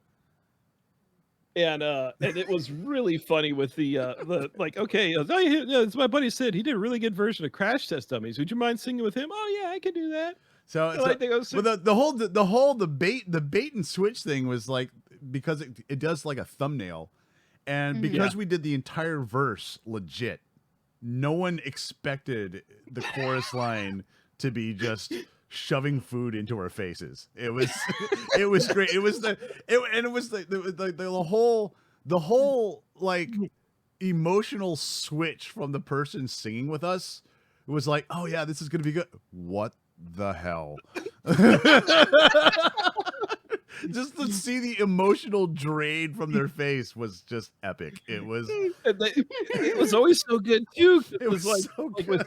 And it was really funny with the like, okay, oh, yeah, it's my buddy Sid. He did a really good version of Crash Test Dummies. Would you mind singing with him? Oh yeah, I can do that. So, And, like, they go sing- well, the whole bait and switch thing was like, because it does like a thumbnail, and because we did the entire verse legit, no one expected the chorus line to be just shoving food into our faces. It was it was great. It was the whole like emotional switch from the person singing with us. It was like, oh yeah, this is gonna be good. What the hell? Just to see the emotional drain from their face was just epic. It was it was always so good too. it was like, so like good.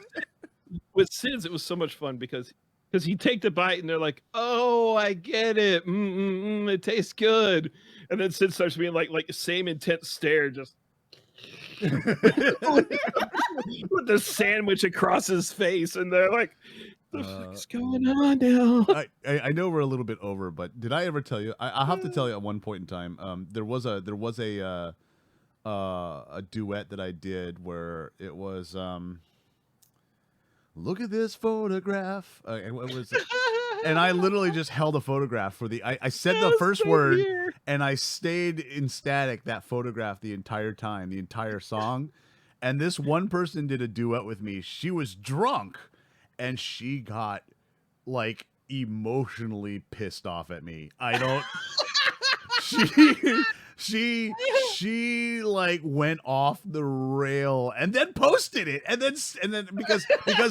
with Sid's, it was so much fun because he'd take the bite and they're like, "Oh, I get it. It tastes good." And then Sid starts being like the same intense stare, just with the sandwich across his face, and they're like, "The fuck's going on now?" I know we're a little bit over, but did I ever tell you? I'll have to tell you at one point in time. There was a duet that I did where it was look at this photograph. It was, and I literally just held a photograph for the. I said the first word, and I stayed in static that photograph the entire time, the entire song. And this one person did a duet with me. She was drunk, and she got like emotionally pissed off at me. I don't. she like went off the rail and then posted it, and then because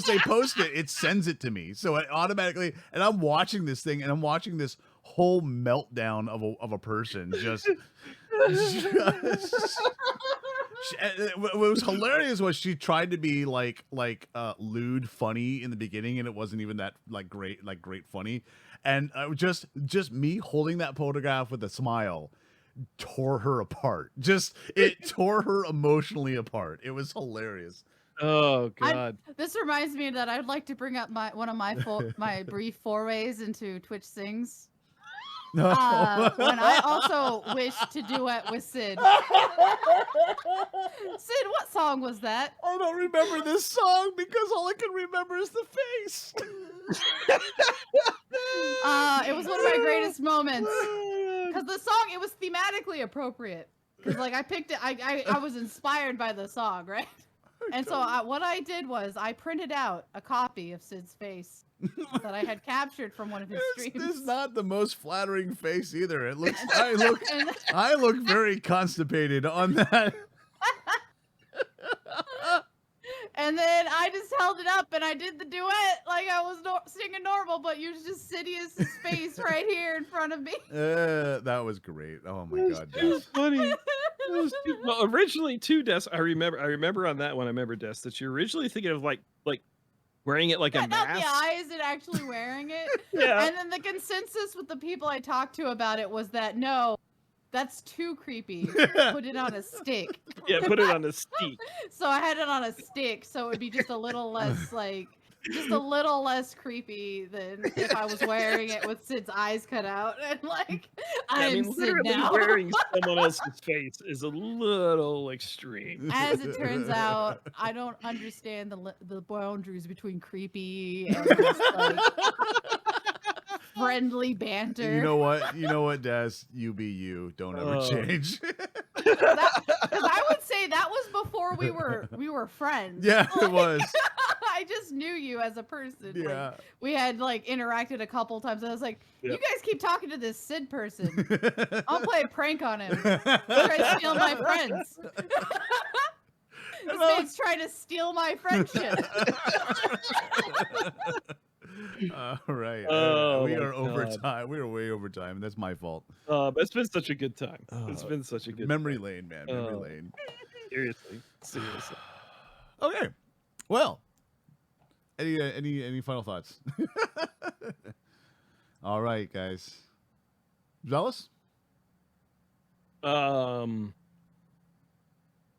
they post it, it sends it to me, so it automatically, and I'm watching this thing, and I'm watching this whole meltdown of a person just what was hilarious was she tried to be like lewd funny in the beginning, and it wasn't even that great funny, and just me holding that photograph with a smile tore her apart. It tore her emotionally apart. It was hilarious. Oh God! This reminds me that I'd like to bring up one of my brief forays into Twitch Sings. No. When I also wish to duet with Sid. Sid, what song was that? I don't remember this song because all I can remember is the face. It was one of my greatest moments because the song, it was thematically appropriate. Because like I picked it, I was inspired by the song, right? And so what I did was I printed out a copy of Sid's face that I had captured from one of his streams. This is not the most flattering face either. It looks I look very constipated on that. And then I just held it up and I did the duet like I was singing normal, but you just Sidious's face right here in front of me. That was great. Oh my God, Des. Funny. Well, originally too, Des. I remember on that one. I remember, Des, that you're originally thinking of like wearing it like a not mask. the eyes and actually wearing it. Yeah. And then the consensus with the people I talked to about it was that no, that's too creepy. Put it on a stick. Yeah, put it on a stick. So I had it on a stick, so it would be just a little less creepy than if I was wearing it with Sid's eyes cut out and like I'm Sid literally now. wearing someone else's face is a little extreme. As it turns out, I don't understand the boundaries between creepy and just, like, friendly banter. You know what, Des? You be you. Don't ever change. Because I would say that was before we were friends. Yeah, it was. I just knew you as a person. Yeah. Like, we had interacted a couple times. And I was like, you guys keep talking to this Sid person. I'll play a prank on him. He's trying to steal my friends. This man's trying to steal my friendship. All right. Oh, we are my over God. time. We are way over time. That's my fault. But it's been such a good time. It's been such a good Memory time. lane, man. Memory lane. Seriously. Okay. Well, any final thoughts? All right, guys. Jealous? No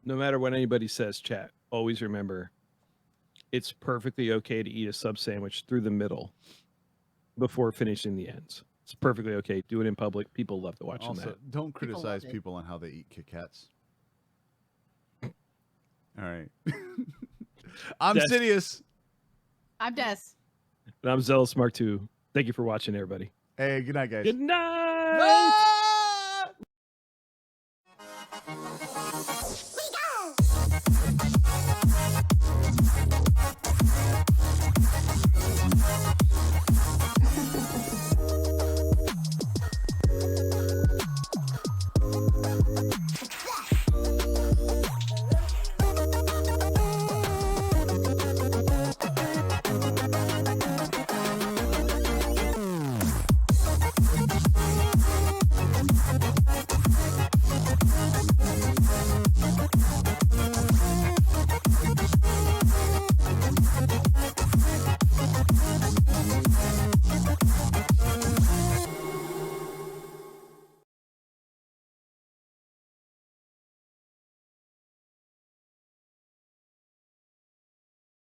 matter what anybody says, chat, always remember it's perfectly okay to eat a sub sandwich through the middle before finishing the ends. It's perfectly okay. Do it in public. People love to watch Also, that. don't criticize love it. people on how they eat Kit Kats. All right. I'm Des. Sidious. I'm Des. And I'm Zealous Mark II. Thank you for watching, everybody. Hey, good night, guys. Good night. Ah!